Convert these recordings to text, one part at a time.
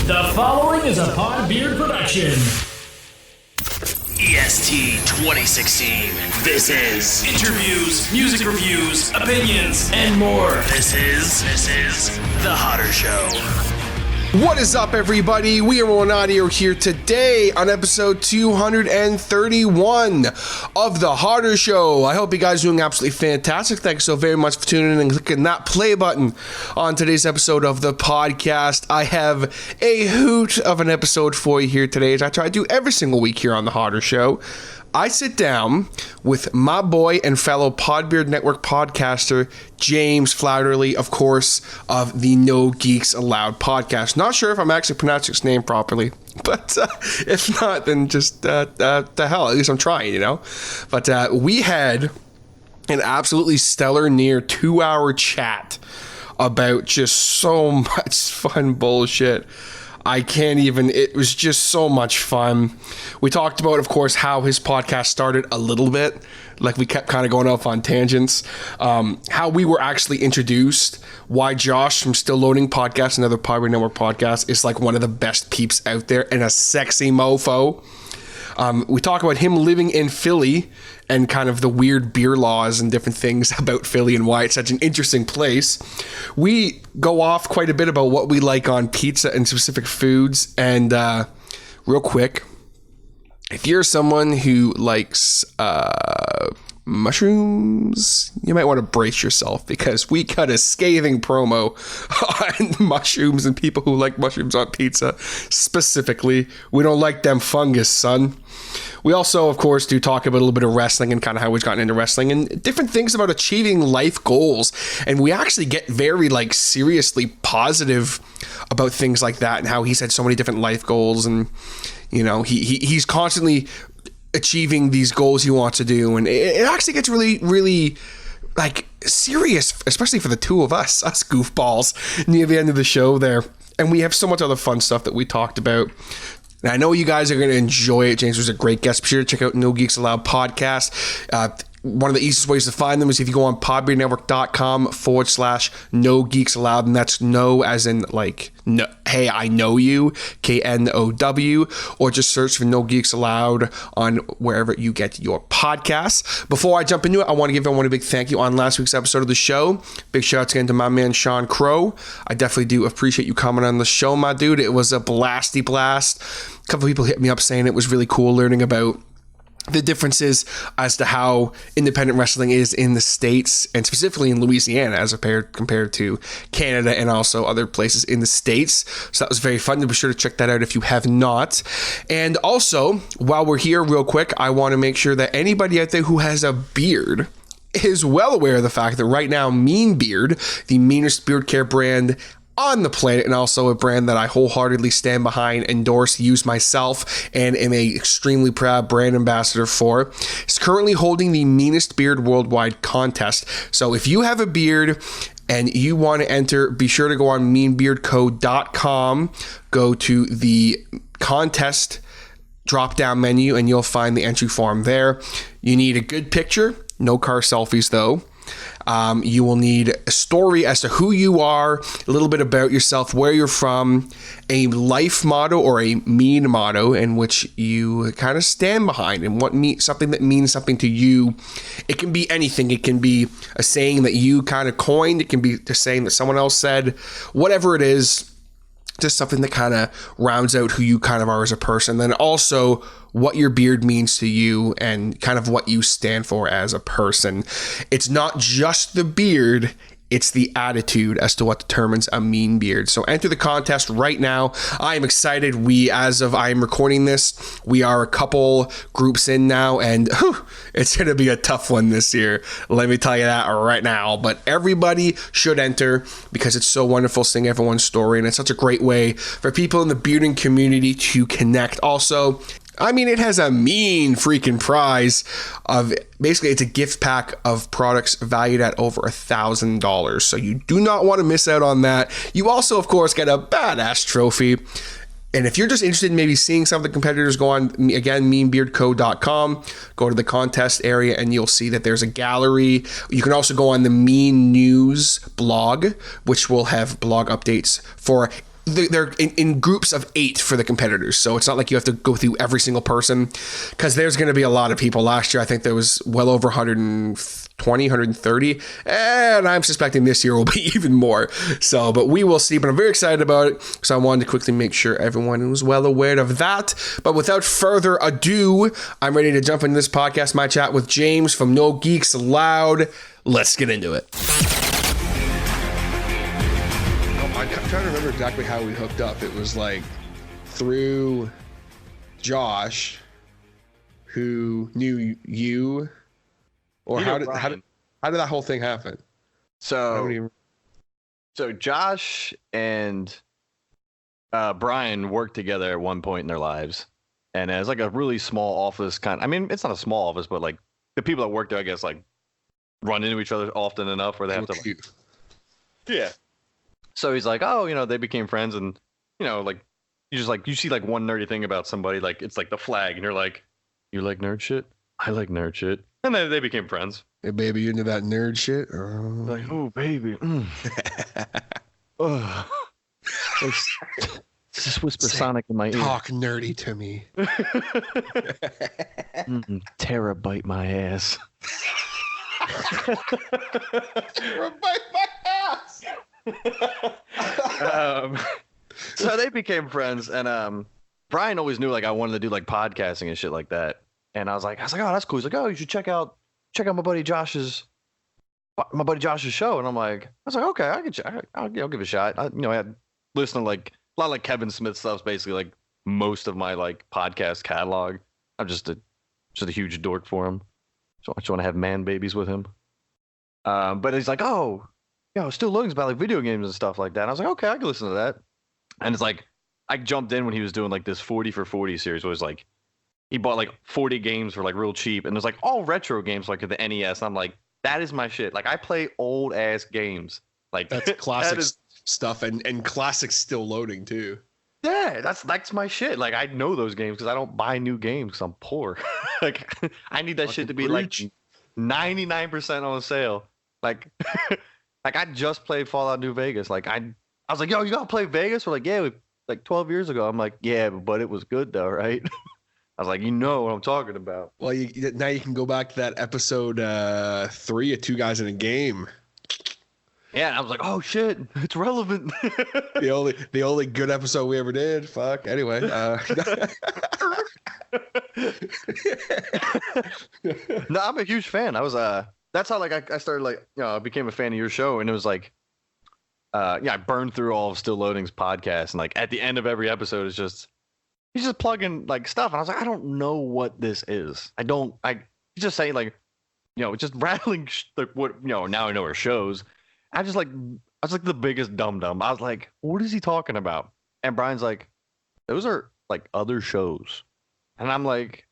The following is a Pod Beard production. EST 2016. This is Interviews, music reviews, opinions, and more. This is The Hodder Show. What is up, everybody? We are on audio here today on episode 231 of The Hodder Show. I hope you guys are doing absolutely fantastic. Thanks so very much for tuning in and clicking that play button on today's episode of the podcast. I have a hoot of an episode for you here today, as I try to do every single week here on The Hodder Show. I sit down with my boy and fellow Podbeard Network podcaster, James Flouderly, of course, of the Know Geeks Allowed podcast. Not sure if I'm actually pronouncing his name properly, but if not, then just the hell, at least I'm trying, you know? But we had an absolutely stellar near 2-hour chat about just so much fun bullshit. I can't even, it was just so much fun. We talked about, of course, how his podcast started a little bit, like we kept kind of going off on tangents, how we were actually introduced, why Josh from Still Loading Podcast, another Podbeard Network podcast, is like one of the best peeps out there and a sexy mofo. We talk about him living in Philly and kind of the weird beer laws and different things about Philly and why it's such an interesting place. We go off quite a bit about what we like on pizza and specific foods. And real quick, if you're someone who likes mushrooms, you might want to brace yourself, because we cut a scathing promo on mushrooms and people who like mushrooms on pizza specifically. We don't like them fungus, son. We also, of course, do talk about a little bit of wrestling and kind of how we've gotten into wrestling and different things about achieving life goals. And we actually get very like seriously positive about things like that and how he's had so many different life goals, and you know, he's constantly achieving these goals he wants to do, and it actually gets really like serious, especially for the two of us goofballs near the end of the show there. And we have so much other fun stuff that we talked about. And I know you guys are going to enjoy it. James was a great guest. Be sure to check out Know Geeks Allowed podcast. One of the easiest ways to find them is if you go on podbeardnetwork.com/Know Geeks Allowed, and that's know as in like, no, hey, I know you, KNOW, or just search for Know Geeks Allowed on wherever you get your podcasts. Before I jump into it, I want to give everyone a big thank you on last week's episode of the show. Big shout out again to my man Sean Crow. I definitely do appreciate you coming on the show, my dude. It was a blasty blast. A couple of people hit me up saying it was really cool learning about the differences as to how independent wrestling is in the States, and specifically in Louisiana as compared to Canada and also other places in the States. So that was very fun. Be sure to check that out if you have not. And also, while we're here real quick, I want to make sure that anybody out there who has a beard is well aware of the fact that right now Mean Beard, the meanest beard care brand on the planet, and also a brand that I wholeheartedly stand behind, endorse, use myself, and am a extremely proud brand ambassador for, is currently holding the MEANest BEARD Worldwide Contest. So if you have a beard and you want to enter, be sure to go on meanbeardco.com, go to the contest drop-down menu, and you'll find the entry form there. You need a good picture, no car selfies though. You will need a story as to who you are, a little bit about yourself, where you're from, a life motto or a mean motto in which you kind of stand behind, and something that means something to you. It can be anything. It can be a saying that you kind of coined. It can be a saying that someone else said. Whatever it is, just something that kind of rounds out who you kind of are as a person. Then also what your beard means to you and kind of what you stand for as a person. It's not just the beard, it's the attitude as to what determines a mean beard. So enter the contest right now. I am excited. As of I am recording this, we are a couple groups in now, and it's going to be a tough one this year. Let me tell you that right now. But everybody should enter, because it's so wonderful seeing everyone's story, and it's such a great way for people in the bearding community to connect. Also, I mean, it has a mean freaking prize of, basically it's a gift pack of products valued at over $1,000. So you do not want to miss out on that. You also, of course, get a badass trophy. And if you're just interested in maybe seeing some of the competitors, go on, again, meanbeardco.com, go to the contest area, and you'll see that there's a gallery. You can also go on the Mean News blog, which will have blog updates for they're in groups of 8 for the competitors, so it's not like you have to go through every single person, because there's going to be a lot of people. Last year I think there was well over 120, 130, and I'm suspecting this year will be even more. So, but we will see. But I'm very excited about it, so I wanted to quickly make sure everyone was well aware of that. But without further ado, I'm ready to jump into this podcast, my chat with James from Know Geeks Allowed. Let's get into it. I'm trying to remember exactly how we hooked up. It was like through Josh, who knew you, or how did that whole thing happen? So Josh and Brian worked together at one point in their lives, and it was like a really small office kind. I mean, it's not a small office, but like the people that work there, I guess, like run into each other often enough where they have to. Like, yeah. So he's like, oh, they became friends, and like you see like one nerdy thing about somebody, like it's like the flag, and you're like, you like nerd shit? I like nerd shit, and then they became friends. Hey, baby, you into that nerd shit? Like, oh, baby. Oh. Just whisper Sonic in my ear. Talk nerdy to me. Terabyte my ass. Terabyte my ass. So they became friends, and Brian always knew like I wanted to do like podcasting and shit like that, and I was like, oh, that's cool. He's like, oh, you should check out my buddy Josh's show, and I was like, okay, I'll give it a shot. I had listened to like a lot of like Kevin Smith stuff's basically like most of my like podcast catalog. I'm just a huge dork for him, so I just want to have man babies with him. But he's like, oh. Stu Logan's about like video games and stuff like that. And I was like, okay, I can listen to that. And it's like, I jumped in when he was doing like this 40 for 40 series, where it was like, he bought like 40 games for like real cheap. And there's like all retro games like the NES. And I'm like, that is my shit. Like I play old ass games. Like that's classic stuff, and classic still loading too. Yeah, that's my shit. Like I know those games because I don't buy new games because I'm poor. Like I need that shit to be like 99% on sale. Like like I just played Fallout New Vegas. Like I was like, yo, you gotta play Vegas? We're like, yeah, like 12 years ago. I'm like, yeah, but it was good though, right? I was like, you know what I'm talking about. Well, now you can go back to that episode 3 of Two Guys in a Game. Yeah, and I was like, oh shit, it's relevant. the only good episode we ever did. Fuck. Anyway. No, I'm a huge fan. I was that's how like I started like I became a fan of your show, and it was like I burned through all of Still Loading's podcast, and like at the end of every episode is just he's just plugging like stuff, and I was like, I don't know what this is. He's just saying like just rattling like what now I know her shows. I was like the biggest dum-dum. I was like, what is he talking about? And Brian's like, those are like other shows. And I'm like,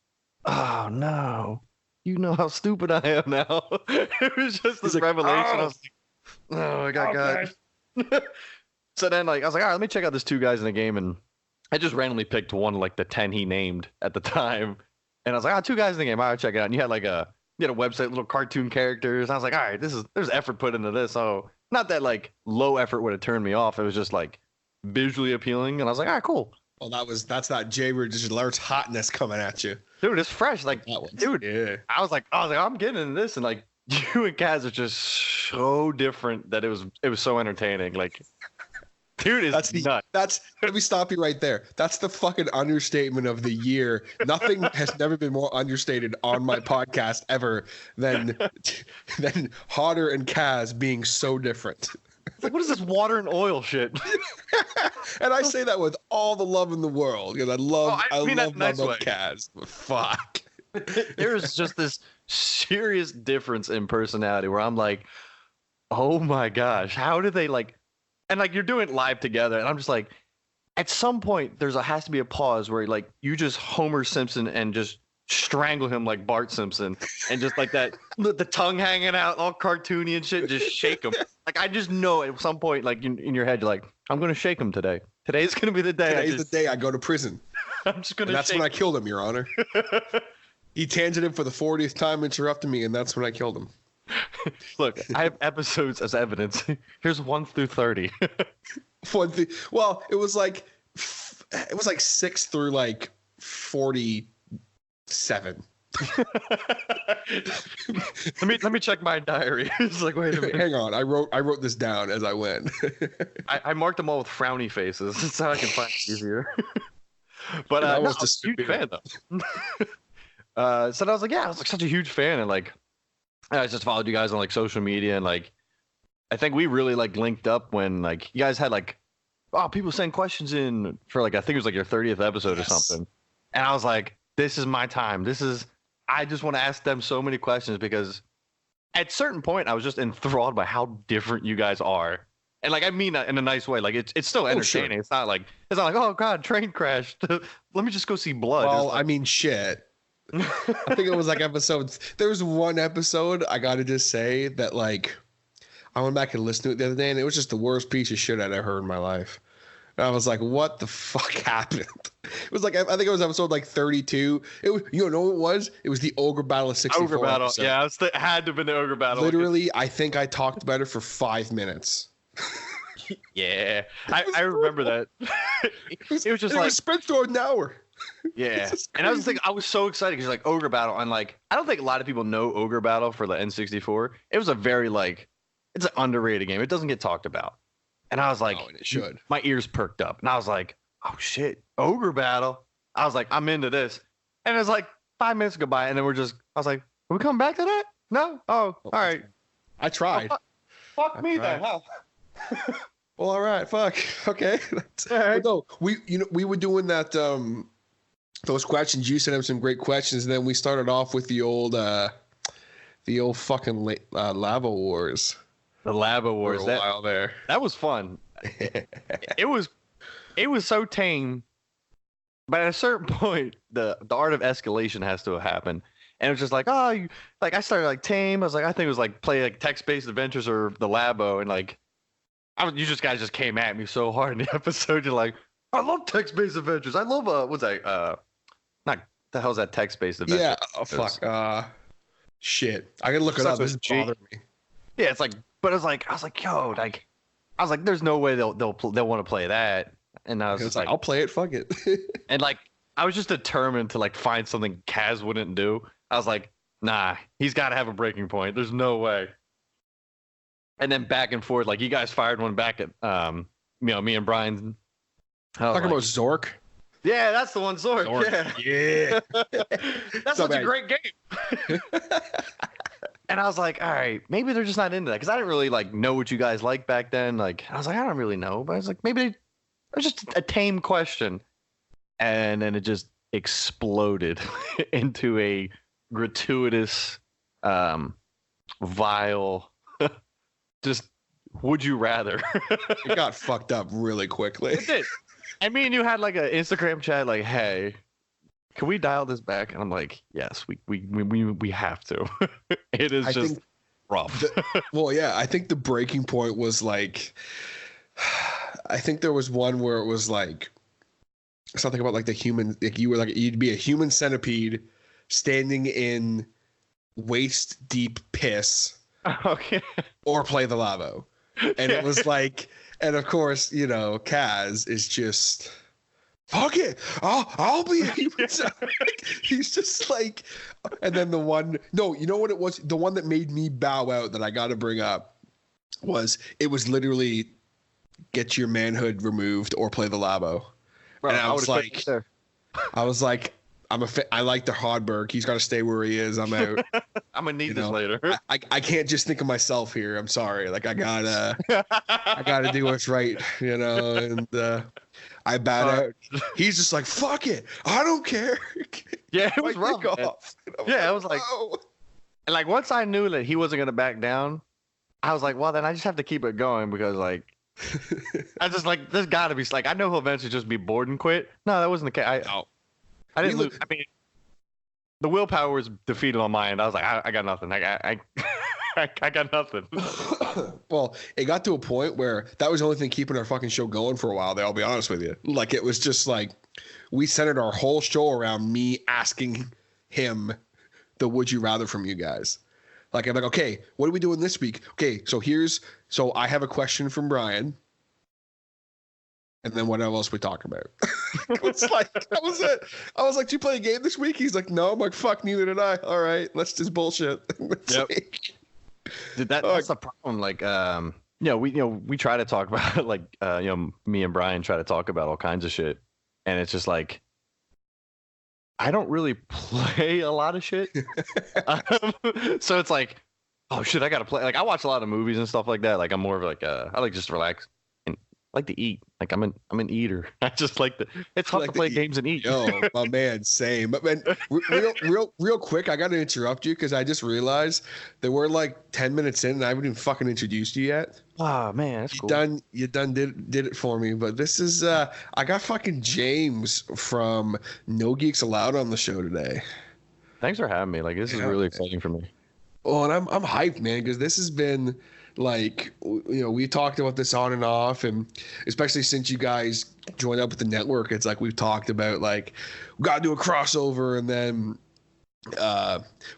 oh no. You know how stupid I am now. It was just this revelation. I was like, oh, I got. So then like I was like, all right, let me check out this Two Guys in a Game, and I just randomly picked one of like the 10 he named at the time. And I was like, Two Guys in a Game, all right, check it out. And you had like a website, little cartoon characters. And I was like, all right, there's effort put into this. So not that like low effort would have turned me off. It was just like visually appealing. And I was like, all right, cool. Well, that's that J. Large hotness coming at you. Dude, it's fresh. Like, dude, yeah. I was like, I'm getting into this. And like, you and Kaz are just so different that it was so entertaining. Like, dude, it's nuts. Let me stop you right there. That's the fucking understatement of the year. Nothing has never been more understated on my podcast ever than Hodder and Kaz being so different. It's like, what is this water and oil shit? And I say that with all the love in the world because I love nice Kaz. But fuck. There's just this serious difference in personality where I'm like, oh my gosh, how did they like? And like you're doing it live together, and I'm just like, at some point has to be a pause where like you just Homer Simpson and just strangle him like Bart Simpson, and just like that the tongue hanging out, all cartoony and shit, just shake him. Like I just know at some point, like in your head, you're like, I'm gonna shake him today. Today's gonna be the day. Today's the day I go to prison. I'm just gonna. And that's when I killed him, Your Honor. He tangented for the 40th time, interrupting me, and that's when I killed him. Look, I have episodes as evidence. Here's 1 through 30. One thing. Well, it was like 6 through like 47. let me check my diary. It's like, wait a minute. Hang on, I wrote this down as I went. I marked them all with frowny faces. That's how I can find it easier. But I no, was I was a huge fan though. So I was like, yeah, I was like such a huge fan, and like I just followed you guys on like social media, and like I think we really like linked up when like you guys had like people send questions in for like I think it was like your 30th episode or something, and I was like, this is my time. I just want to ask them so many questions because at a certain point I was just enthralled by how different you guys are. And like I mean that in a nice way. Like it's still entertaining. Sure. It's not like oh god, train crashed. Let me just go see blood. Well, like, I mean shit. I think it was like episodes. There was one episode I gotta just say that like I went back and listened to it the other day and it was just the worst piece of shit I'd ever heard in my life. And I was like, what the fuck happened? It was like, I think it was episode like 32. It was, you know what it was? It was the Ogre Battle of 64. Ogre Battle. Episode. Yeah, it had to have been the Ogre Battle. Literally, I think I talked about it for 5 minutes. Yeah, I remember that. It was just it like was spread through an hour. Yeah, and I was thinking, I was so excited because like Ogre Battle, and like I don't think a lot of people know Ogre Battle for the N64. It was a very like it's an underrated game. It doesn't get talked about, and I was like, and it should. My ears perked up, and I was like, oh shit, Ogre Battle. I was like, I'm into this, and it was like 5 minutes go by, and then I was like, are we coming back to that? No. Oh, all right. I tried. Oh, fuck me then, huh? Well, all right. Fuck. Okay. All right. No, we were doing that. Those questions. You sent him some great questions, and then we started off with the old fucking lava wars. The lava wars. For a while there. That was fun. It was so tame, but at a certain point, the art of escalation has to happen. And it was just like, I started like tame. I was like, I think it was like play like text-based adventures or the Labo, and like, you guys just came at me so hard in the episode. You're like, I love text-based adventures. I love what's that? Not the hell's that text-based adventure? Yeah. Oh fuck. Shit. I gotta look it up. This is bothering me. Yeah, it's like, but it's like, I was like, yo, like, I was like, there's no way they'll want to play that. And I was just like, I'll play it. Fuck it. and like, I was just determined to like find something Kaz wouldn't do. I was like, nah, he's got to have a breaking point. There's no way. And then back and forth, like you guys fired one back at, me and Brian. Talking about Zork. Yeah, that's the one, Zork. Yeah. That's such a great game. And I was like, all right, maybe they're just not into that because I didn't really like know what you guys liked back then. Like, I was like, I don't really know, but I was like, maybe it was just a tame question, and then it just exploded into a gratuitous, vile, just would you rather? It got fucked up really quickly. It did. And me and you had like an Instagram chat, like, hey, can we dial this back? And I'm like, yes, we have to. It is just rough. Well, yeah, I think the breaking point was like, I think there was one where it was like something about like the human, like you'd be a human centipede standing in waist deep piss. Okay. Or play the Lavo. And it was like, and of course, Kaz is just, fuck it. I'll be a human centipede. He's just like, and then you know what it was? The one that made me bow out that I got to bring up it was literally get your manhood removed or play the Labo. Bro, and I was like, I like the Hodberg. He's got to stay where he is. I'm out. I'm gonna need this later. I can't just think of myself here. I'm sorry. Like I gotta do what's right, and I bat out. He's just like, fuck it. I don't care. Yeah, it was rough. Yeah, I was like, oh. And like once I knew that he wasn't gonna back down, I was like, well, then I just have to keep it going because like, I just like, there's gotta be like, I know he'll eventually just be bored and quit. No, that wasn't the case. I didn't lose. I mean, the willpower was defeated on my end. I was like, I got nothing. I got nothing. Well, it got to a point where that was the only thing keeping our fucking show going for a while there, I'll be honest with you. Like, it was just like, we centered our whole show around me asking him the would you rather from you guys. Like, I'm like, okay, what are we doing this week? Okay, so I have a question from Brian. And then what else we talk about? It's like that was it. I was like, "Do you play a game this week?" He's like, "No." I'm like, "Fuck, neither did I." All right, let's just bullshit. Yep. Dude, that's the problem. Like, we try to talk about like, me and Brian try to talk about all kinds of shit, and it's just like, I don't really play a lot of shit. So it's like, oh shit, I gotta play. Like, I watch a lot of movies and stuff like that. Like, I'm more of like, I like just to relax and like to eat. Like, I'm an eater. I just like it's tough to play games and eat. Yo, my man, same. But man, real quick, I gotta interrupt you because I just realized that we're like 10 minutes in and I haven't even fucking introduced you yet. Oh man, that's cool. You did it for me. But this is I got fucking James from Know Geeks Allowed on the show today. Thanks for having me. Like, this is really exciting for me. Oh, and I'm hyped, man, because this has been like, we talked about this on and off, and especially since you guys joined up with the network, it's like we've talked about like we gotta do a crossover, and then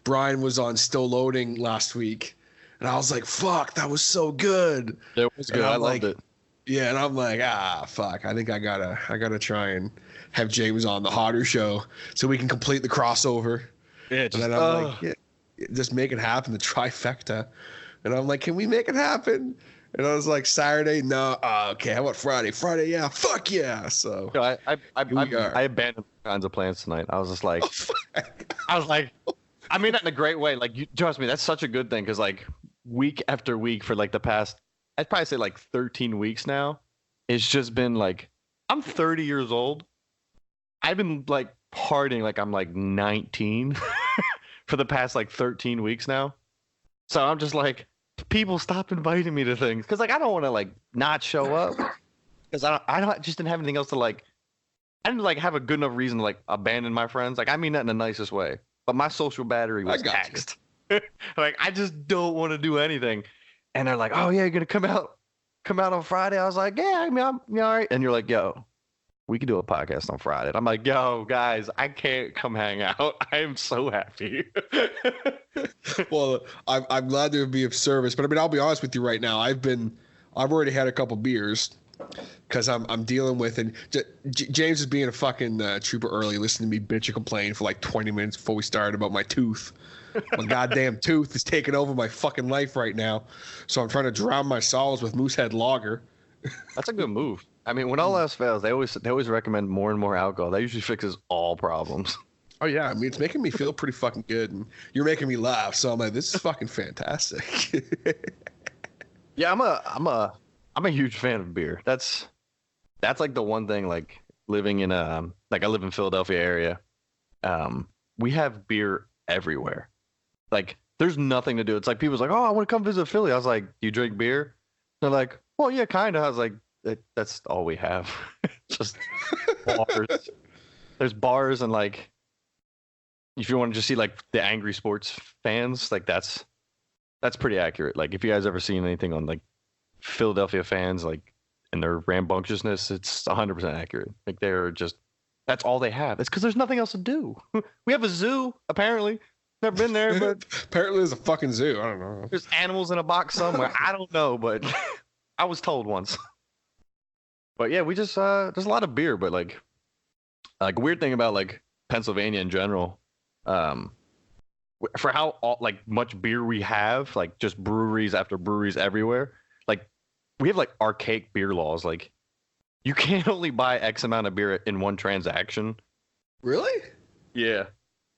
Brian was on Still Loading last week, and I was like, fuck, that was so good. It was good. I loved it. Yeah, and I'm like, fuck, I think I gotta try and have James on the Hotter Show so we can complete the crossover. Yeah, and then I'm like, just make it happen, the trifecta. And I'm like, can we make it happen? And I was like, Saturday, no. Okay, how about Friday? Friday, yeah, fuck yeah. So I abandoned all kinds of plans tonight. I was just like, I mean that in a great way. Like, you trust me, that's such a good thing because like week after week for like the past, I'd probably say like 13 weeks now, it's just been like, I'm 30 years old. I've been like partying like I'm like 19 for the past like 13 weeks now. So I'm just like, people stop inviting me to things because like I don't want to like not show up because I just didn't have anything else to like. I didn't like have a good enough reason to like abandon my friends. Like, I mean that in the nicest way, but my social battery was taxed. Like, I just don't want to do anything. And they're like, "Oh yeah, you're gonna come out on Friday." I was like, "Yeah, I mean, I'm all right." And you're like, "Yo, we can do a podcast on Friday." And I'm like, "Yo, guys, I can't come hang out. I am so happy." Well, I'm glad to be of service, but I mean, I'll be honest with you right now. I've already had a couple beers because I'm dealing with, and James is being a fucking trooper early, listening to me bitch and complain for like 20 minutes before we started about my tooth. My goddamn tooth is taking over my fucking life right now, so I'm trying to drown my sorrows with Moosehead Lager. That's a good move. I mean, when all else fails, they always recommend more and more alcohol. That usually fixes all problems. Oh yeah, I mean, it's making me feel pretty fucking good, and you're making me laugh. So I'm like, this is fucking fantastic. Yeah, I'm a huge fan of beer. That's like the one thing. Like, living in like I live in Philadelphia area. We have beer everywhere. Like, there's nothing to do. It's like people's like, "Oh, I want to come visit Philly." I was like, "Do you drink beer?" They're like, "Well, yeah, kind of." I was like, "That's all we have." Just bars. There's bars, and like, if you want to just see like the angry sports fans, like that's pretty accurate. Like, if you guys ever seen anything on like Philadelphia fans, like, and their rambunctiousness, it's 100% accurate. Like, they're just, that's all they have. It's because there's nothing else to do. We have a zoo, apparently. Never been there, but apparently there's a fucking zoo. I don't know. There's animals in a box somewhere. I don't know, but I was told once. But yeah, we just there's a lot of beer, but like weird thing about like Pennsylvania in general, for how like much beer we have, like just breweries after breweries everywhere. Like, we have like archaic beer laws. Like, you can't only buy X amount of beer in one transaction. Really? Yeah.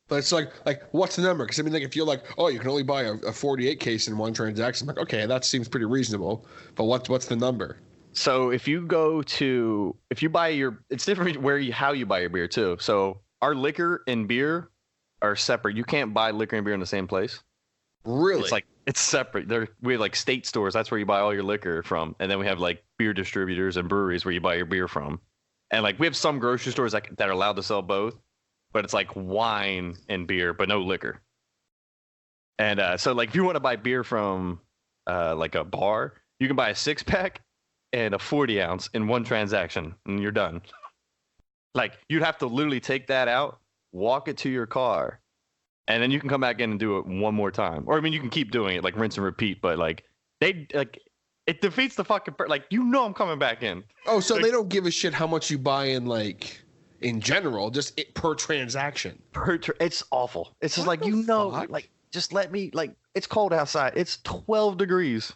But it's like what's the number? Because I mean, like, if you're like, oh, you can only buy a 48 case in one transaction, I'm like, okay, that seems pretty reasonable. But what's the number? So if you buy it's different how you buy your beer too. So our liquor and beer are separate. You can't buy liquor and beer in the same place. Really? It's separate. We have like state stores. That's where you buy all your liquor from. And then we have like beer distributors and breweries where you buy your beer from. And like, we have some grocery stores that are allowed to sell both, but it's like wine and beer, but no liquor. And so like, if you want to buy beer from like a bar, you can buy a 6-pack and a 40 ounce in one transaction, and you're done. Like, you'd have to literally take that out, walk it to your car, and then you can come back in and do it one more time. Or I mean, you can keep doing it, like rinse and repeat, but like, they like, it defeats the fucking like I'm coming back in. Oh, so they don't give a shit how much you buy in like in general, just per transaction. It's awful. It's just What fuck? like just let me it's cold outside. It's 12 degrees.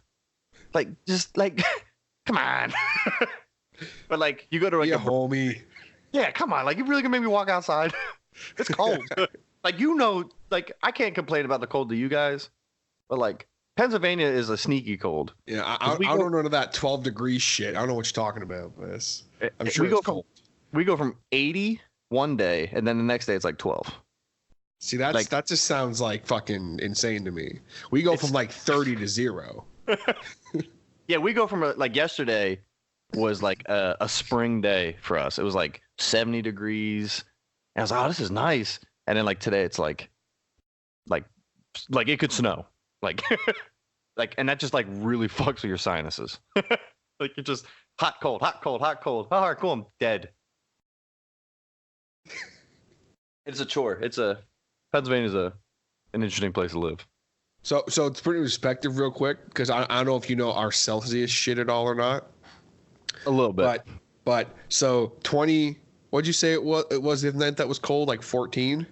Like just like come on. But like you go to like homie. Yeah, come on. Like you really gonna make me walk outside? It's cold. Like like I can't complain about the cold to you guys, but like Pennsylvania is a sneaky cold. Yeah, I don't know that 12 degrees shit. I don't know what you're talking about, but I'm sure it's cold. We go from 80 one day, and then the next day it's like 12. See, that just sounds like fucking insane to me. We go from like 30 to 0. Yeah, we go from like yesterday was like a spring day for us. It was like 70 degrees. And I was like, oh, this is nice. And then like today it's like it could snow. Like and that just like really fucks with your sinuses. Like you're just hot, cold, hot, cold, hot, cold. All right, cool, I'm dead. It's a chore. Pennsylvania's an interesting place to live. So it's pretty respective real quick, because I don't know if you know our Celsius shit at all or not. A little bit. But so 20, what'd you say it was the night that was cold, like 14?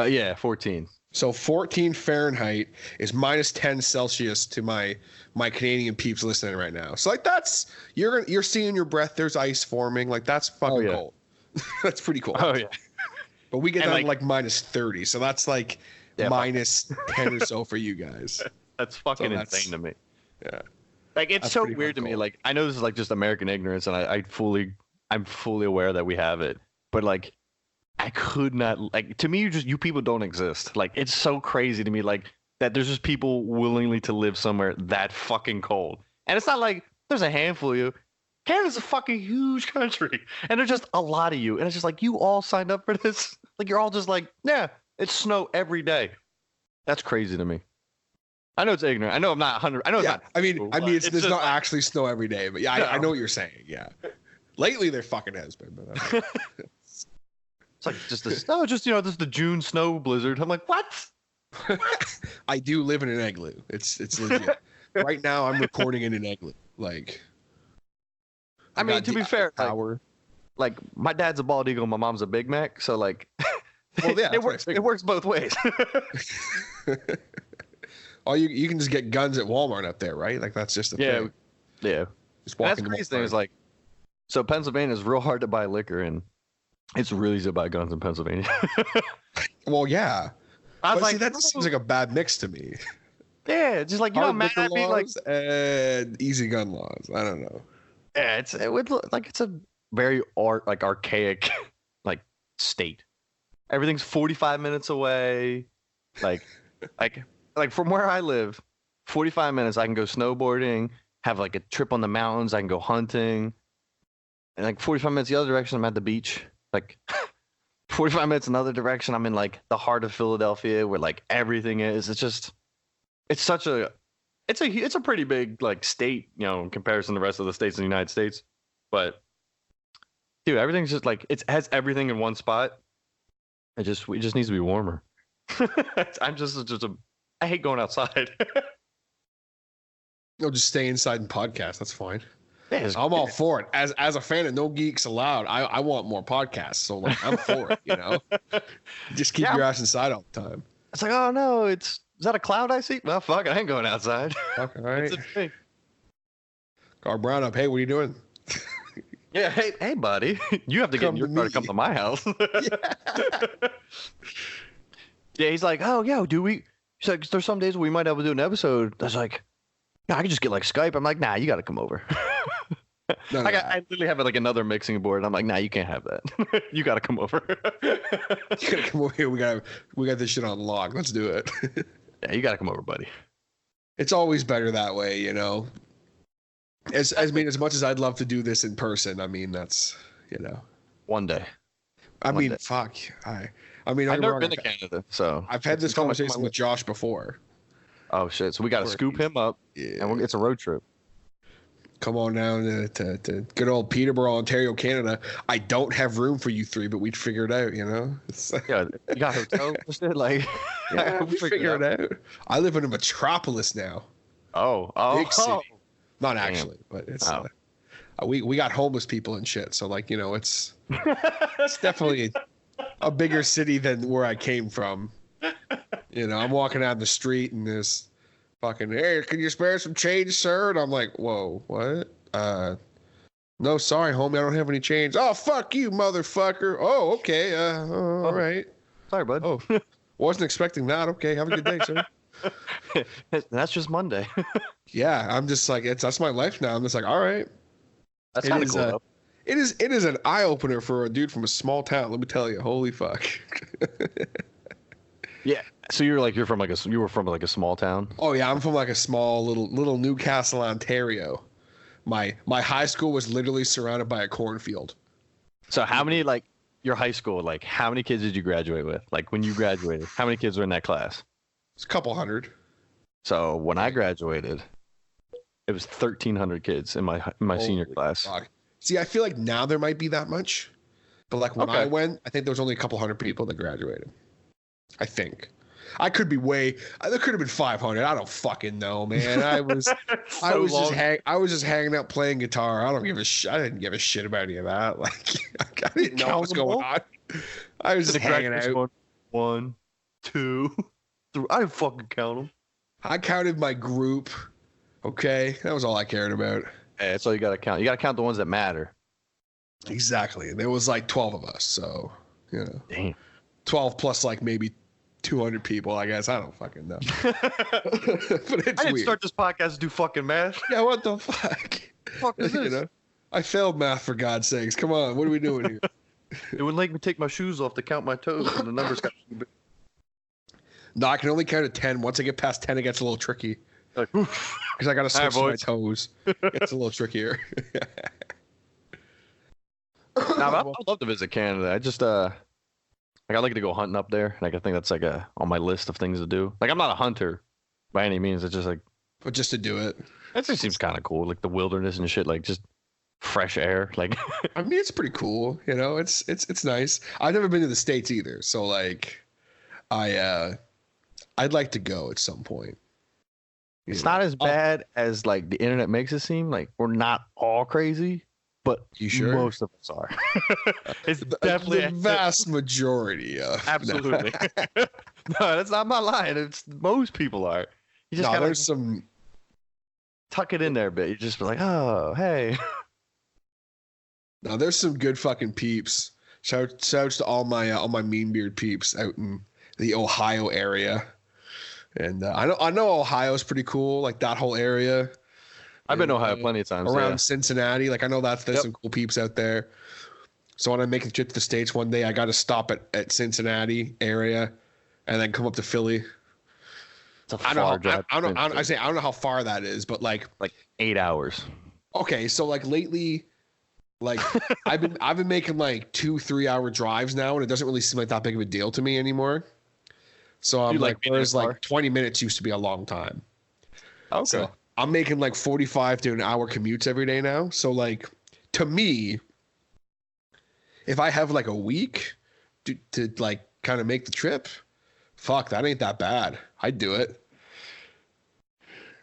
Yeah, 14. So 14 Fahrenheit is minus 10 Celsius to my Canadian peeps listening right now. So like that's you're seeing your breath, there's ice forming, like that's fucking cold. That's pretty cool. Oh yeah. But we get down to like minus 30, so that's like minus 10 or so for you guys. That's fucking insane to me. Yeah. Like it's so weird to me. Like I know this is like just American ignorance, and I'm fully aware that we have it. But like I could not to me you people don't exist. Like it's so crazy to me like that there's just people willingly to live somewhere that fucking cold. And it's not like there's a handful of you. Canada's a fucking huge country, and there's just a lot of you, and it's just like you all signed up for this. Like you're all just like, yeah, it's snow every day. That's crazy to me. I know it's ignorant. I know I'm not 100. I know it's not. I mean, there's not actually snow every day, but yeah, I know what you're saying. Yeah, lately there fucking has been, but it's like just the snow. Just this is the June snow blizzard. I'm like, what? I do live in an igloo. It's legit. Right now, I'm recording in an igloo. Like. I mean, to be fair, like my dad's a bald eagle, my mom's a Big Mac, so like, well, yeah, it works both ways. Oh, you can just get guns at Walmart up there, right? Like that's just a thing. Yeah. Just walking. That's the crazy thing is like, so Pennsylvania is real hard to buy liquor, and it's really easy to buy guns in Pennsylvania. Well, yeah. I was like, see, that seems like a bad mix to me. Yeah, just like how mad I'd be like and easy gun laws. I don't know. Yeah, it would look like it's a very archaic like state. Everything's 45 minutes away. Like from where I live, 45 minutes I can go snowboarding, have like a trip on the mountains, I can go hunting. And like 45 minutes the other direction I'm at the beach. Like 45 minutes another direction I'm in like the heart of Philadelphia where like everything is. It's a pretty big like state, in comparison to the rest of the states in the United States. But dude, everything's just like it has everything in one spot. It just needs to be warmer. I hate going outside. No, just stay inside and podcast. That's fine. Yeah, I'm all for it. As a fan of Know Geeks Allowed, I want more podcasts. So like I'm for it. Just keep your ass inside all the time. It's like, oh no, is that a cloud I see? Well, fuck it, I ain't going outside. Okay, all right. Car Brown up. Hey, what are you doing? Yeah, hey, buddy. You have to get in your car to come to my house. Yeah, he's like, oh, yeah, he's like, there's some days we might have to do an episode. I was like, yeah, I can just get like Skype. I'm like, nah, you got to come over. I literally have like another mixing board. I'm like, nah, you can't have that. You got to come over. You got to come over here. We got this shit on lock. Let's do it. Yeah, you got to come over, buddy. It's always better that way, As much as I'd love to do this in person, I mean, that's, One day. Fuck. I've never been to Canada, so. I've had this conversation with Josh before. Oh, shit. So we got to scoop him up, and it's a road trip. Come on down to good old Peterborough, Ontario, Canada. I don't have room for you three, but we'd figure it out, Yeah, you got hotels and shit? Like, yeah, we figure it out. I live in a metropolis now. Oh. Big city. Not actually, but it's we got homeless people and shit. So like, it's definitely a bigger city than where I came from. I'm walking down the street and there's fucking, hey, can you spare some change, sir? And I'm like, whoa, what? No, sorry, homie, I don't have any change. Oh, fuck you, motherfucker. Oh, okay. All right. Sorry, bud. Oh, wasn't expecting that. Okay, have a good day, sir. That's just Monday. Yeah, I'm just like, that's my life now. I'm just like, all right. That's kind of cool. Though. It is an eye opener for a dude from a small town. Let me tell you, holy fuck. Yeah. So you were from like a small town? Oh yeah, I'm from like a small little Newcastle, Ontario. My high school was literally surrounded by a cornfield. So how many, like, your high school, like, how many kids did you graduate with? Like, when you graduated, how many kids were in that class? It's a couple hundred. So when I graduated, it was 1,300 kids in my senior class. Fuck. See, I feel like now there might be that much, but like when I went, I think there was only a couple hundred people that graduated. I think. I could be there could have been 500. I don't fucking know, man. I was just hanging out playing guitar. I didn't give a shit about any of that. Like, I didn't know what was going on. I was just hanging out. 1, 2, 3. I didn't fucking count them. I counted my group. Okay, that was all I cared about. Hey, that's all you gotta count. You gotta count the ones that matter. Exactly. There was like 12 of us, so Damn. 12 plus like maybe 200 people, I guess. I don't fucking know. But it's I didn't weird. start this podcast to do fucking math. Yeah, what the fuck? Fuck is this? I failed math, for God's sakes. Come on, what are we doing here? It wouldn't let me take my shoes off to count my toes, and the numbers got too big. No, I can only count to 10. Once I get past 10, it gets a little tricky. Like, Because I got to switch to my toes. It's a little trickier. I'd love to visit Canada. I just like, I like to go hunting up there. Like, I think that's like on my list of things to do. Like, I'm not a hunter by any means. It's just like, but just to do it. That just seems kind of cool. Like the wilderness and shit. Like just fresh air. Like, I mean, it's pretty cool. It's nice. I've never been to the States either, so like, I'd like to go at some point. It's not as bad as like the internet makes it seem. Like, we're not all crazy, but you sure? Most of us are. It's definitely the vast majority of. Absolutely. No, I'm not lying. It's most people are. You just there's some tuck it in there a bit. You just be like, oh, hey. No, there's some good fucking peeps. Shouts to all my mean beard peeps out in the Ohio area. And I know Ohio's pretty cool, like that whole area. I've been to Ohio plenty of times. Around Cincinnati. Like, I know there's some cool peeps out there. So when I make the trip to the States one day, I got to stop at Cincinnati area and then come up to Philly. It's a far drive. I don't know how far that is, but like 8 hours. Okay, so like lately, like I've been making like 2-3 hour drives now, and it doesn't really seem like that big of a deal to me anymore. So I'm like, whereas like 20 minutes used to be a long time. Okay. So I'm making like 45 to an hour commutes every day now. So like, to me, if I have like a week to like kind of make the trip, fuck, that ain't that bad. I'd do it.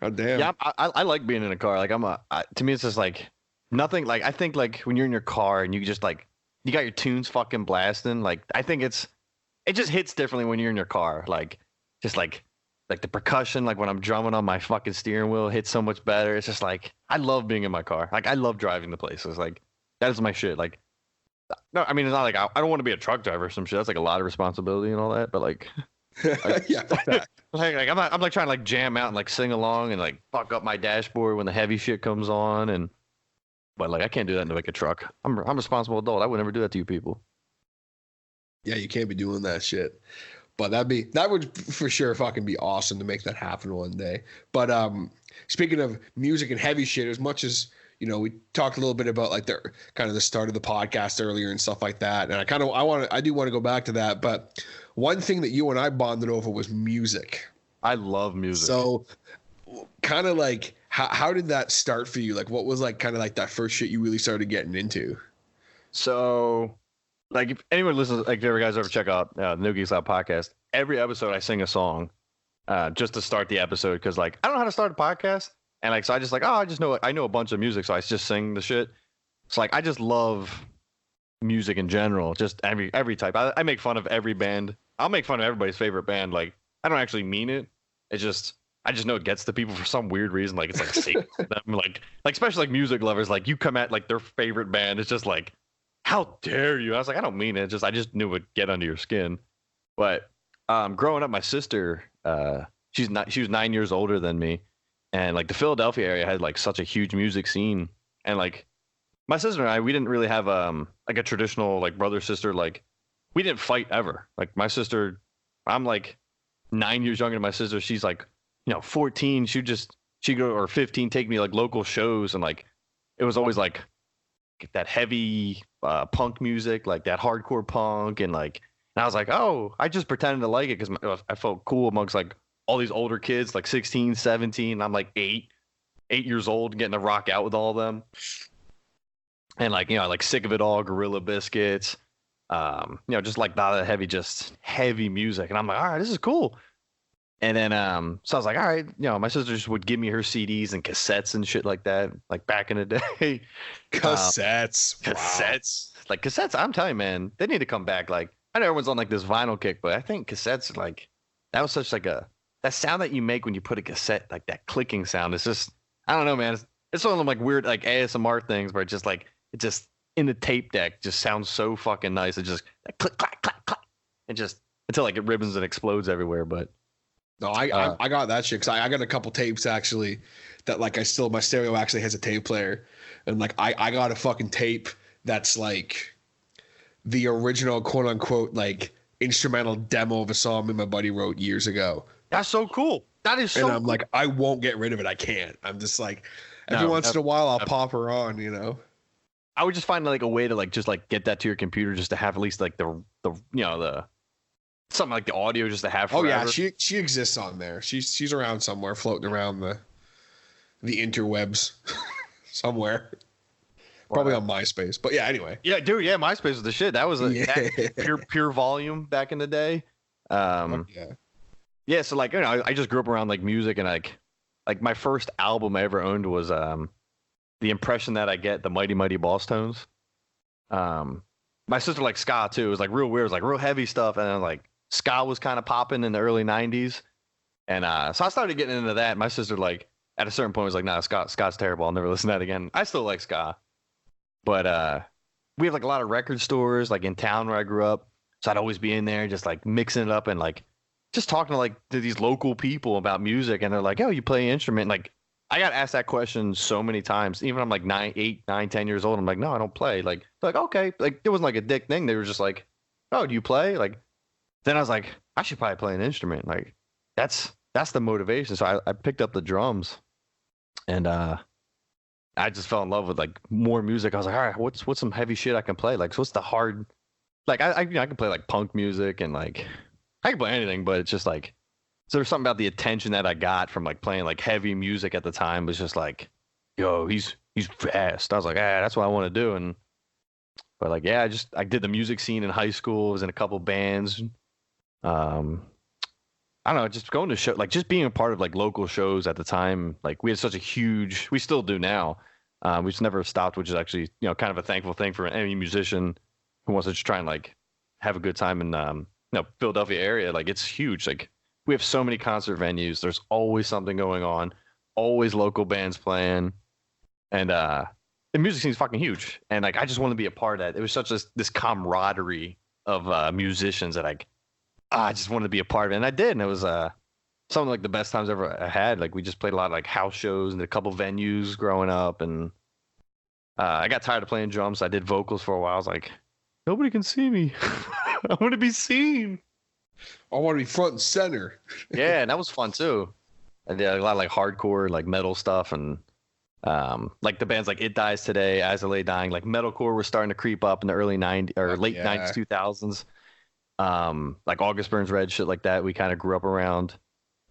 Oh damn. Yeah, I like being in a car. Like, to me, it's just like nothing. Like, I think like when you're in your car and you just like you got your tunes fucking blasting. Like, I think it just hits differently when you're in your car. Like, just like the percussion, like when I'm drumming on my fucking steering wheel, hits so much better. It's just like, I love being in my car. Like, I love driving to places. Like, that is my shit. Like, no, I mean, it's not like I don't want to be a truck driver or some shit. That's like a lot of responsibility and all that. But like, yeah, fuck that. like I'm like trying to like jam out and like sing along and like fuck up my dashboard when the heavy shit comes on. But like, I can't do that into like a truck. I'm a responsible adult. I would never do that to you people. Yeah, you can't be doing that shit. But that would for sure fucking be awesome to make that happen one day. But speaking of music and heavy shit, as much as we talked a little bit about like the kind of the start of the podcast earlier and stuff like that, and I do want to go back to that. But one thing that you and I bonded over was music. I love music. So, kind of like how did that start for you? Like, what was like kind of like that first shit you really started getting into? So, like, if anyone listens, like, if you guys ever check out the Know Geeks Allowed podcast, every episode I sing a song just to start the episode, because like I don't know how to start a podcast, And like, so I just like, oh, I know a bunch of music, so I just sing the shit. So like, I just love music in general, just every type. I make fun of every band. I'll make fun of everybody's favorite band. Like, I don't actually mean it. It's just, I just know it gets to people for some weird reason. Like, it's like sacred to them. Like especially like music lovers. Like, you come at like their favorite band, it's just like, how dare you? I was like, I don't mean it. I just knew it would get under your skin. But growing up, my sister, she was 9 years older than me, and like the Philadelphia area had like such a huge music scene, and like my sister and I, we didn't really have like a traditional like brother sister. Like, we didn't fight ever. Like, my sister, I'm like 9 years younger than my sister. She's like, 14. She'd go, or 15, take me like local shows, and like it was always like that heavy punk music, like that hardcore punk, and I was like, oh, I just pretended to like it because I felt cool amongst like all these older kids, like 16, 17. I'm like 8 years old, getting to rock out with all of them. And like, like Sick of It All, Gorilla Biscuits, just like that heavy music. And I'm like, all right, this is cool. And then, so I was like, all right, my sister just would give me her CDs and cassettes and shit like that, like back in the day. Cassettes. Cassettes. Wow. Like cassettes, I'm telling you, man, they need to come back. Like, I know everyone's on like this vinyl kick, but I think cassettes, like, that was such like that sound that you make when you put a cassette, like that clicking sound. It's just, I don't know, man. It's one of them like weird like ASMR things where it's just in the tape deck just sounds so fucking nice. It just like, click, clack, clack, clack. And just until like it ribbons and explodes everywhere. But no, I got that shit because I got a couple tapes actually that like my stereo actually has a tape player, and like I got a fucking tape that's like the original quote unquote like instrumental demo of a song me and my buddy wrote years ago. That's so cool. That is so cool. And I'm cool. like, I won't get rid of it. I can't. I'm just like, every once in a while I'll pop her on, I would just find like a way to like just like get that to your computer just to have at least like the something like the audio just to have forever. Oh yeah, she exists on there. She's around somewhere, floating around the interwebs somewhere. Probably on MySpace. But yeah, anyway. Yeah, dude, yeah, MySpace was the shit. That was that pure volume back in the day. Yeah, so like, I just grew up around like music, and like my first album I ever owned was The Impression That I Get, the Mighty Mighty Boss Tones. My sister liked ska too. It was like real weird. It was like real heavy stuff, and then like ska was kind of popping in the early 90s. And so I started getting into that. My sister, like, at a certain point was like, nah, ska's terrible. I'll never listen to that again. I still like ska. But we have like a lot of record stores like in town where I grew up. So I'd always be in there just like mixing it up and like just talking to these local people about music. And they're like, oh, you play an instrument? Like, I got asked that question so many times. Even I'm like 8, 9, 10 years old. I'm like, no, I don't play. Like, they're like, okay. Like, it wasn't like a dick thing. They were just like, oh, do you play? Like, then I was like, I should probably play an instrument. Like, that's the motivation. So I picked up the drums, and I just fell in love with like more music. I was like, all right, what's some heavy shit I can play? Like, so what's the hard? Like, I can play like punk music, and like I can play anything, but it's just like, so there's something about the attention that I got from like playing like heavy music at the time was just like, yo, he's fast. I was like, that's what I want to do. But like, yeah, I did the music scene in high school. I was in a couple bands. I don't know, just going to show, like just being a part of like local shows at the time. Like, we had such a huge, we still do now. We just never stopped, which is actually, kind of a thankful thing for any musician who wants to just try and like have a good time in, Philadelphia area. Like, it's huge. Like, we have so many concert venues. There's always something going on, always local bands playing. And, the music scene is fucking huge. And like, I just want to be a part of that. It was such this camaraderie of musicians that I just wanted to be a part of it. And I did. And it was some of like the best times ever I had. Like, we just played a lot of like house shows and a couple venues growing up. And I got tired of playing drums. So I did vocals for a while. I was like, nobody can see me. I want to be seen. I want to be front and center. Yeah, and that was fun too. I did a lot of like hardcore, like metal stuff, and like the bands like It Dies Today, As I Lay Dying. Like, metalcore was starting to creep up in the early 90s or late 90s, 2000s. Like August Burns Red, shit like that. We kind of grew up around.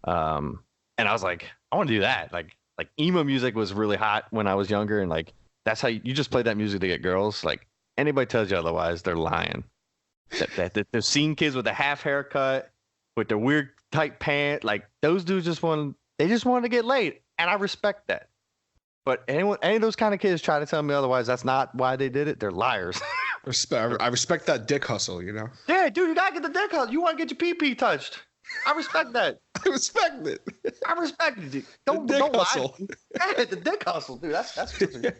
And I was like, I want to do that. Like emo music was really hot when I was younger, and like that's how you just play that music to get girls. Like, anybody tells you otherwise, they're lying. That they've seen kids with a half haircut, with their weird tight pants. Like, those dudes just want to get laid. And I respect that. But any of those kind of kids try to tell me otherwise, that's not why they did it. They're liars. I respect that dick hustle, you know? Yeah, dude, you gotta get the dick hustle. You want to get your pee-pee touched. I respect that. I respect it. I respect it. Don't hustle. Yeah, the dick hustle, dude. That's dude.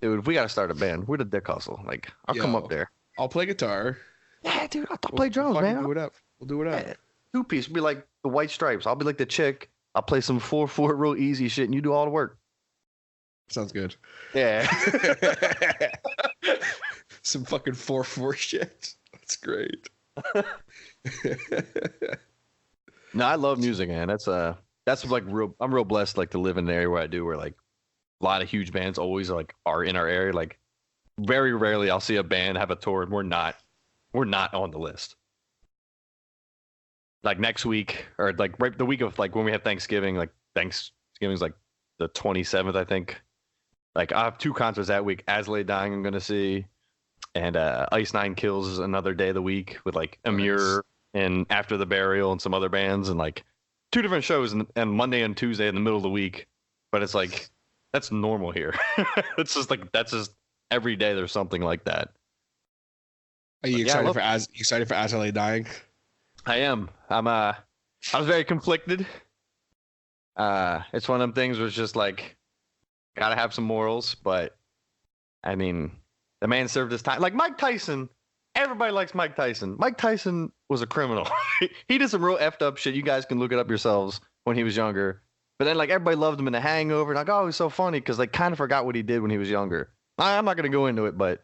If we gotta start a band, we're the dick hustle. Like, I'll come up there. I'll play guitar. Yeah, dude, I'll play drums, man. We'll do it up. Yeah. 2-piece. We'll be like the White Stripes. I'll be like the chick. I'll play some 4/4 real easy shit, and you do all the work. Sounds good. Yeah. Some fucking 4/4 shit. That's great. No, I love music, man. That's like real. I'm real blessed, like to live in an area where I do, where like a lot of huge bands always like are in our area. Like very rarely I'll see a band have a tour and we're not on the list. Like next week or like right the week of like when we have Thanksgiving, like Thanksgiving's like the 27th, I think. Like I have 2 concerts that week. As Lay Dying I'm gonna see, and Ice Nine Kills is another day of the week with like Amir and After the Burial and some other bands, and like 2 different shows and Monday and Tuesday in the middle of the week. But it's like that's normal here. It's just like that's just every day there's something like that. Are you excited for As I Lay Dying? I am. I was very conflicted. It's one of them things where it's just like gotta have some morals, but I mean the man served his time. Like Mike Tyson, everybody likes Mike Tyson. Mike Tyson was a criminal. He did some real effed up shit. You guys can look it up yourselves when he was younger. But then like everybody loved him in The Hangover. Like, oh, he's so funny because they kind of forgot what he did when he was younger. I'm not gonna go into it, but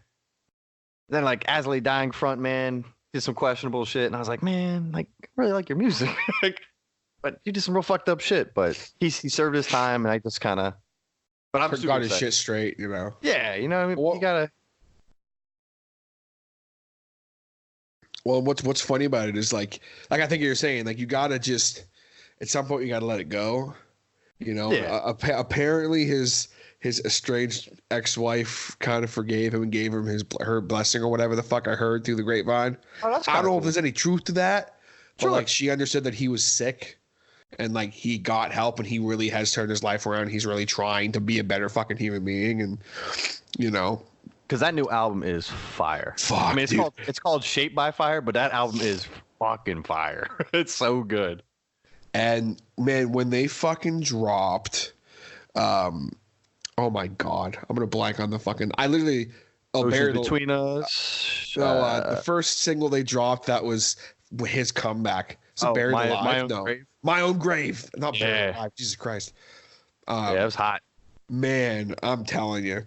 then like As I Lay Dying front man did some questionable shit, and I was like, man, like I really like your music. Like, but he did some real fucked up shit. But he served his time, and I just kind of. But I'm got his shit straight, you know. Yeah, you know what I mean. You gotta. Well, what's funny about it is like I think you're saying, like you gotta just at some point you gotta let it go, you know. Yeah. Apparently his estranged ex-wife kind of forgave him and gave him her blessing or whatever the fuck I heard through the grapevine. Oh, that's I don't know cool. if there's any truth to that, Sure. but like she understood that he was sick and like he got help and he really has turned his life around. He's really trying to be a better fucking human being, and you know. Because that new album is fire. Fuck, I mean, dude. it's called Shaped by Fire, but that album is fucking fire. It's so good. And man, when they fucking dropped, oh my god, I'm gonna blank on the fucking. I literally Between Us. The first single they dropped that was his comeback. So Buried Alive. My Own Grave. Not Buried Alive. Jesus Christ. Yeah, it was hot. Man, I'm telling you.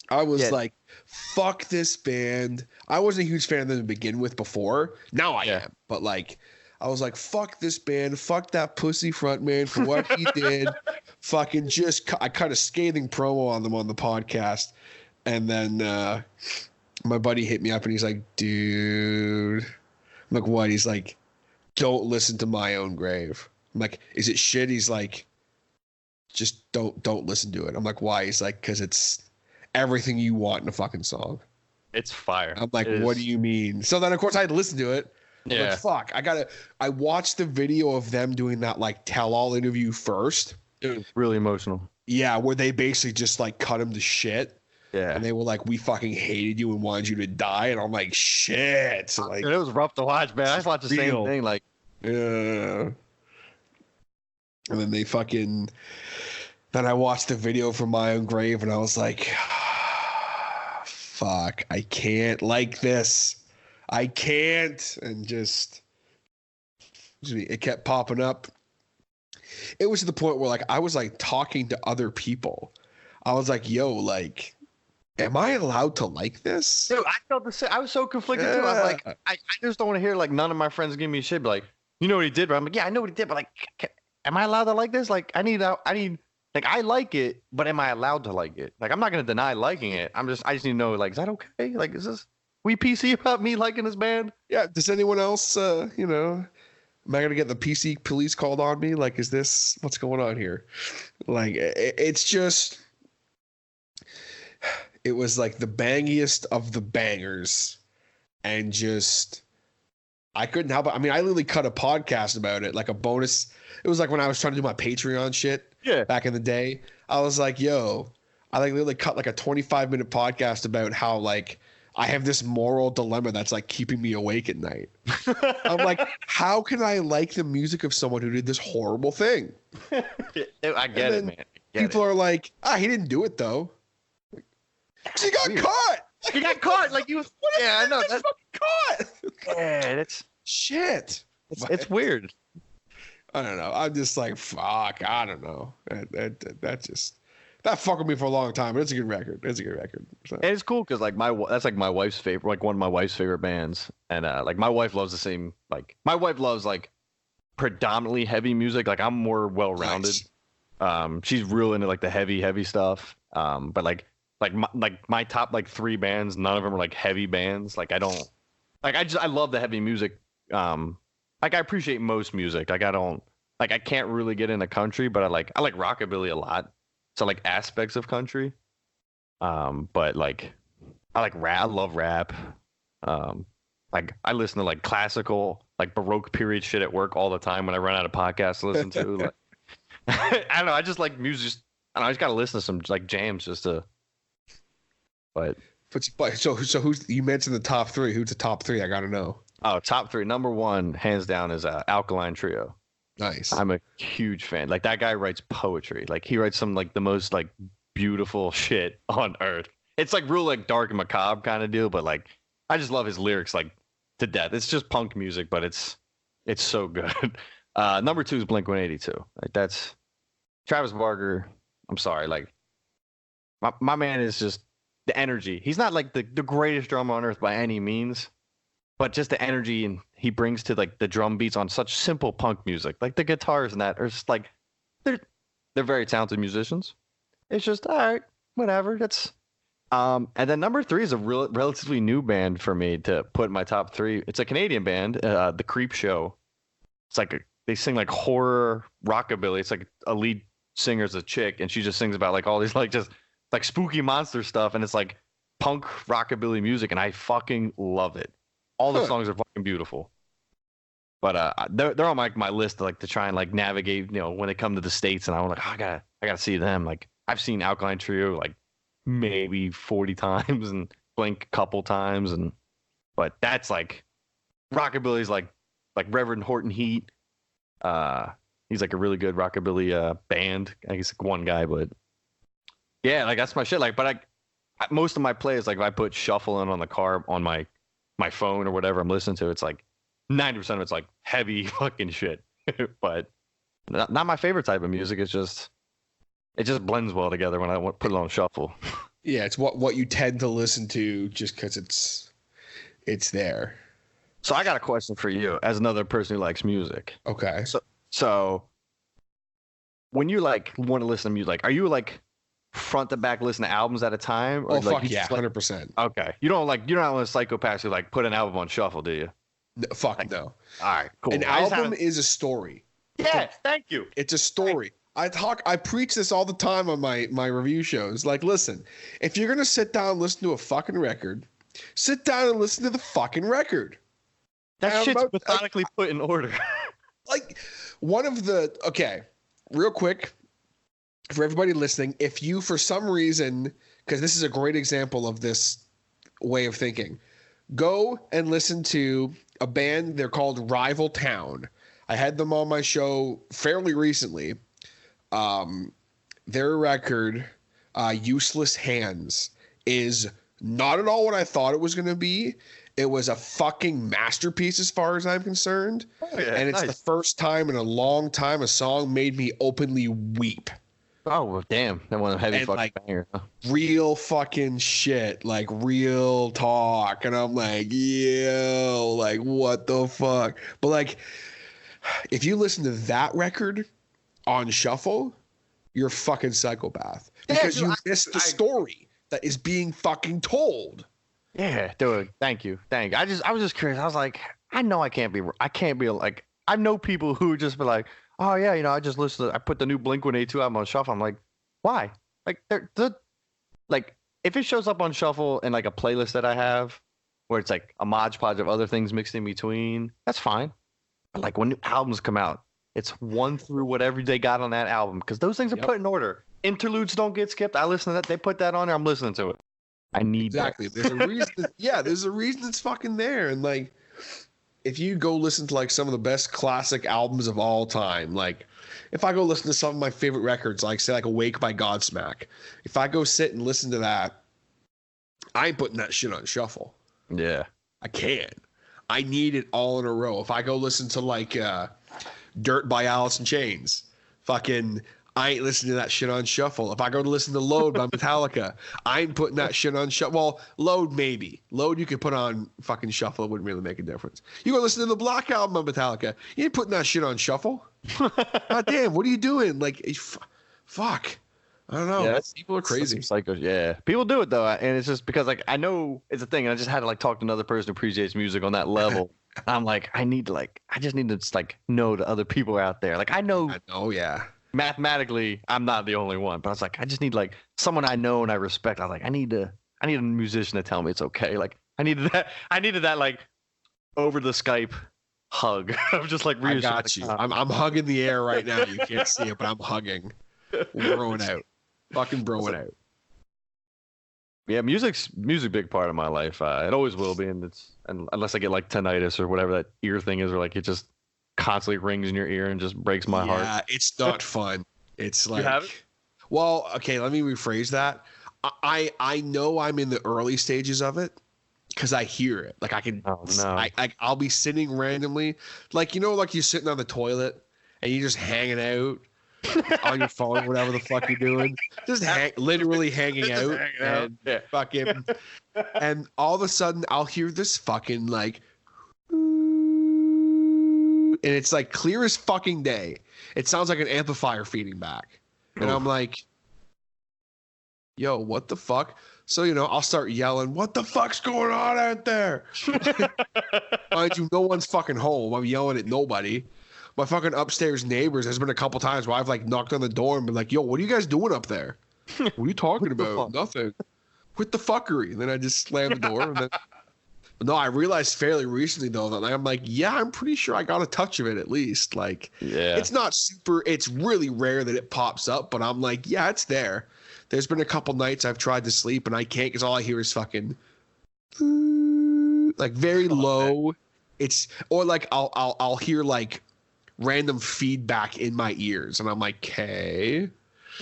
I was like, fuck this band. I wasn't a huge fan of them to begin with before. Now I am. But like, I was like, fuck this band. Fuck that pussy front man for what he did. Fucking I cut a scathing promo on them on the podcast. And then my buddy hit me up and he's like, dude. I'm like, what? He's like, don't listen to My Own Grave. I'm like, is it shit? He's like, just don't listen to it. I'm like, why? He's like, because it's everything you want in a fucking song. It's fire. I'm like, what do you mean? So then, of course, I had to listen to it. I'm like, fuck. I watched the video of them doing that, like, tell-all interview first. It was really emotional. Yeah, where they basically just, like, cut him to shit. Yeah. And they were like, we fucking hated you and wanted you to die. And I'm like, shit. So, like, it was rough to watch, man. I just watched the same thing. Like, yeah. And then they fucking... Then I watched the video for My Own Grave and I was like, fuck, I can't like this. I can't. And just, it kept popping up. It was to the point where like, I was like talking to other people. I was like, yo, like, am I allowed to like this? Dude, I felt the same. I was so conflicted too. I was like, I just don't want to hear like none of my friends give me shit. But like, you know what he did? But I'm like, yeah, I know what he did. But like, am I allowed to like this? Like, I need. Like, I like it, but am I allowed to like it? Like, I'm not going to deny liking it. I just need to know, like, is that okay? Like, is this, we PC about me liking this band? Yeah. Does anyone else, you know, am I going to get the PC police called on me? Like, is this, what's going on here? Like, it's just, it was like the bangiest of the bangers. And just, I couldn't help it. I mean, I literally cut a podcast about it, like a bonus. It was like when I was trying to do my Patreon shit. back in the day. I was like, yo, I like literally cut like a 25-minute podcast about how like I have this moral dilemma that's like keeping me awake at night. I'm like, how can I like the music of someone who did this horrible thing? I get it, man. People are like, he didn't do it though. He got caught. He got caught. Like you. Yeah, I know. That's fucking caught. Yeah, that's shit. It's weird. I don't know. I'm just like, fuck. I don't know. That fucked with me for a long time, but it's a good record. It's a good record. So. And it's cool because like that's like my wife's favorite, like one of my wife's favorite bands, and like my wife loves the same. Like my wife loves like predominantly heavy music. Like I'm more well-rounded. Nice. She's real into like the heavy stuff. But like my top like 3 bands, none of them are like heavy bands. Like I don't like I love the heavy music. Like I appreciate most music. Like I don't like I can't really get into country, but I like rockabilly a lot. So like aspects of country. But like I like rap. I love rap. Like I listen to like classical, like Baroque period shit at work all the time when I run out of podcasts to listen to. Like I don't know. I just like music. I don't know. I just gotta listen to some like jams just to. But so who's you mentioned the top 3? Who's the top 3? I gotta know. Oh, top 3. Number 1, hands down, is Alkaline Trio. Nice. I'm a huge fan. Like that guy writes poetry. Like he writes some like the most like beautiful shit on earth. It's like real like dark and macabre kind of deal, but like I just love his lyrics like to death. It's just punk music, but it's so good. Number 2 is Blink-182. Like that's Travis Barker. I'm sorry, like my man is just the energy. He's not like the greatest drummer on earth by any means, but just the energy and he brings to like the drum beats on such simple punk music, like the guitars and that are just like they're very talented musicians. It's just all right, whatever. That's and then number 3 is a relatively new band for me to put in my top 3. It's a Canadian band, The Creep Show. It's like they sing like horror rockabilly. It's like a lead singer's a chick, and she just sings about like all these like just like spooky monster stuff, and it's like punk rockabilly music, and I fucking love it. All the songs are fucking beautiful. But they're on my list to, like to try and like navigate, you know, when they come to the States, and I'm like, oh, I gotta see them. Like I've seen Alkaline Trio like maybe 40 times and Blink a couple times, but that's like rockabilly's like Reverend Horton Heat. He's like a really good rockabilly band. I guess like one guy, but yeah, like that's my shit. Like, but most of my plays, like if I put shuffle in on the car on my phone or whatever I'm listening to, it's like 90% of it's like heavy fucking shit. But not my favorite type of music. It just blends well together when I put it on shuffle. Yeah, it's what you tend to listen to just because it's there. So I got a question for you as another person who likes music. Okay. So when you like want to listen to music, like, are you like front to back listen to albums at a time? Or fuck yeah, 100%. Okay. You're not one of the psychopaths who like put an album on shuffle, do you? No, no. All right, cool. An album is a story. Yeah, thank you. It's a story. I preach this all the time on my review shows. Like, listen, if you're gonna sit down and listen to a fucking record, sit down and listen to the fucking record. That shit's methodically put in order. Like real quick, for everybody listening, if you for some reason, because this is a great example of this way of thinking, go and listen to a band. They're called Rival Town. I had them on my show fairly recently. Their record, Useless Hands, is not at all what I thought it was going to be. It was a fucking masterpiece as far as I'm concerned. Oh, yeah, and it's the first time in a long time a song made me openly weep. Oh, well, damn. That one heavy fucking like, banger. Huh? Real fucking shit. Like, real talk. And I'm like, yo, like, what the fuck? But, like, if you listen to that record on shuffle, you're a fucking psychopath. Because you missed the story that is being fucking told. Yeah, dude. Thank you. I was just curious. I was like, I know I can't be like, I know people who just be like, oh yeah, you know, I put the new Blink-182 album on shuffle. I'm like, why? Like they're like, if it shows up on shuffle in like a playlist that I have where it's like a modge podge of other things mixed in between, that's fine. But like when new albums come out, It's 1 through whatever they got on that album because those things are put in order. Interludes don't get skipped. I listen to that. They put that on there. I'm listening to it. I need exactly. that. There's a reason. There's a reason it's fucking there. And like, if you go listen to like some of the best classic albums of all time, like if I go listen to some of my favorite records, like say like Awake by Godsmack, if I go sit and listen to that, I ain't putting that shit on shuffle. Yeah. I can't. I need it all in a row. If I go listen to like Dirt by Alice in Chains, fucking I ain't listening to that shit on shuffle. If I go to listen to Load by Metallica, I ain't putting that shit on shuffle. Well, Load maybe. Load you could put on fucking shuffle. It wouldn't really make a difference. You go listen to the Black Album by Metallica, you ain't putting that shit on shuffle. God damn, what are you doing? Like, fuck. I don't know. Yeah, people are crazy. Psychos. Yeah, people do it though, and it's just because like I know it's a thing, and I just had to like talk to another person who appreciates music on that level. I'm like, I just need to just like know the other people out there. Like I know, yeah. Mathematically, I'm not the only one, but I was like, I just need like someone I know and I respect. I was like, I need a musician to tell me it's okay. Like I needed that like over the Skype hug of just like I got you. I'm hugging the air right now. You can't see it, but I'm hugging. Broing out. Fucking broing out. Yeah, music's big part of my life. It always will be, and unless I get like tinnitus or whatever that ear thing is, or like it just constantly rings in your ear and just breaks my heart. Yeah, it's not fun. It's like, you have it? Well, okay, let me rephrase that. I know I'm in the early stages of it because I hear it. Like I can. Oh no. I'll be sitting randomly, like like you're sitting on the toilet and you're just hanging out. On your phone, whatever the fuck you're doing, just literally hanging out, and fucking, and all of a sudden I'll hear this fucking like, and it's like clear as fucking day. It sounds like an amplifier feeding back, and I'm like, yo, what the fuck? So I'll start yelling, what the fuck's going on out there? Mind you, no one's fucking home. I'm yelling at nobody. My fucking upstairs neighbors, there's been a couple times where I've like knocked on the door and been like, yo, what are you guys doing up there? What are you talking about? Nothing. Quit the fuckery. And then I just slam the door. And then... But no, I realized fairly recently though that I'm like, yeah, I'm pretty sure I got a touch of it at least. Like, yeah, it's not super, it's really rare that it pops up, but I'm like, yeah, it's there. There's been a couple nights I've tried to sleep and I can't because all I hear is fucking like very low. It's or like I'll hear like random feedback in my ears and I'm like, okay.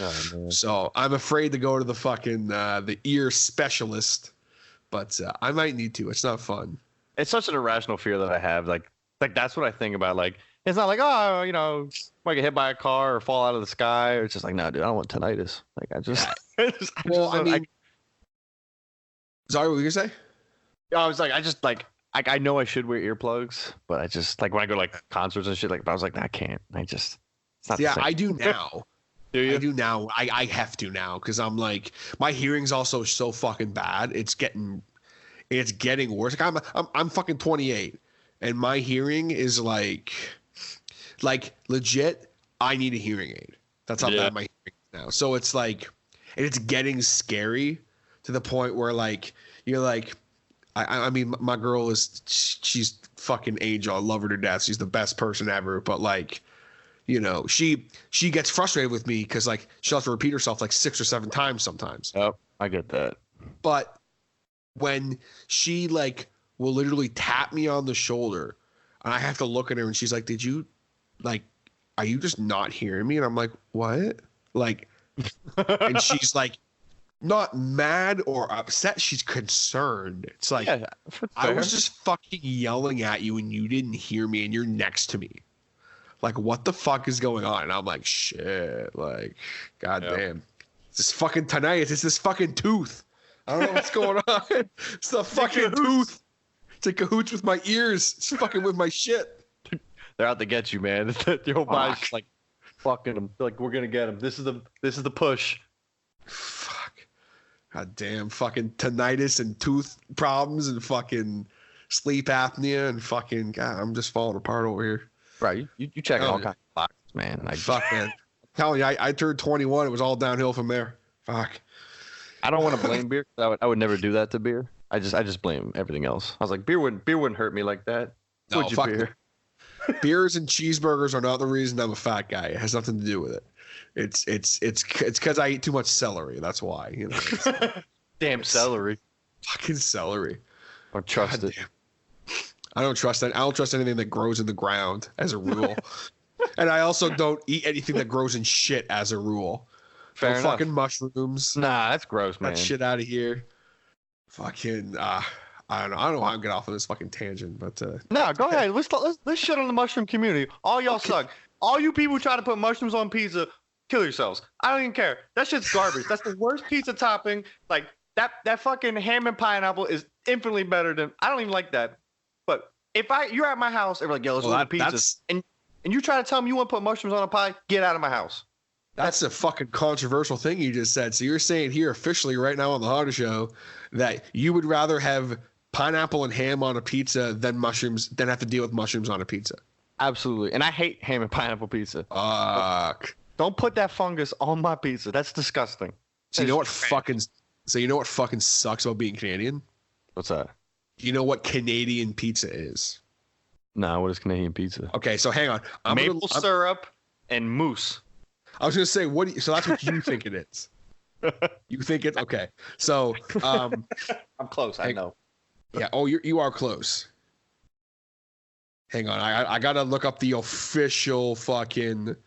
Oh, so I'm afraid to go to the fucking the ear specialist, but I might need to. It's not fun. It's such an irrational fear that I have. Like that's what I think about. Like it's not like, oh, might get hit by a car or fall out of the sky. Or it's just like, no, dude, I don't want tinnitus. Like I just, sorry, what were you gonna say? I was like, I know I should wear earplugs, but I just like when I go to like concerts and shit, like, but I was like, nah, I can't. It's not the same. I do now. Do you? I do now. I have to now because I'm like, my hearing's also so fucking bad. It's getting worse. Like I'm fucking 28, and my hearing is like legit. I need a hearing aid. That's how bad my hearing is now. So it's like, and it's getting scary to the point where like you're like. I mean, my girl she's fucking angel. I love her to death. She's the best person ever. But like, she gets frustrated with me because like she'll have to repeat herself like 6 or 7 times sometimes. Oh, I get that. But when she like will literally tap me on the shoulder and I have to look at her and she's like, are you just not hearing me? And I'm like, what? Like, and she's like, not mad or upset. She's concerned. It's like, I was just fucking yelling at you and you didn't hear me and you're next to me. Like, what the fuck is going on? And I'm like, shit. Like, goddamn. It's this fucking tinnitus. It's this fucking tooth. I don't know what's going on. It's the fucking tooth. It's in cahoots with my ears. It's fucking with my shit. They're out to get you, man. Your whole body's just like fucking them. Like, we're gonna get them. This is the push. Fuck. God damn, fucking tinnitus and tooth problems and fucking sleep apnea and fucking God, I'm just falling apart over here. Right, you checking all kinds of boxes, man. Like, fuck, man. I'm telling you, I turned 21. It was all downhill from there. Fuck. I don't want to blame beer. I would never do that to beer. I just blame everything else. I was like, beer wouldn't hurt me like that. No, Would you, fuck beer? Beers and cheeseburgers are not the reason I'm a fat guy. It has nothing to do with it. It's because I eat too much celery. That's why. You know. Damn celery. Fucking celery. Don't trust it. Damn. I don't trust that. I don't trust anything that grows in the ground as a rule. And I also don't eat anything that grows in shit as a rule. Fair enough. Fucking mushrooms. Nah, that's gross, man. That shit out of here. Fucking I don't know. I don't know how I'm getting off on this fucking tangent, but No, go ahead. Let's shit on the mushroom community. All y'all suck. All you people who try to put mushrooms on pizza, kill yourselves. I don't even care. That shit's garbage. That's the worst pizza topping. Like that fucking ham and pineapple is infinitely better than. I don't even like that. But if you're at my house and we're like, yo, let's order pizzas, and you try to tell me you want to put mushrooms on a pie, get out of my house. That's a fucking controversial thing you just said. So you're saying here officially right now on the Harder Show that you would rather have pineapple and ham on a pizza than have to deal with mushrooms on a pizza. Absolutely. And I hate ham and pineapple pizza. Fuck. Don't put that fungus on my pizza. That's disgusting. So you know what fucking sucks about being Canadian? What's that? You know what Canadian pizza is? Nah, what is Canadian pizza? Okay, so hang on. Maple syrup and mousse. I was gonna say so that's what you think it is. You think it okay. So I'm close, I know. Yeah, you are close. Hang on, I gotta look up the official fucking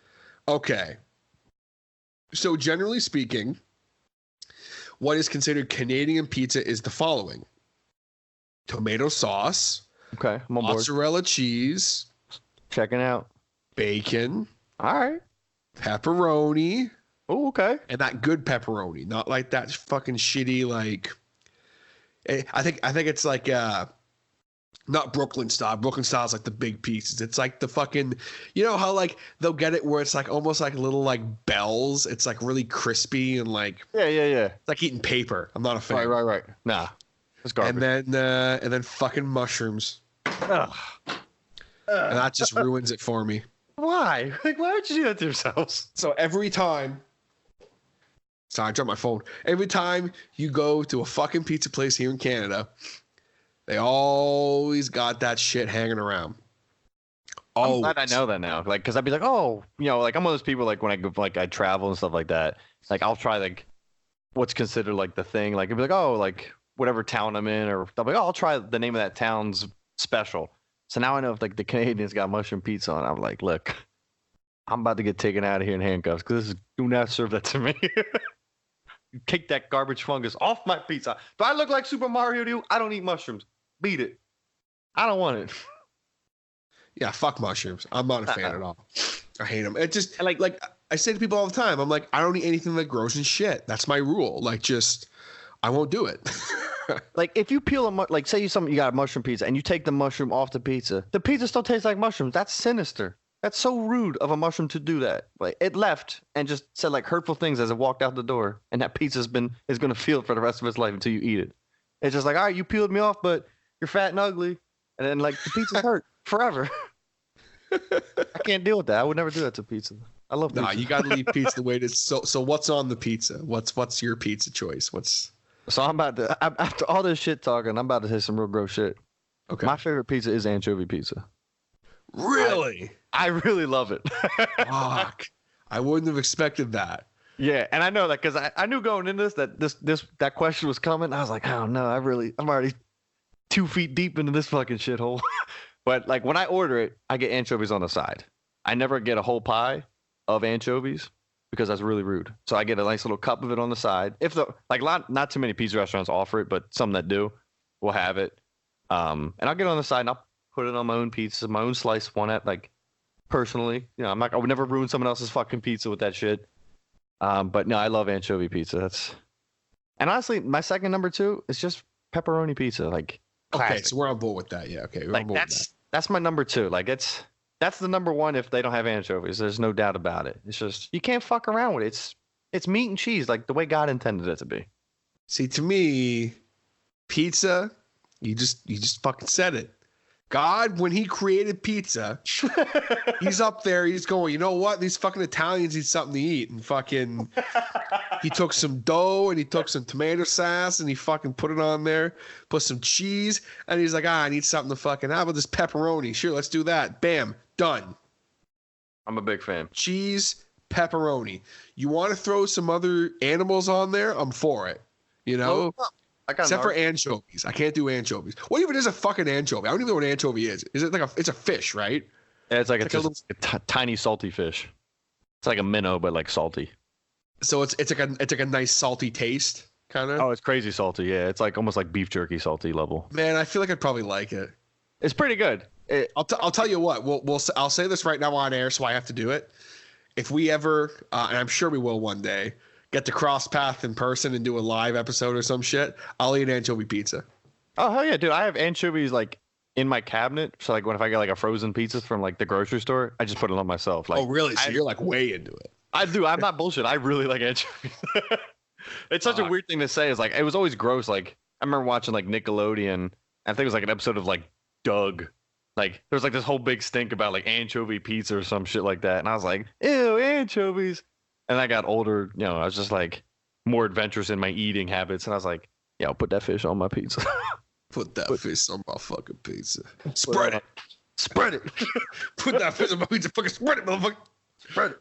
okay. So generally speaking, what is considered Canadian pizza is the following: tomato sauce, okay, I'm on board. Mozzarella cheese, checking out, bacon, all right, pepperoni. Oh, okay. And that good pepperoni, not like that fucking shitty like. I think it's like not Brooklyn style. Brooklyn style is like the big pieces. It's like the fucking, you know how like they'll get it where it's like almost like little like bells. It's like really crispy and like yeah. It's like eating paper. I'm not a fan. Right. Nah, it's garbage. And then fucking mushrooms. Ugh. And that just ruins it for me. Why? Like, why would you do that to yourselves? So every time. Sorry, I dropped my phone. Every time you go to a fucking pizza place here in Canada, they always got that shit hanging around. I'm glad I know that now. Like, because I'd be like, oh, you know, like I'm one of those people, like when I go, like I travel and stuff like that. Like I'll try like what's considered like the thing. Like it'd be like, oh, like whatever town I'm in, or I'll be like, oh, I'll try the name of that town's special. So now I know if like the Canadians got mushroom pizza on, I'm like, look, I'm about to get taken out of here in handcuffs because do not serve that to me. You take that garbage fungus off my pizza. Do I look like Super Mario to you? I don't eat mushrooms. Beat it. I don't want it. Yeah, fuck mushrooms. I'm not a fan at all. I hate them. It just like I say to people all the time. I'm like, I don't eat anything that grows in shit. That's my rule. Like, just I won't do it. Like if you peel like say you got a mushroom pizza and you take the mushroom off the pizza still tastes like mushrooms. That's sinister. That's so rude of a mushroom to do that. Like it left and just said like hurtful things as it walked out the door, and that pizza is gonna feel it for the rest of its life until you eat it. It's just like, all right, you peeled me off, but you're fat and ugly, and then like the pizza's hurt forever. I can't deal with that. I would never do that to pizza. I love pizza. Nah, you gotta leave pizza the way it is. So what's on the pizza? What's your pizza choice? So after all this shit talking, I'm about to say some real gross shit. Okay. My favorite pizza is anchovy pizza. Really? I really love it. Fuck. I wouldn't have expected that. Yeah, and I know that because I knew going into that question was coming. I was like, oh no, I'm already 2 feet deep into this fucking shithole. But like when I order it, I get anchovies on the side. I never get a whole pie of anchovies because that's really rude. So I get a nice little cup of it on the side. If not too many pizza restaurants offer it, but some that do will have it. And I'll get it on the side and I'll put it on my own pizza, my own slice one at like personally. You know, I would never ruin someone else's fucking pizza with that shit. But no, I love anchovy pizza. And honestly, my second number 2 is just pepperoni pizza. Like classic. Okay, so we're on board with that. Yeah, okay. We're on board with that. That's my number 2. Like that's the number 1 if they don't have anchovies. There's no doubt about it. It's just you can't fuck around with it. It's meat and cheese, like the way God intended it to be. See, to me, pizza, you just fucking said it. God, when he created pizza, he's up there. He's going, you know what? These fucking Italians need something to eat. And fucking, he took some dough and he took some tomato sauce and he fucking put it on there, put some cheese. And he's like, I need something to fucking, how about this pepperoni? Sure, let's do that. Bam, done. I'm a big fan. Cheese, pepperoni. You want to throw some other animals on there? I'm for it. You know? Except for anchovies. I can't do anchovies. What even is a fucking anchovy? I don't even know what an anchovy is. Is it like it's a fish, right? Yeah, it's like a tiny salty fish. It's like a minnow, but like salty. So it's like a nice salty taste, kind of. Oh, it's crazy salty. Yeah, it's like almost like beef jerky salty level. Man, I feel like I'd probably like it. It's pretty good. I'll tell you what. I'll say this right now on air, so I have to do it. If we ever, and I'm sure we will one day, get to cross path in person and do a live episode or some shit, I'll eat anchovy pizza. Oh hell yeah, dude! I have anchovies like in my cabinet. So like if I get like a frozen pizza from like the grocery store, I just put it on myself. Like, oh really? So you're like way into it. I do. I'm not bullshit. I really like anchovies. It's such a weird thing to say. It's like it was always gross. Like I remember watching like Nickelodeon. I think it was like an episode of like Doug. Like there was like this whole big stink about like anchovy pizza or some shit like that, and I was like, ew, anchovies. And I got older, you know, I was just like more adventurous in my eating habits. And I was like, yeah, I'll put that fish on my pizza. Put that fish on my fucking pizza. Spread it. Spread it. Put that fish on my pizza. Fucking spread it, motherfucker. Spread it.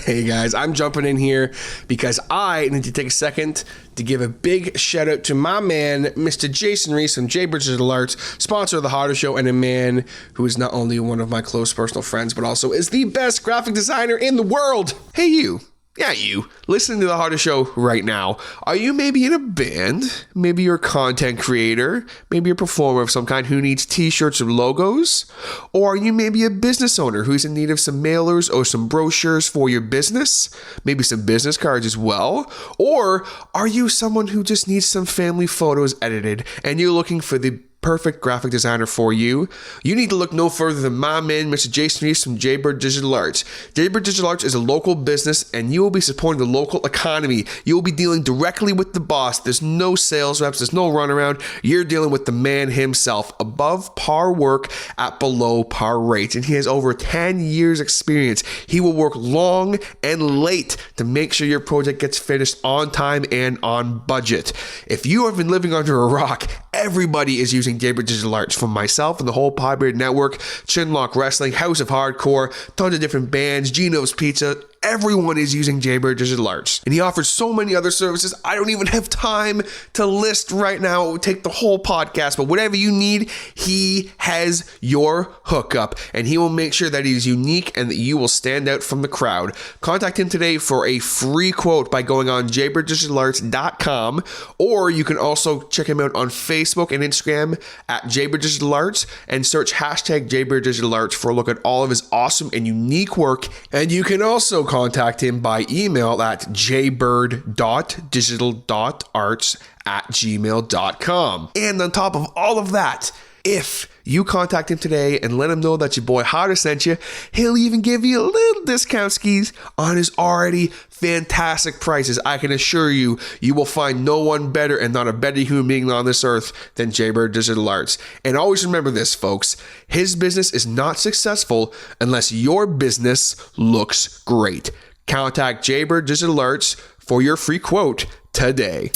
Hey, guys, I'm jumping in here because I need to take a second to give a big shout out to my man, Mr. Jason Reese from Jaybird Digital Arts, sponsor of The Hotter Show, and a man who is not only one of my close personal friends, but also is the best graphic designer in the world. Hey, you. Yeah, you, listening to The Hotter Show right now, are you maybe in a band? Maybe you're a content creator? Maybe you're a performer of some kind who needs t-shirts or logos? Or are you maybe a business owner who's in need of some mailers or some brochures for your business? Maybe some business cards as well? Or are you someone who just needs some family photos edited and you're looking for the perfect graphic designer for you? You need to look no further than my man, Mr. Jason Reese from Jaybird Digital Arts. Jaybird Digital Arts is a local business and you will be supporting the local economy. You will be dealing directly with the boss. There's no sales reps. There's no runaround. You're dealing with the man himself. Above par work at below par rates. And he has over 10 years experience. He will work long and late to make sure your project gets finished on time and on budget. If you have been living under a rock, everybody is using Jaybird Digital Arts, from myself and the whole Podbeard Network, Chinlock Wrestling, House of Hardcore, tons of different bands, Gino's Pizza. Everyone is using Jaybird Digital Arts. And he offers so many other services, I don't even have time to list right now. It would take the whole podcast, but whatever you need, he has your hookup. And he will make sure that he is unique and that you will stand out from the crowd. Contact him today for a free quote by going on jaybirddigitalarts.com, or you can also check him out on Facebook and Instagram at Jaybird Digital Arts and search hashtag Jaybird Digital Arts for a look at all of his awesome and unique work. And you can also contact him by email at jaybird.digital.arts@gmail.com. And on top of all of that, if you contact him today and let him know that your boy Hotter sent you, he'll even give you a little discount skis on his already fantastic prices. I can assure you, you will find no one better and not a better human being on this earth than Jaybird Digital Arts. And always remember this, folks. His business is not successful unless your business looks great. Contact Jaybird Digital Arts for your free quote today.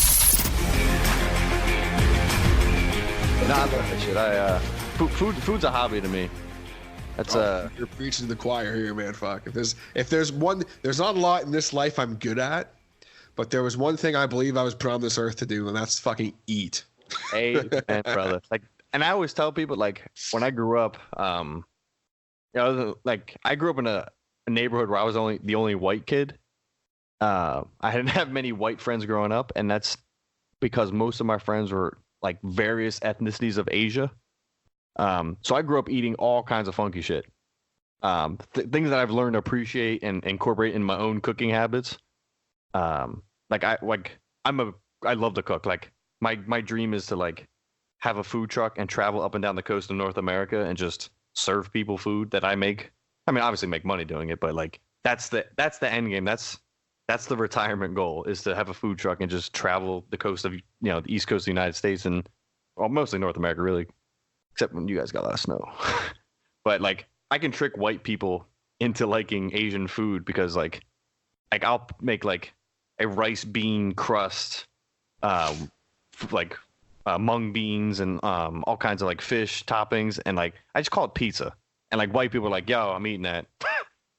Nah, I love that shit. Food's a hobby to me. That's You're preaching to the choir here, man. Fuck. If there's not a lot in this life I'm good at, but there was one thing I believe I was put on this earth to do, and that's fucking eat. Hey, man, brother. Like, and I always tell people, like, when I grew up, you know, like I grew up in a neighborhood where I was the only white kid. I didn't have many white friends growing up, and that's because most of my friends were like various ethnicities of Asia. So I grew up eating all kinds of funky shit. Things that I've learned to appreciate and incorporate in my own cooking habits. I love to cook. Like my dream is to like have a food truck and travel up and down the coast of North America and just serve people food that I make. I mean, obviously make money doing it, but like that's the end game. That's the retirement goal, is to have a food truck and just travel the coast of, you know, the East Coast of the United States and, well, mostly North America, really. except when you guys got a lot of snow. But like, I can trick white people into liking Asian food because like I'll make like a rice bean crust, mung beans and all kinds of like fish toppings, and like I just call it pizza. And like white people are like, "Yo, I'm eating that." I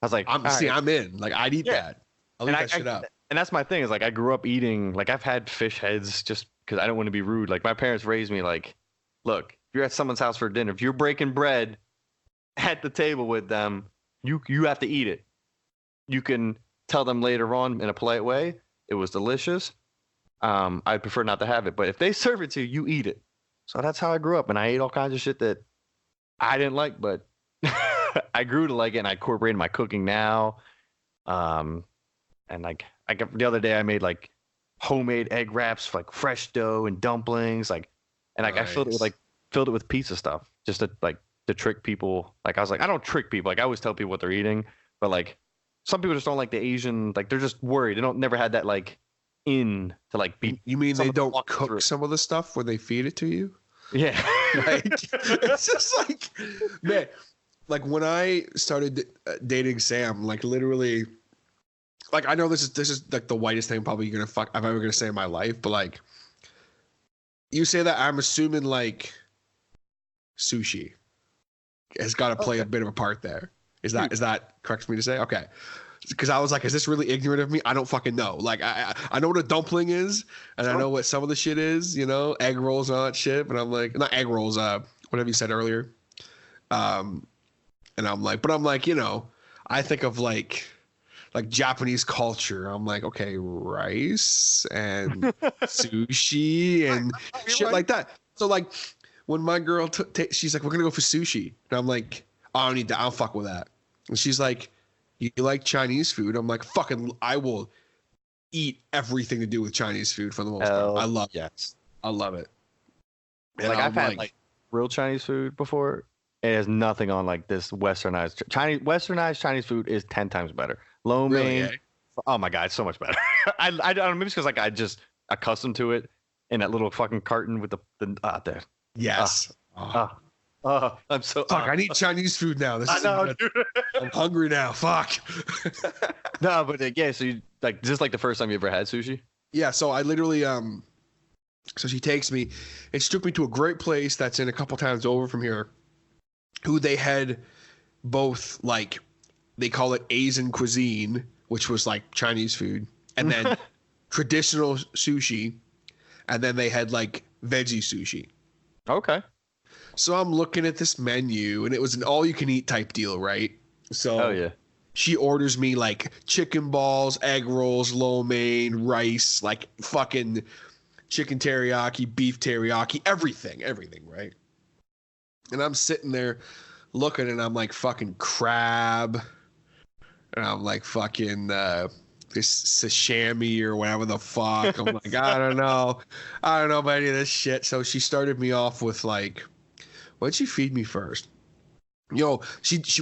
was like, I'm in. Like I'd eat that. I'll eat that shit up. And that's my thing is like I grew up eating like I've had fish heads just because I don't want to be rude. Like my parents raised me like, look, if you're at someone's house for dinner, if you're breaking bread at the table with them, you have to eat it. You can tell them later on in a polite way, it was delicious. I prefer not to have it, but if they serve it to you, you eat it. So that's how I grew up, and I ate all kinds of shit that I didn't like, but I grew to like it, and I incorporate in my cooking now. And like the other day, I made like homemade egg wraps, like fresh dough and dumplings, like, and like nice. I filled it with pizza stuff just to trick people. Like I was like, I don't trick people. Like I always tell people what they're eating, but like some people just don't like the Asian. Like they're just worried. They never had that like in to like be. You mean they don't cook some of the stuff when they feed it to you? Yeah. Like it's just like, man, like when I started dating Sam, like literally, like I know this is like the whitest thing probably I'm ever gonna say in my life, but like you say that, I'm assuming like sushi has got to play a bit of a part there. Is that correct for me to say? Okay. Because I was like, is this really ignorant of me? I don't fucking know. Like, I know what a dumpling is, and I know what some of the shit is, you know, egg rolls and all that shit. But I'm like, not egg rolls, whatever you said earlier. And I'm like, you know, I think of like Japanese culture. I'm like, okay, rice and sushi and shit like that. So like, when my girl she's like, we're gonna go for sushi, and I'm like, I don't need that. I'll fuck with that. And she's like, you like Chinese food? I'm like, fucking, I will eat everything to do with Chinese food for the most part. I love it. I love it. And like I've had like real Chinese food before. It has nothing on like this westernized Chinese food is 10 times better. Lo mein. Really, eh? Oh my god, it's so much better. I don't know, maybe it's because like I just accustomed to it in that little fucking carton with the yes. I'm so fuck. I need Chinese food now. This is dude. I'm hungry now. Fuck. No, but yeah. So you like, is this like the first time you ever had sushi? Yeah. So I literally so she takes me and she took me to a great place that's in a couple towns over from here, who they had both like, they call it Asian cuisine, which was like Chinese food, and then traditional sushi, and then they had like veggie sushi. Okay. So I'm looking at this menu, and it was an all-you-can-eat type deal, right? So yeah. She orders me like chicken balls, egg rolls, lo mein, rice, like fucking chicken teriyaki, beef teriyaki, everything, right? And I'm sitting there looking, and I'm like fucking crab, and I'm like fucking this sashimi or whatever the fuck. I'm like, I don't know about any of this shit. So she started me off with like, what'd she feed me first? Yo,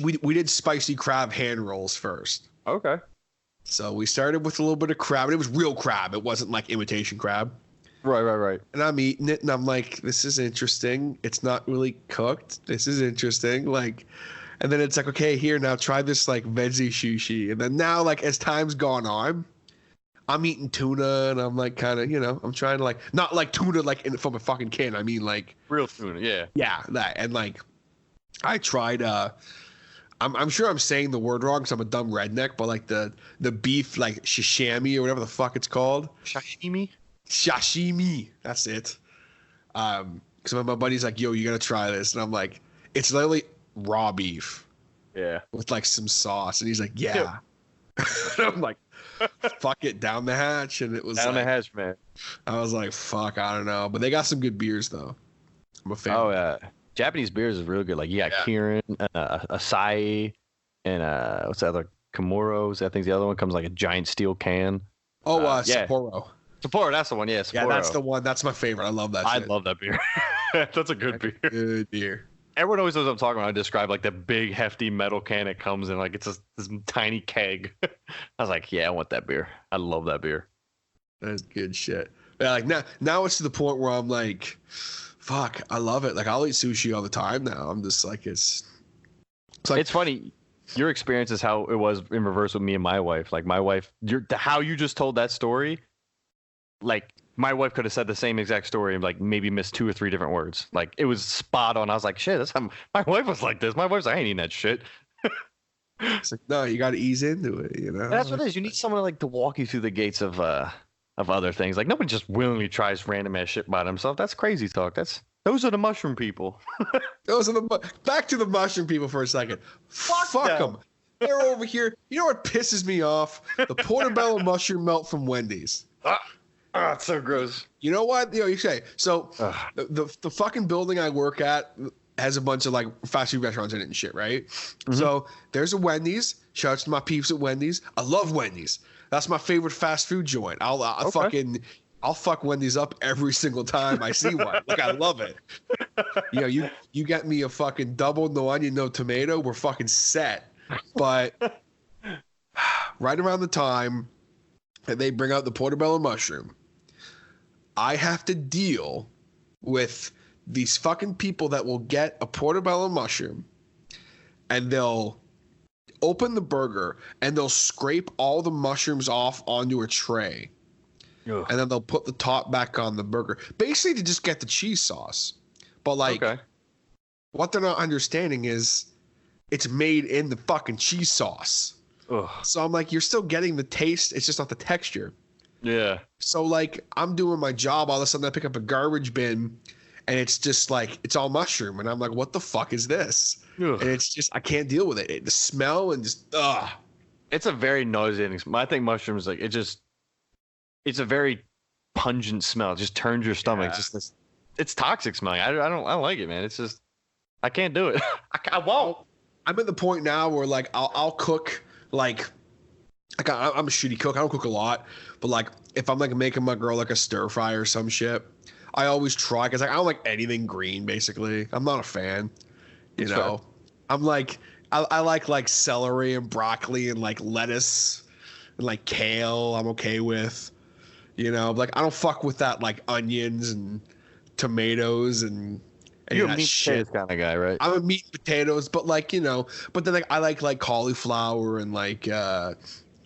we did spicy crab hand rolls first. Okay. So we started with a little bit of crab, and it was real crab. It wasn't like imitation crab. Right. And I'm eating it, and I'm like, this is interesting. It's not really cooked. This is interesting. Like, and then it's like, okay, here, now try this like veggie sushi. And then now, like, as time's gone on, I'm eating tuna, and I'm like, kind of, you know, I'm trying to like, not like tuna like from a fucking can. I mean like real tuna, yeah. Yeah, that. And like, I tried. I'm sure I'm saying the word wrong because I'm a dumb redneck, but like the beef like sashimi or whatever the fuck it's called. Sashimi. That's it. Because my buddy's like, yo, you gotta try this, and I'm like, it's literally raw beef. Yeah. With like some sauce, and he's like, yeah. And I'm like, fuck it, down the hatch, and it was down like, the hatch, man. I was like, fuck, I don't know, but they got some good beers though. I'm a fan. Oh yeah, Japanese beers is real good. Like you got Kirin, Asahi, and what's the other? Komoro's. I think the other one comes like a giant steel can. Oh, Sapporo. Sapporo, that's the one. Yeah, Sapporo. Yeah, that's the one. That's my favorite. I love that shit. I love that beer. That's a good beer. Good beer. Everyone always knows what I'm talking about. I describe like the big, hefty metal can it comes in. Like it's this tiny keg. I was like, yeah, I want that beer. I love that beer. That's good shit. Yeah, like now it's to the point where I'm like, fuck, I love it. Like I'll eat sushi all the time now. I'm just like it's like It's funny. Your experience is how it was in reverse with me and my wife. Like my wife, how you just told that story. Like my wife could have said the same exact story and like maybe missed 2 or 3 different words. Like it was spot on. I was like, shit, that's how my wife was like this. My wife's like, I ain't eating that shit. it's like no, you got to ease into it. You know, And that's what it is. You need someone like to walk you through the gates of other things. Like nobody just willingly tries random ass shit by themselves. That's crazy talk. Those are the mushroom people. Those are back to the mushroom people for a second. Fuck them. They're over here. You know what pisses me off? The portobello mushroom melt from Wendy's. It's so gross. You know what? You say so. The fucking building I work at has a bunch of like fast food restaurants in it and shit, right? Mm-hmm. So there's a Wendy's. Shout out to my peeps at Wendy's. I love Wendy's. That's my favorite fast food joint. I'll fuck Wendy's up every single time I see one. Like I love it. You know, you get me a fucking double, no onion, no tomato, we're fucking set. But right around the time that they bring out the portobello mushroom, I have to deal with these fucking people that will get a portobello mushroom and they'll open the burger and they'll scrape all the mushrooms off onto a tray. Ugh. And then they'll put the top back on the burger. Basically to just get the cheese sauce. But like what they're not understanding is it's made in the fucking cheese sauce. Ugh. So I'm like, you're still getting the taste. It's just not the texture. Yeah. So like I'm doing my job. All of a sudden I pick up a garbage bin and it's just like, it's all mushroom. And I'm like, what the fuck is this? Ugh. And it's just, I can't deal with it. The smell and just, ugh. It's a very nauseating smell. I think mushrooms, like, it's a very pungent smell. It just turns your stomach. Yeah. It's toxic smelling. I don't like it, man. It's just, I can't do it. I won't. I'm at the point now where like I'll cook like I'm a shitty cook. I don't cook a lot, but like if I'm like making my girl like a stir fry or some shit, I always try because like I don't like anything green. Basically, I'm not a fan. You know, fair. I'm like I like celery and broccoli and like lettuce and like kale. I'm okay with. You know, like I don't fuck with that like onions and tomatoes and you're a meat potatoes kind of guy, right? I'm a meat and potatoes, but like, you know, but then like I like cauliflower and like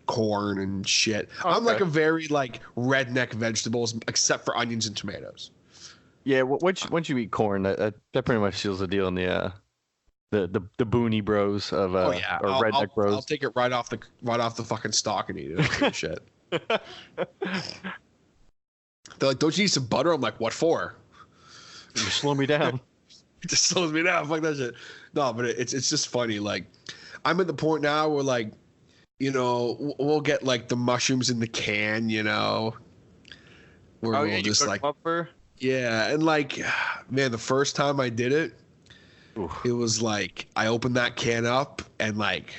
corn and shit. Oh, I'm like a very like redneck vegetables except for onions and tomatoes. Yeah, once you eat corn, that pretty much seals the deal in the boony bros of or redneck bros. I'll take it right off the fucking stalk and eat it. Shit. They're like, don't you need some butter? I'm like, what for? You slow me down. It just slows me down. Fuck that shit. No, but it's just funny. Like, I'm at the point now where like, you know, we'll get like the mushrooms in the can, you know. Where we'll just like, yeah, and like, man, the first time I did it, it was like I opened that can up and like.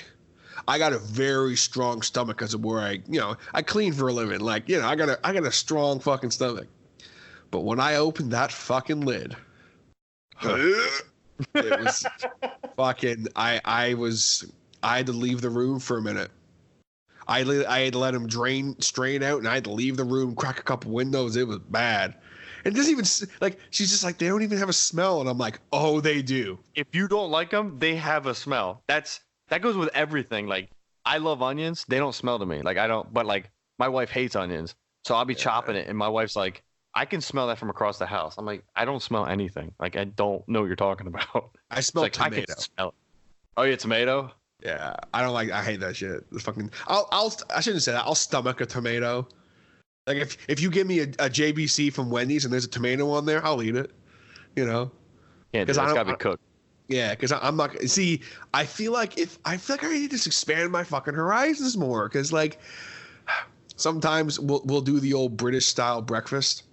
I got a very strong stomach because of where I clean for a living. Like, you know, I got a strong fucking stomach. But when I opened that fucking lid, it was fucking. I had to leave the room for a minute. I had to let him strain out, and I had to leave the room, crack a couple windows. It was bad. It doesn't even like. She's just like, they don't even have a smell, and I'm like, oh, they do. If you don't like them, they have a smell. That goes with everything. Like, I love onions. They don't smell to me. Like, I don't, but like, my wife hates onions. So I'll be chopping it, and my wife's like, I can smell that from across the house. I'm like, I don't smell anything. Like, I don't know what you're talking about. I smell tomato. I can smell it. Oh, yeah, tomato? Yeah. I hate that shit. The fucking, I shouldn't say that. I'll stomach a tomato. Like, if you give me a JBC from Wendy's and there's a tomato on there, I'll eat it. You know? Can't do it. It's got to be cooked. Yeah, because I'm not. See, I feel like I need to just expand my fucking horizons more. Because like, sometimes we'll do the old British style breakfast.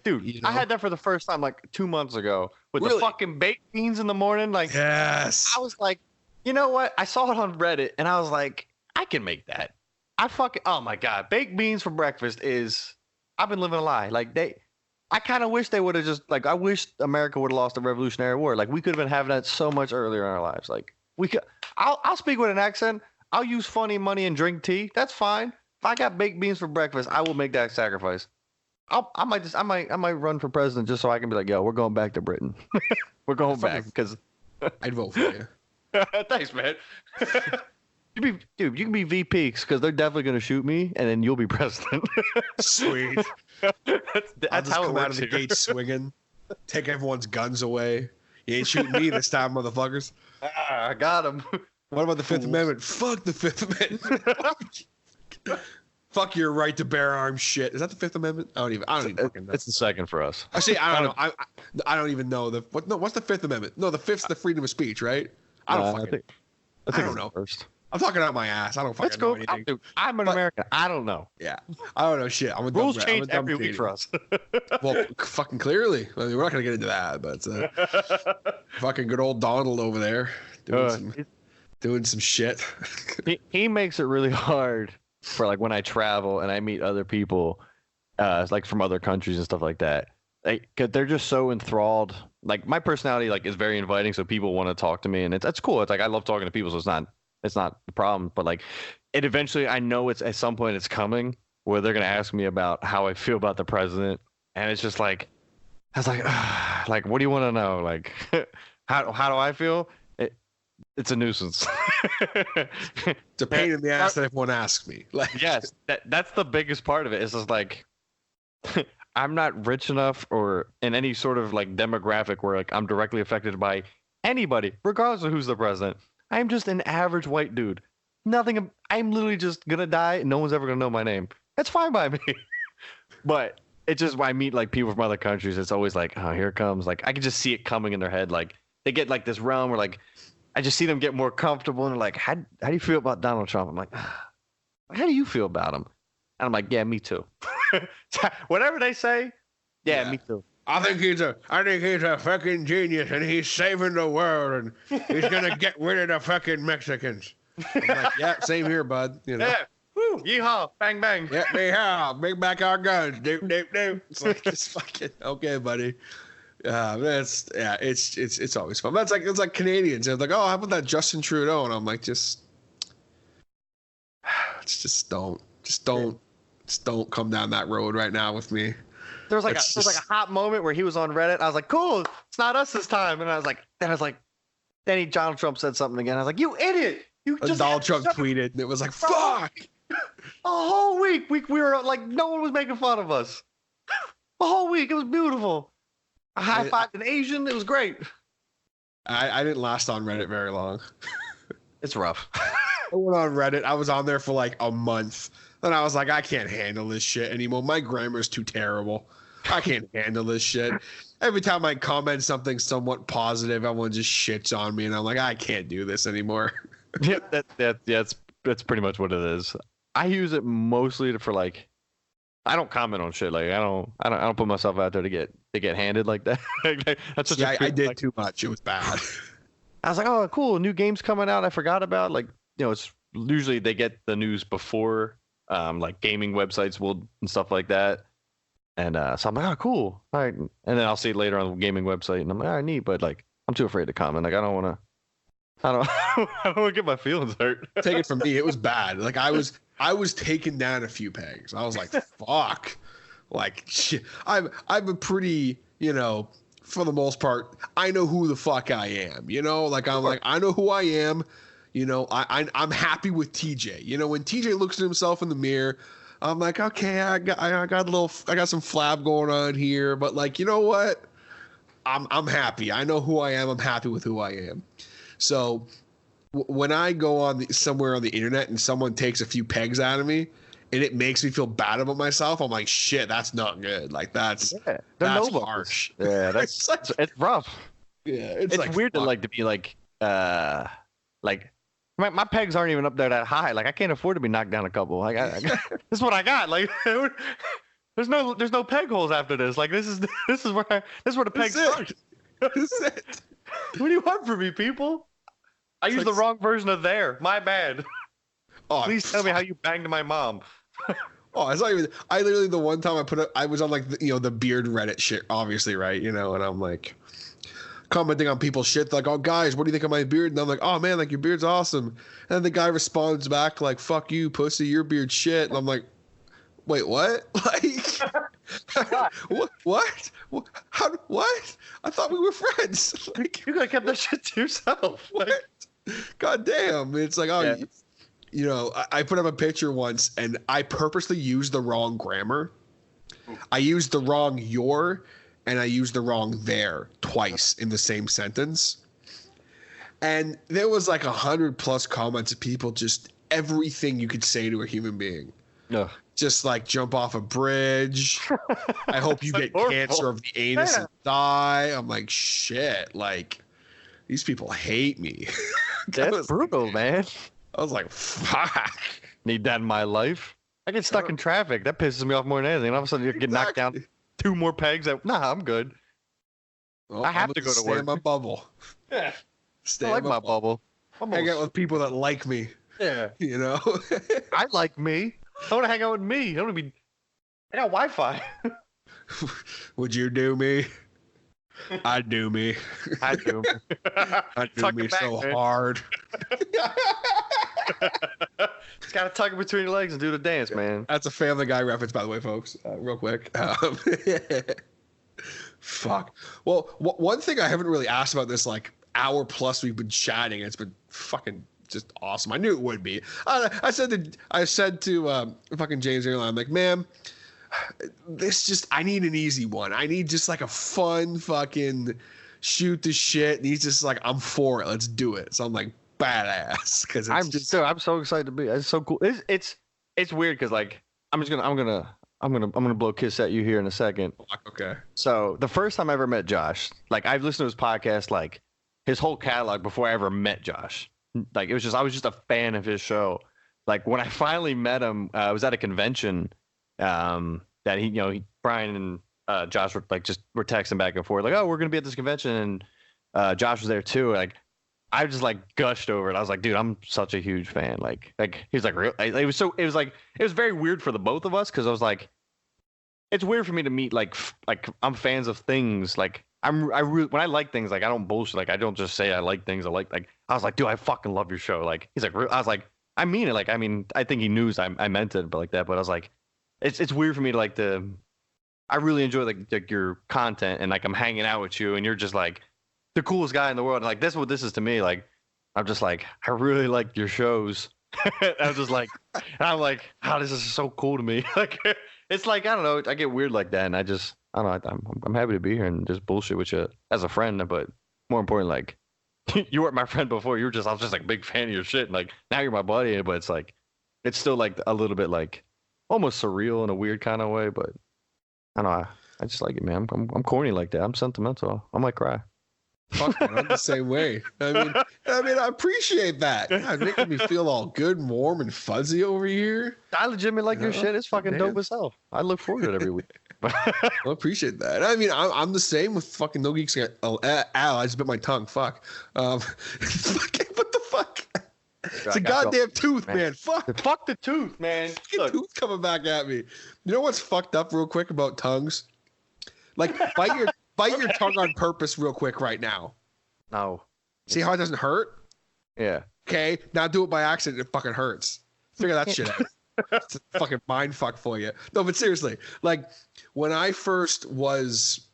Dude, you know? I had that for the first time like 2 months ago with the fucking baked beans in the morning. Like, yes, I was like, you know what? I saw it on Reddit and I was like, I can make that. Oh my god, baked beans for breakfast is. I've been living a lie. Like I kind of wish they would have just like. I wish America would have lost the Revolutionary War. Like we could have been having that so much earlier in our lives. Like we could. I'll speak with an accent. I'll use funny money and drink tea. That's fine. If I got baked beans for breakfast, I will make that sacrifice. I might run for president just so I can be like, yo, we're going back to Britain. We're going back because I'd vote for you. thanks, man. You can be VP because they're definitely gonna shoot me, and then you'll be president. Sweet. That's how it come out of works the here. gate swinging, take everyone's guns away. You ain't shooting me this time, motherfuckers. I got him. What about the Fifth Amendment? Fuck the Fifth Amendment. Fuck your right to bear arms shit. Is that the Fifth Amendment? I don't even fucking know. It's the second for us. Actually, I don't know. I don't even know what's the Fifth Amendment? No, the fifth's the freedom of speech, right? I don't fucking. I don't know. First. I'm talking out my ass. I don't fucking know anything. I'm an American. I don't know. Yeah, I don't know shit. I'm a Rules dumb, change I'm a dumb every week Canadian. for us. Well, fucking clearly. I mean, we're not gonna get into that, but fucking good old Donald over there doing some shit. he makes it really hard for like when I travel and I meet other people, like from other countries and stuff like that. Like, 'cause they're just so enthralled. Like my personality, like is very inviting, so people want to talk to me, and that's cool. It's like I love talking to people, so it's not the problem. But like, it eventually, I know it's at some point it's coming where they're gonna ask me about how I feel about the president, and it's just like, I was like, like, what do you want to know? Like, how do I feel? It's a nuisance. It's a pain in the ass that everyone asks me. Like, yes, that's the biggest part of it. It's just like I'm not rich enough or in any sort of like demographic where like I'm directly affected by anybody, regardless of who's the president. I'm just an average white dude. Nothing. I'm literally just gonna die. And no one's ever gonna know my name. That's fine by me. But it's just when I meet like people from other countries, it's always like, oh, here it comes. Like I can just see it coming in their head. Like they get like this realm where like I just see them get more comfortable and they're like, how do you feel about Donald Trump? I'm like, how do you feel about him? And I'm like, yeah, me too. Whatever they say, yeah, me too. I think he's a fucking genius, and he's saving the world, and he's gonna get rid of the fucking Mexicans. I'm like, yeah, same here, bud. You know. Yeah. Woo, yeehaw, bang bang. Yeah, yeehaw, bring back our guns. Doop doop doop. It's like it's fucking okay, buddy. It's always fun. That's like it's like Canadians. It's like, oh, how about that Justin Trudeau? And I'm like, just don't come down that road right now with me. There was like a hot moment where he was on Reddit. I was like, cool, it's not us this time. And I was like, then Donald Trump said something again. I was like, you idiot. You just Donald Trump tweeted, and it was like, fuck. A whole week we were like, no one was making fun of us. A whole week. It was beautiful. I high-fived an Asian. It was great. I didn't last on Reddit very long. It's rough. I went on Reddit. I was on there for like a month. Then I was like, I can't handle this shit anymore. My grammar's too terrible. I can't handle this shit. Every time I comment something somewhat positive, everyone just shits on me, and I'm like, I can't do this anymore. Yeah, that's pretty much what it is. I use it mostly for like, I don't comment on shit. Like I don't put myself out there to get handed like that. That's such I did too much. It was bad. I was like, oh, cool, new game's coming out. I forgot about. Like, you know, it's usually they get the news before, like gaming websites will and stuff like that. And so I'm like, oh, cool, all right. And then I'll see it later on the gaming website, and I'm like, all right, neat. But like, I'm too afraid to comment. Like, I don't want to get my feelings hurt. Take it from me, it was bad. Like I was taking down a few pegs. I was like, fuck. Like shit. I'm a pretty, you know, for the most part, I know who the fuck I am. You know, like I know who I am. You know, I'm happy with TJ. You know, when TJ looks at himself in the mirror, I'm like, okay, I got some flab going on here, but like, you know what? I'm happy. I know who I am. I'm happy with who I am. So when I go on somewhere on the internet and someone takes a few pegs out of me and it makes me feel bad about myself, I'm like, shit, that's not good. Like that's harsh. Yeah, that's it's rough. Yeah, it's like, weird to be like my pegs aren't even up there that high. Like I can't afford to be knocked down a couple. Like this is what I got. Like there's no peg holes after this. Like this is where the pegs start. This is it. What do you want from me, people? I used the wrong version of there. My bad. Oh, please tell me how you banged my mom. Oh, it's not even. I literally the one time I was on like the beard Reddit shit, obviously, right? You know, and I'm like commenting on people's shit, like, oh guys, what do you think of my beard? And I'm like, oh man, like your beard's awesome. And then the guy responds back like, fuck you, pussy, your beard shit. And I'm like, wait, what? Like, What? How? What? I thought we were friends. Like, You could have kept that shit to yourself. what? God damn! It's like, oh, Yeah. you know, I put up a picture once, and I purposely used the wrong grammar. I used the wrong "your," and I used the wrong "there" twice in the same sentence. And there was like 100+ comments of people just everything you could say to a human being. Ugh. Just like jump off a bridge. I hope you get horrible. cancer of the anus Yeah. and die. I'm like, shit. Like, these people hate me. That's brutal, man. I was like, fuck. Need that in my life. I get stuck in traffic. That pisses me off more than anything. And all of a sudden, you get knocked down Exactly. 2 more pegs. Nah, I'm good. Well, I have I'm to gonna go to stay work. in my bubble. Yeah. Stay I like in my bubble. Hang out with people that like me. Yeah. You know. I like me. I want to hang out with me. I don't want to be. I got Wi-Fi. Would you do me? I'd do me. I do. I'd do Tuck me it back, so man. hard. Just gotta tuck it between your legs and do the dance, man. That's a Family Guy reference, by the way, folks. Real quick. Fuck. Well, one thing I haven't really asked about this like hour plus we've been chatting. It's been fucking just awesome. I knew it would be. I said to fucking James earlier, I'm like, man, I need an easy one. I need just like a fun fucking shoot the shit. And he's just like, I'm for it. Let's do it. So I'm like, badass because I'm so excited to be. It's so cool. It's weird because like I'm gonna blow kiss at you here in a second. okay. So the first time I ever met Josh, like I've listened to his podcast, like his whole catalog before I ever met Josh. Like I was just a fan of his show. Like when I finally met him, I was at a convention that Brian and Josh were we're texting back and forth like, oh, we're gonna be at this convention, and Josh was there too. Like I just like gushed over it. I was like, dude, I'm such a huge fan. Like he was like, real. It was very weird for the both of us because I was like, it's weird for me to meet like I'm fans of things. Like when I like things, like I don't bullshit. Like I don't just say I like things. I was like, dude, I fucking love your show. Like he's like, I was like, I mean it. Like I mean, I think he knew I meant it, but like that. But I was like, it's weird for me to I really enjoy like your content and like I'm hanging out with you and you're just like the coolest guy in the world. And like that's what this is to me. Like I'm just like I really like your shows. I'm just like, and I'm like, oh, this is so cool to me. Like it's like I don't know. I get weird like that, and I don't know. I'm happy to be here and just bullshit with you as a friend. But more important, like you weren't my friend before. I was just like a big fan of your shit. And like now you're my buddy, but it's like it's still like a little bit like almost surreal in a weird kind of way. But I don't know. I just like it, man. I'm corny like that. I'm sentimental. I might cry. Fuck, man, I'm the same way. I mean, I appreciate that. God, making me feel all good and warm and fuzzy over here. I legitimately like your shit. It's fucking dope as hell. I look forward to it every week. I appreciate that. I mean, I'm the same with fucking No Geeks. Ow, I just bit my tongue. Fuck. What the fuck? It's a goddamn tooth, man. Fuck. Fuck the tooth, man. Look. Tooth coming back at me. You know what's fucked up real quick about tongues? Like, bite your tongue on purpose real quick right now. No. See how it doesn't hurt? Yeah. Okay, now do it by accident. It fucking hurts. Figure that shit out. It's a fucking mind fuck for you. No, but seriously, like when I first was,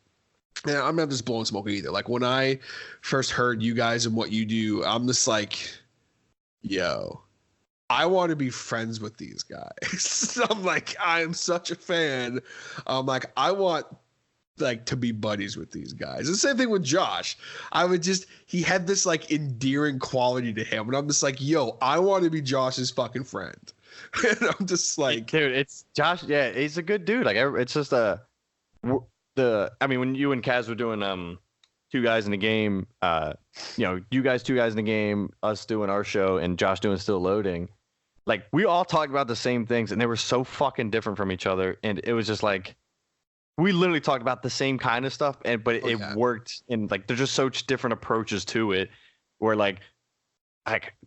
and I'm not just blowing smoke either. Like when I first heard you guys and what you do, I'm just like, yo, I want to be friends with these guys. I'm like, I'm such a fan. I'm like, I want like to be buddies with these guys. The same thing with Josh. He had this like endearing quality to him, and I'm just like, yo, I want to be Josh's fucking friend. And I'm just like, dude, it's Josh. Yeah, he's a good dude. Like, it's just I mean, when you and Kaz were doing two guys in the game, you guys, two guys in the game, us doing our show, and Josh doing Still Loading. Like, we all talked about the same things, and they were so fucking different from each other, and it was just like. We literally talked about the same kind of stuff, but it worked. And like, there's just such different approaches to it. Where like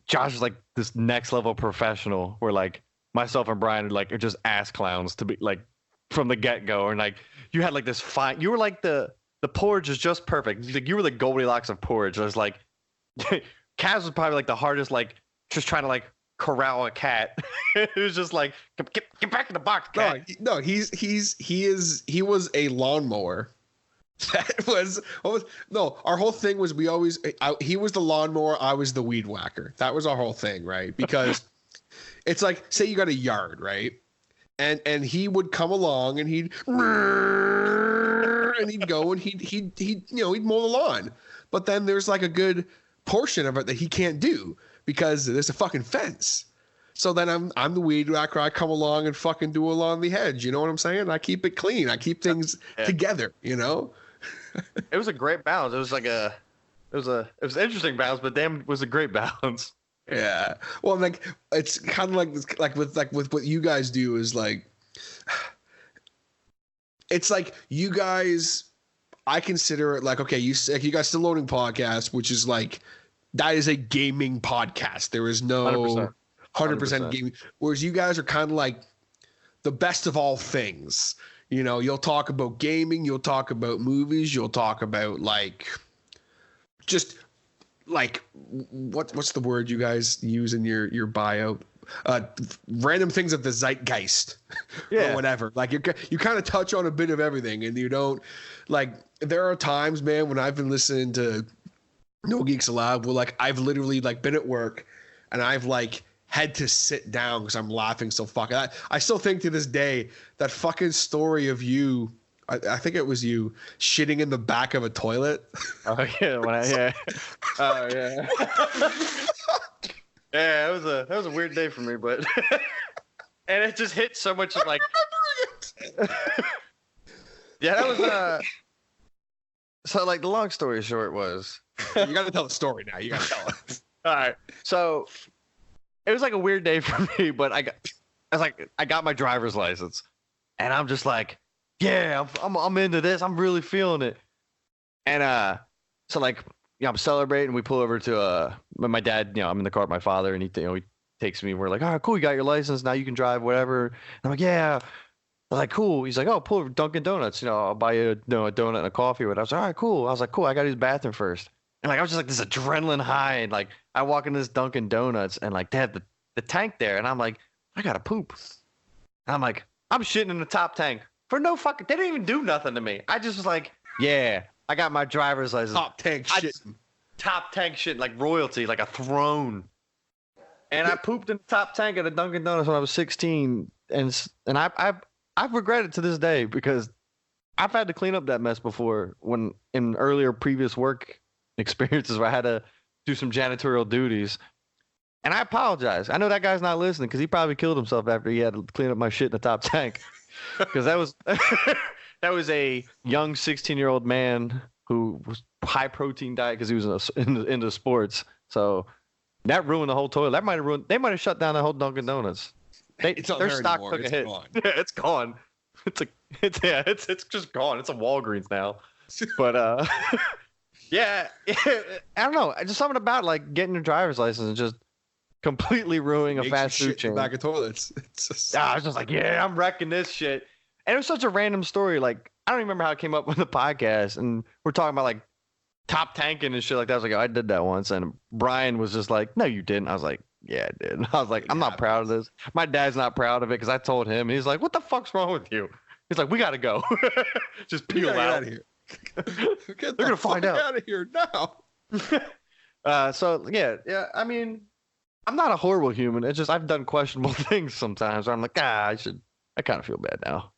Josh is like this next level professional. Where like myself and Brian are just ass clowns to be like from the get go. And like you had like this fine. You were like the porridge is just perfect. Like you were the Goldilocks of porridge. I was like, Kaz was probably like the hardest. Like just trying to like corral a cat. It was just like, get back in the box, cat. No, he was a lawnmower. That was our whole thing was he was the lawnmower, I was the weed whacker. That was our whole thing, right? Because it's like, say you got a yard, right? And he would come along and he'd go and he'd mow the lawn. But then there's like a good portion of it that he can't do because there's a fucking fence. So then I'm the weed whacker. I come along and fucking do along the hedge. You know what I'm saying? I keep it clean. I keep things together, you know? It was a great balance. It was like it was an interesting balance, but damn, it was a great balance. Yeah. Well, like it's kind of like with what you guys do is like, it's like you guys, I consider it like, okay, you guys Still Loading podcast, which is like, that is a gaming podcast. There is no 100% gaming. Whereas you guys are kind of like the best of all things. You know, you'll talk about gaming, you'll talk about movies, you'll talk about like just like what's the word you guys use in your bio? Random things of the zeitgeist or whatever. Like you kind of touch on a bit of everything, and you don't like. There are times, man, when I've been listening to Know Geeks Allowed, where like I've literally like been at work and I've like had to sit down because I'm laughing so fucking. I still think to this day that fucking story of you. I think it was you shitting in the back of a toilet. Oh yeah, oh yeah. Yeah, that was a weird day for me, but and it just hit so much like. Yeah, that was So like the long story short was. You got to tell the story now. You got to tell it. All right, so it was like a weird day for me, but I got my driver's license, and I'm just like. Yeah, I'm into this. I'm really feeling it. And so like, I'm celebrating. We pull over to my dad. I'm in the car with my father, and he takes me. We're like, all right, cool. You got your license now. You can drive whatever. And I'm like, yeah. I'm like, cool. He's like, oh, pull over Dunkin' Donuts. I'll buy you a donut and a coffee. But I was like, all right, cool. I was like, cool. I got to use the bathroom first. And like, I was just like this adrenaline high, and like, I walk in this Dunkin' Donuts, and like, they had the tank there, and I'm like, I gotta poop. And I'm like, I'm shitting in the top tank. For no fucking, they didn't even do nothing to me. I just was like, yeah, I got my driver's license. Top tank shit. Top tank shit, like royalty, like a throne. And I pooped in the top tank at a Dunkin' Donuts when I was 16, and I've regretted it to this day because I've had to clean up that mess before when in earlier previous work experiences where I had to do some janitorial duties. And I apologize. I know that guy's not listening because he probably killed himself after he had to clean up my shit in the top tank. Because that was a young 16-year-old man who was high protein diet because he was into sports. So that ruined the whole toilet. That might have ruined. They might have shut down the whole Dunkin' Donuts. Their stock took a hit. Gone. Yeah, it's gone. It's just gone. It's a Walgreens now. But yeah, I don't know. Just something about like getting your driver's license and just completely ruining a fast food chain. Back of toilets. I was just like, yeah, I'm wrecking this shit. And it was such a random story. Like, I don't even remember how it came up with the podcast. And we're talking about like top tanking and shit like that. I was like, oh, I did that once. And Brian was just like, no, you didn't. I was like, yeah, I did. I was like, I'm not proud of this. My dad's not proud of it because I told him. And he's like, what the fuck's wrong with you? He's like, we got to go. Just peel out of here. They're going to find out of here now. So, yeah. I mean, I'm not a horrible human. It's just I've done questionable things sometimes. Where I'm like, I kind of feel bad now.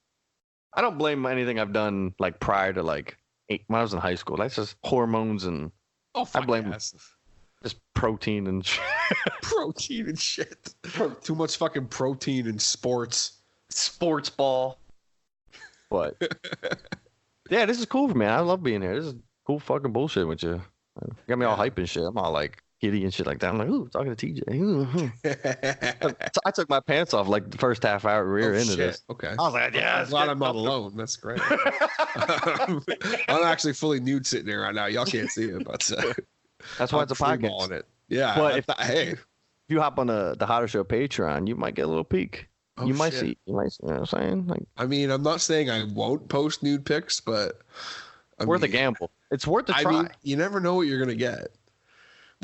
I don't blame anything I've done like prior to like when I was in high school. That's just hormones and I blame just protein and shit. Protein and shit. Too much fucking protein in sports. Sports ball. But yeah, this is cool for me. I love being here. This is cool fucking bullshit with you. Got me all hype and shit. I'm all like giddy and shit like that. I'm like, ooh, talking to TJ. So I took my pants off like the first half hour we were into this. Okay. I was like, yeah, I'm glad I'm not alone. That's great. I'm actually fully nude sitting there right now. Y'all can't see it, but that's why it's a podcast. On it. Yeah. But if you hop on the Hotter Show Patreon, you might get a little peek. You might see. You know what I'm saying? Like, I mean, I'm not saying I won't post nude pics, but worth a gamble. It's worth a try. I mean, you never know what you're gonna get.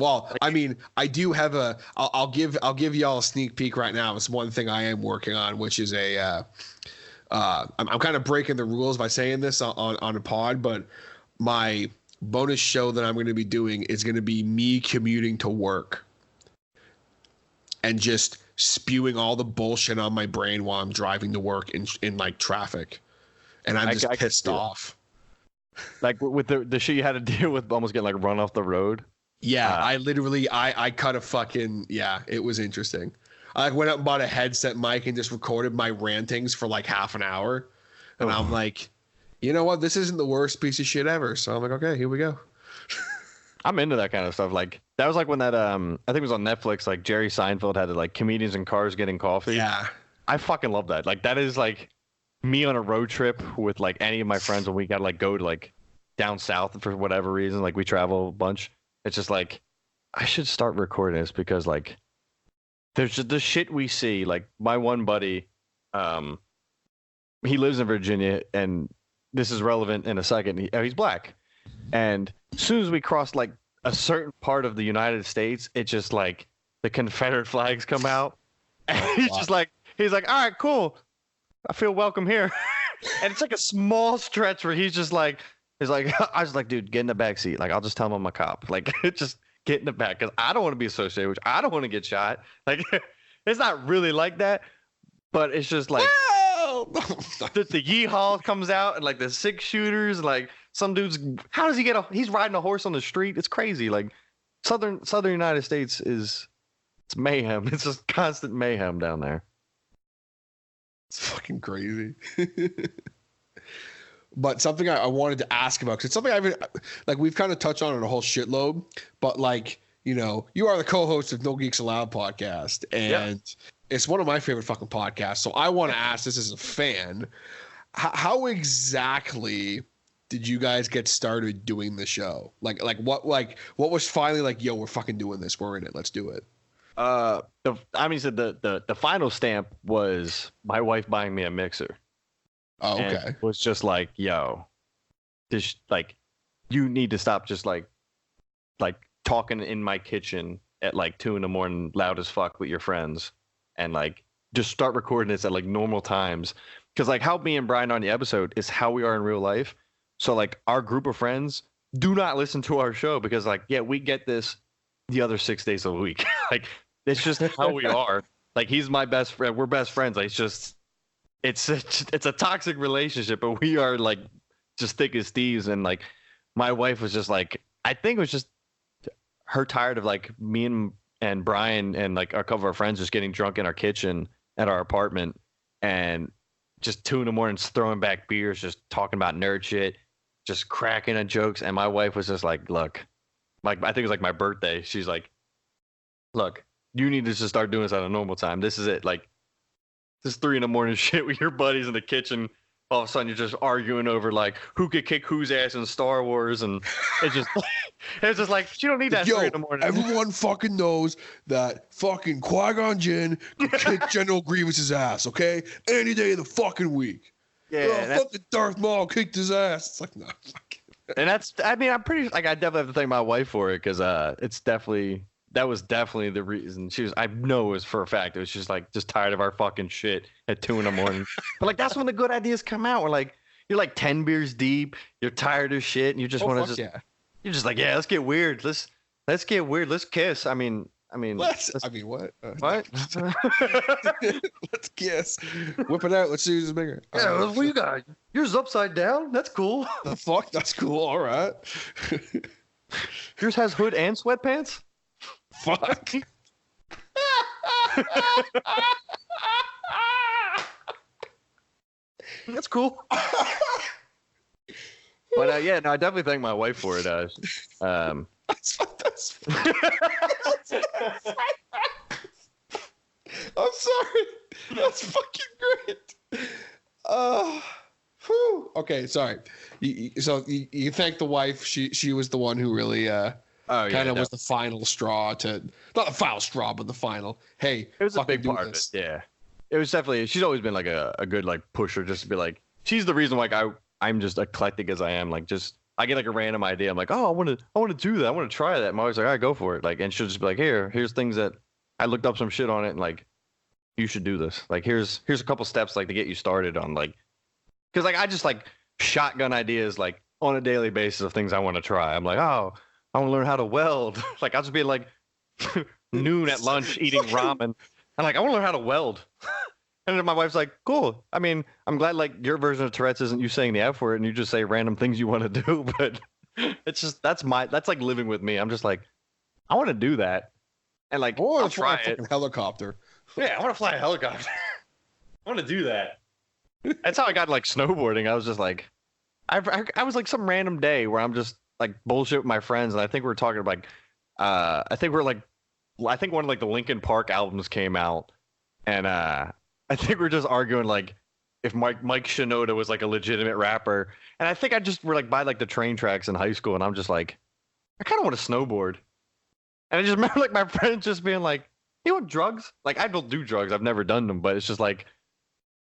Well, I mean, I do have a. I'll give y'all a sneak peek right now. It's one thing I am working on, which is a. I'm kind of breaking the rules by saying this on a pod, but my bonus show that I'm going to be doing is going to be me commuting to work and just spewing all the bullshit on my brain while I'm driving to work in like traffic, and I'm just pissed off. Like with the shit you had to deal with, almost getting like run off the road. Yeah, I literally I cut a fucking it was interesting. I went out and bought a headset mic and just recorded my rantings for like half an hour, and I'm like, you know what, this isn't the worst piece of shit ever. So I'm like, okay, here we go. I'm into that kind of stuff. Like that was like when that I think it was on Netflix. Like Jerry Seinfeld had like comedians in cars getting coffee. Yeah, I fucking love that. Like that is like me on a road trip with like any of my friends when we gotta like go to like down south for whatever reason. Like we travel a bunch. It's just like I should start recording this because like there's just the shit we see. Like my one buddy, he lives in Virginia, and this is relevant in a second. He's black, and as soon as we cross like a certain part of the United States, it just like the Confederate flags come out, and he's like, all right, cool, I feel welcome here. And it's like a small stretch where he's like, I was like, dude, get in the back seat. Like, I'll just tell him I'm a cop. Like, just get in the back because I don't want to be associated with you. I don't want to get shot. Like, it's not really like that, but it's just like the yeehaw comes out and like the 6-shooters. Like, some dude's how does he get he's riding a horse on the street? It's crazy. Like, southern United States it's mayhem. It's just constant mayhem down there. It's fucking crazy. But something I wanted to ask about, because it's something I've like we've kind of touched on it a whole shitload, but like, you know, you are the co-host of Know Geeks Allowed podcast, and it's one of my favorite fucking podcasts. So I want to ask this as a fan, how exactly did you guys get started doing the show? Like what was finally like, yo, we're fucking doing this, we're in it, let's do it. The final stamp was my wife buying me a mixer. Oh, okay. And was just like, yo, this like, you need to stop just like talking in my kitchen at like 2 a.m. loud as fuck with your friends, and like just start recording this at like normal times. Because like how me and Brian are on the episode is how we are in real life. So like our group of friends do not listen to our show because like, yeah, we get this the other 6 days a week. Like it's just how we are. Like he's my best friend. We're best friends. Like it's a toxic relationship, but we are like just thick as thieves. And like my wife was just like, I think it was just her tired of like me and Brian and like a couple of our friends just getting drunk in our kitchen at our apartment and just 2 a.m. throwing back beers, just talking about nerd shit, just cracking on jokes. And my wife was just like, look, like I think it was like my birthday. She's like, look, you need to just start doing this at a normal time. This is it. Like, this 3 a.m. shit with your buddies in the kitchen. All of a sudden, you're just arguing over like who could kick whose ass in Star Wars, and it's just like you don't need that. Yo, 3 a.m. Everyone fucking knows that fucking Qui-Gon Jinn can kick General Grievous's ass. Okay, any day of the fucking week. Yeah, fucking Darth Maul kicked his ass. It's like, no, fuck. And that's, I mean, I'm pretty like I definitely have to thank my wife for it because that was definitely the reason. I know it was for a fact. It was just like, just tired of our fucking shit at 2 a.m. But like, that's when the good ideas come out. We're like, you're like 10 beers deep. You're tired of shit. And you just want to you're just like, yeah, let's get weird. Let's get weird. Let's kiss. I mean, what? What? Let's kiss. Whip it out. Let's see who's bigger. Yeah, what you got? Yours upside down? That's cool. The fuck? That's cool. All right. Yours has hood and sweatpants? Fuck. That's cool. But yeah, no, I definitely thank my wife for it. That's I'm sorry. That's fucking great. Okay, sorry. So you thank the wife. She was the one who really was the final straw to, not the final straw, but the final. Hey, it was a big part of it. Yeah, it was definitely. She's always been like a good like pusher, just to be like. She's the reason like I'm just eclectic as I am. Like just I get like a random idea. I'm like, oh, I want to do that. I want to try that. My wife's like, all right, go for it. Like, and she'll just be like, here's things that I looked up some shit on it, and like, you should do this. Like, here's a couple steps like to get you started on like, because like I just like shotgun ideas like on a daily basis of things I want to try. I'm like, oh, I want to learn how to weld. Like, I'll just be like noon at lunch eating ramen. I'm like, I want to learn how to weld. And then my wife's like, cool. I mean, I'm glad like your version of Tourette's isn't you saying the F word and you just say random things you want to do, but it's just that's like living with me. I'm just like, I want to do that. And like, I'll try it. Helicopter. Yeah, I want to fly a helicopter. I want to do that. That's how I got like snowboarding. I was just like, I was like some random day where I'm just like bullshit with my friends, and I think we were talking about like, I think one of like the Linkin Park albums came out, and I think we're just arguing like if Mike Shinoda was like a legitimate rapper, and I think I just were like by like the train tracks in high school, and I'm just like, I kind of want to snowboard, and I just remember like my friends just being like, you want drugs? Like I don't do drugs, I've never done them, but it's just like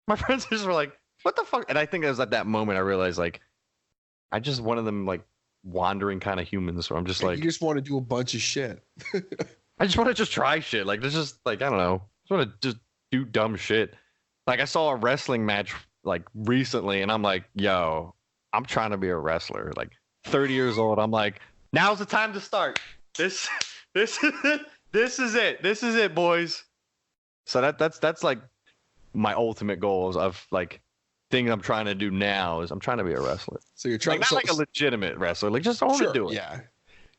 my friends just were like, what the fuck? And I think it was at that moment I realized like I just one of them like wandering kind of humans where I'm just like, you just want to do a bunch of shit. I just want to just try shit. Like there's just like I don't know, I just want to just do dumb shit. Like I saw a wrestling match like recently, and I'm like, yo, I'm trying to be a wrestler. Like 30 years old, I'm like, now's the time to start. This is it. This is it, boys. So that's like my ultimate goals of like things I'm trying to do now is I'm trying to be a wrestler. So you're trying like, not like a legitimate wrestler, like just I want to do it. Yeah,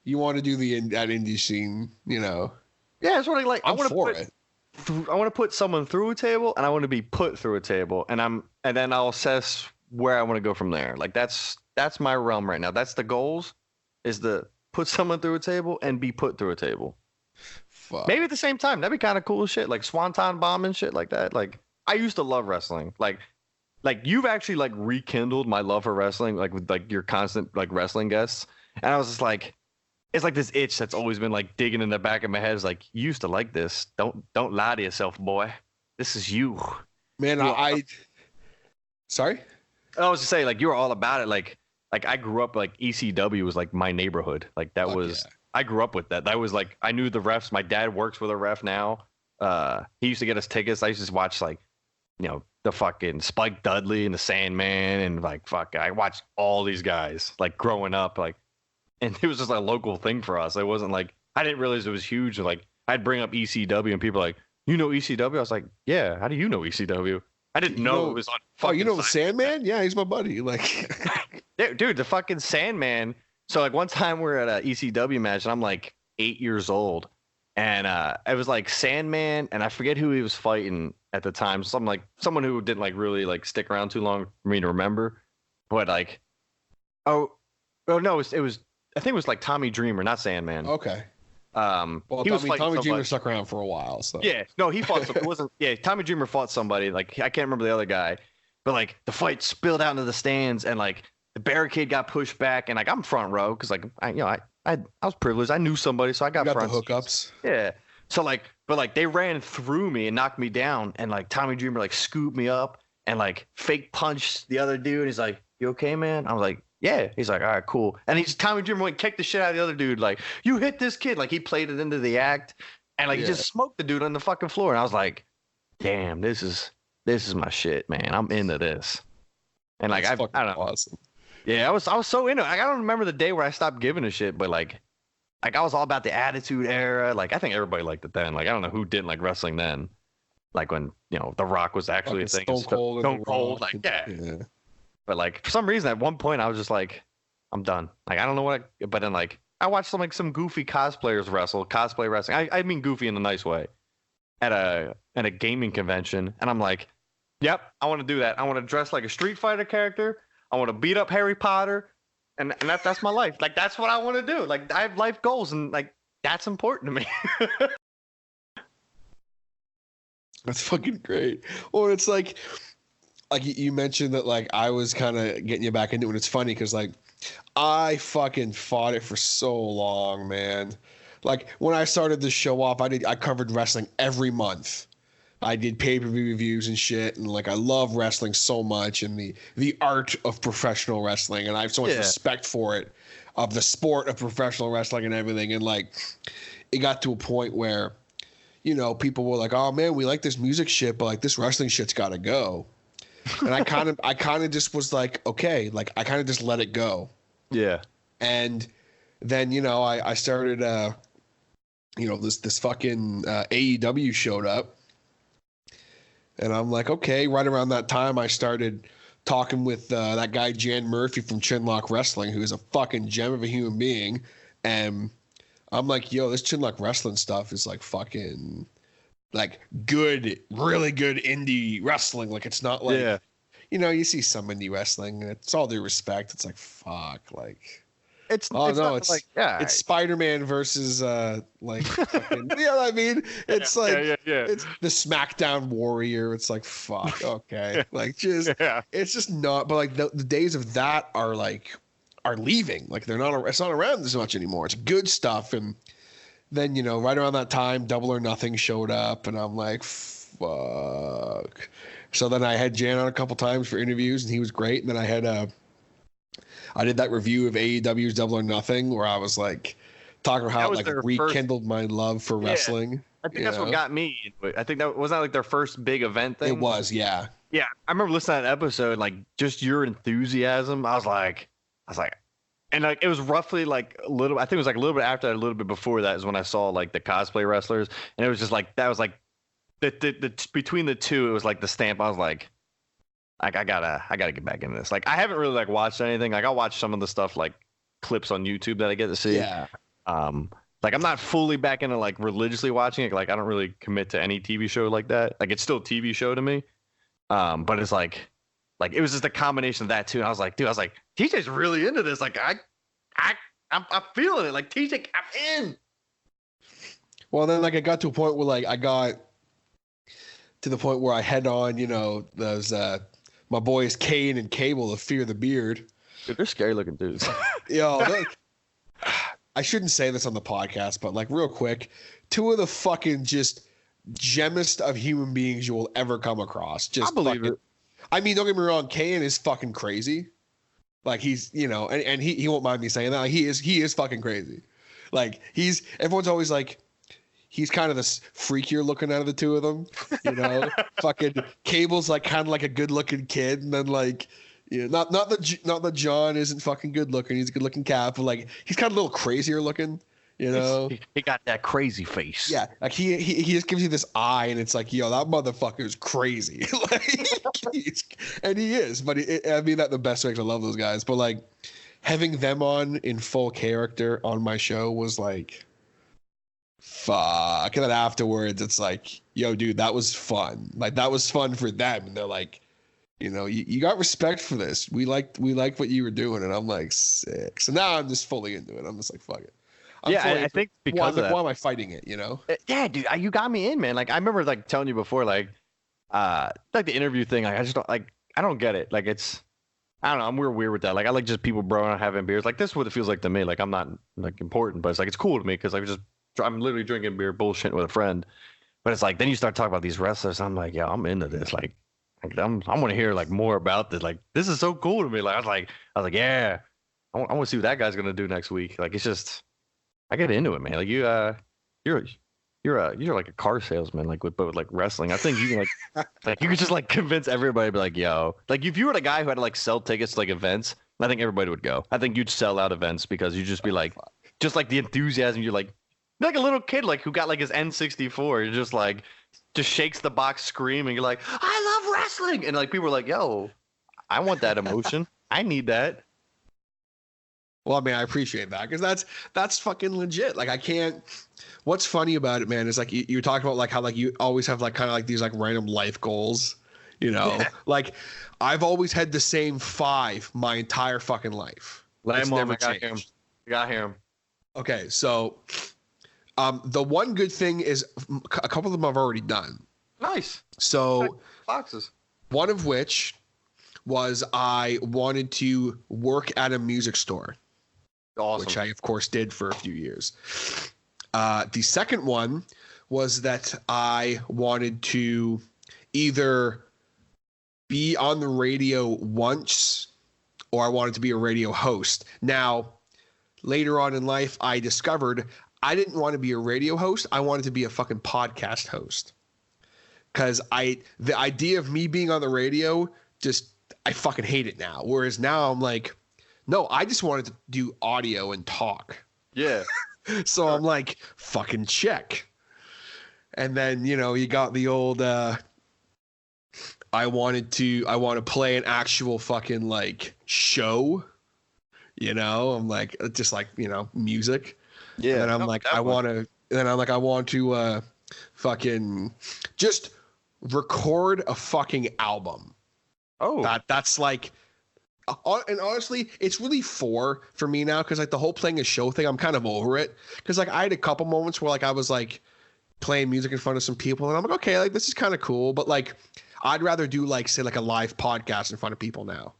you want to do that indie scene, you know? Yeah, it's really like I want to put someone through a table, and I want to be put through a table, and then I'll assess where I want to go from there. Like that's my realm right now. That's the goals, is to put someone through a table and be put through a table. Fuck. Maybe at the same time, that'd be kind of cool as shit, like Swanton Bomb and shit like that. Like I used to love wrestling. Like you've actually like rekindled my love for wrestling, like with like your constant like wrestling guests, and I was just like. It's like this itch that's always been like digging in the back of my head. It's like, you used to like this. Don't lie to yourself, boy. This is you. Man, sorry? I was to say, like, you were all about it. Like I grew up like ECW was like my neighborhood. Like that was, yeah. I grew up with that. That was like, I knew the refs. My dad works with a ref now. He used to get us tickets. I used to just watch like, you know, the fucking Spike Dudley and the Sandman and like, fuck, I watched all these guys like growing up, like, and it was just like a local thing for us. It wasn't like, I didn't realize it was huge. Like, I'd bring up ECW and people were like, you know ECW? I was like, yeah, how do you know ECW? I didn't know it was on fucking. Oh, you know the Sandman? Yeah, he's my buddy. Like, dude, the fucking Sandman. So, like, one time we're at a ECW match and I'm like 8 years old. And it was like Sandman, and I forget who he was fighting at the time. Someone who didn't like really like stick around too long for me to remember. But like, oh no, it was. I think it was like Tommy Dreamer, not Sandman. Okay. Well, Tommy Dreamer stuck around for a while. So yeah, no, he fought. It wasn't. Yeah, Tommy Dreamer fought somebody. Like I can't remember the other guy, but like the fight spilled out into the stands, and like the barricade got pushed back, and like I'm front row because like I was privileged. I knew somebody, so I got front the hookups. Yeah. So like, but like they ran through me and knocked me down, and like Tommy Dreamer like scooped me up and like fake punched the other dude. He's like, "You okay, man?" I was like, yeah. He's like, all right, cool. And Tommy Dreamer went and kicked the shit out of the other dude. Like, you hit this kid. Like, he played it into the act. And, like, he just smoked the dude on the fucking floor. And I was like, damn, this is my shit, man. I'm into this. And, like, I don't know. Awesome. Yeah, I was so into it. Like, I don't remember the day where I stopped giving a shit. But, like I was all about the Attitude Era. Like, I think everybody liked it then. Like, I don't know who didn't like wrestling then. Like, when, you know, The Rock was actually fucking a thing. Stone Cold. Like, yeah. But like for some reason at one point I was just like, I'm done. Like I don't know but then like I watched some goofy cosplayers cosplay wrestling. I mean goofy in a nice way. At a gaming convention, and I'm like, yep, I want to do that. I want to dress like a Street Fighter character. I want to beat up Harry Potter, and that's my life. Like that's what I want to do. Like I have life goals, and like that's important to me. That's fucking great. Or it's like you mentioned that like I was kind of getting you back into it. It's funny because like I fucking fought it for so long, man. Like when I started the show off, I covered wrestling every month I did pay-per-view reviews and shit, and like I love wrestling so much and the art of professional wrestling, and I have so much respect for it, of the sport of professional wrestling and everything. And like it got to a point where, you know, people were like, "Oh man, we like this music shit, but like this wrestling shit's got to go." And I kind of just was like, okay, like I kind of just let it go. Yeah. And then, you know, I started you know, this fucking AEW showed up. And I'm like, okay, right around that time I started talking with that guy Jan Murphy from Chinlock Wrestling, who is a fucking gem of a human being. And I'm like, yo, this Chinlock Wrestling stuff is like fucking like good, really good indie wrestling. Like it's not like, you know, you see some indie wrestling and it's all due respect. It's like, fuck, like. It's it's Spider-Man versus like fucking, you know what I mean? It's it's the SmackDown Warrior. It's like, fuck, okay. Like just it's just not, but like the days of that are leaving. Like it's not around as much anymore. It's good stuff. And then, you know, right around that time, Double or Nothing showed up and I'm like, fuck. So then I had Jan on a couple times for interviews and he was great. And then I had I did that review of AEW's Double or Nothing where I was like talking about how it like rekindled my love for wrestling. I think that's what got me into it. I think that wasn't like their first big event thing. It was, yeah. Yeah, I remember listening to that episode, like just your enthusiasm. I was like, and like it was roughly like a little. I think it was like a little bit after that, a little bit before that is when I saw like the cosplay wrestlers, and it was just like that was like the between the two, it was like the stamp. I was like I gotta get back into this. Like I haven't really like watched anything. Like I'll watch some of the stuff like clips on YouTube that I get to see. Yeah. Like I'm not fully back into like religiously watching it. Like I don't really commit to any TV show like that. Like it's still a TV show to me. But it's like it was just a combination of that too. And I was like, TJ's really into this. Like I'm feeling it. Like TJ, I'm in. Well, then like I got to a point where like I got to the point where I had on, you know, those my boys Kane and Cable of Fear the Beard. Dude, they're scary looking dudes. Yo, I shouldn't say this on the podcast, but like real quick, two of the fucking just gemmest of human beings you will ever come across. Just I believe it. I mean, don't get me wrong, Kane is fucking crazy. Like he's, you know, and he won't mind me saying that. Like, he is fucking crazy. Like everyone's always like, he's kind of the freakier looking out of the two of them, you know. Fucking Cable's like kind of like a good looking kid, and then like, you know, not that John isn't fucking good looking. He's a good looking cat, but like he's kind of a little crazier looking, you know. He got that crazy face. Yeah, like he just gives you this eye, and it's like, yo, that motherfucker's crazy. Like, and he is, but I mean that the best way, 'cause I love those guys. But like having them on in full character on my show was like, fuck. And then afterwards, it's like, yo, dude, that was fun. Like that was fun for them, and they're like, you know, you got respect for this. We liked what you were doing, and I'm like, sick. So now I'm just fully into it. I'm just like, fuck it. I think because of that. Why am I fighting it? You know? Yeah, dude, you got me in, man. Like I remember like telling you before, like the interview thing. Like I just don't like. I don't get it. Like it's, I don't know. I'm weird with that. Like I like just people broing out having beers. Like this is what it feels like to me. Like I'm not like important, but it's like it's cool to me because I'm literally drinking beer, bullshitting with a friend. But it's like then you start talking about these wrestlers. I'm like, yeah, I'm into this. Like I want to hear like more about this. Like this is so cool to me. Like I was like, yeah, I want to see what that guy's gonna do next week. Like it's just, I get into it, man. Like you're like a car salesman, like with like wrestling. I think you can like you could just like convince everybody to be like, yo, like if you were the guy who had to like sell tickets to like events, I think everybody would go. I think you'd sell out events because you'd just be like, just like the enthusiasm. You're like a little kid like who got like his N64. You're just shakes the box screaming. You're like, I love wrestling, and like people are like, yo, I want that emotion. I need that. Well, I mean, I appreciate that because that's fucking legit. Like I can't. What's funny about it, man, is like you're talking about like how like you always have like kind of like these like random life goals, you know? Yeah. Like I've always had the same 5 my entire fucking life. Let him on. I got him. Okay, so the one good thing is a couple of them I've already done. Nice. So boxes. One of which was I wanted to work at a music store. Awesome. Which I of course did for a few years. The second one was that I wanted to either be on the radio once or I wanted to be a radio host. Now, later on in life, I discovered I didn't want to be a radio host. I wanted to be a fucking podcast host. Because the idea of me being on the radio, I fucking hate it now. Whereas now I'm like, no, I just wanted to do audio and talk. Yeah. So I'm like, fucking check. And then, you got the old, I want to play an actual fucking like show, I'm like, just like, music. Yeah. And I'm like, I want to fucking just record a fucking album. Oh, that's like, and honestly, it's really for me now. Cause like the whole playing a show thing, I'm kind of over it. Cause like I had a couple moments where like I was like playing music in front of some people and I'm like, okay, like this is kind of cool. But like, I'd rather do like, say like a live podcast in front of people now.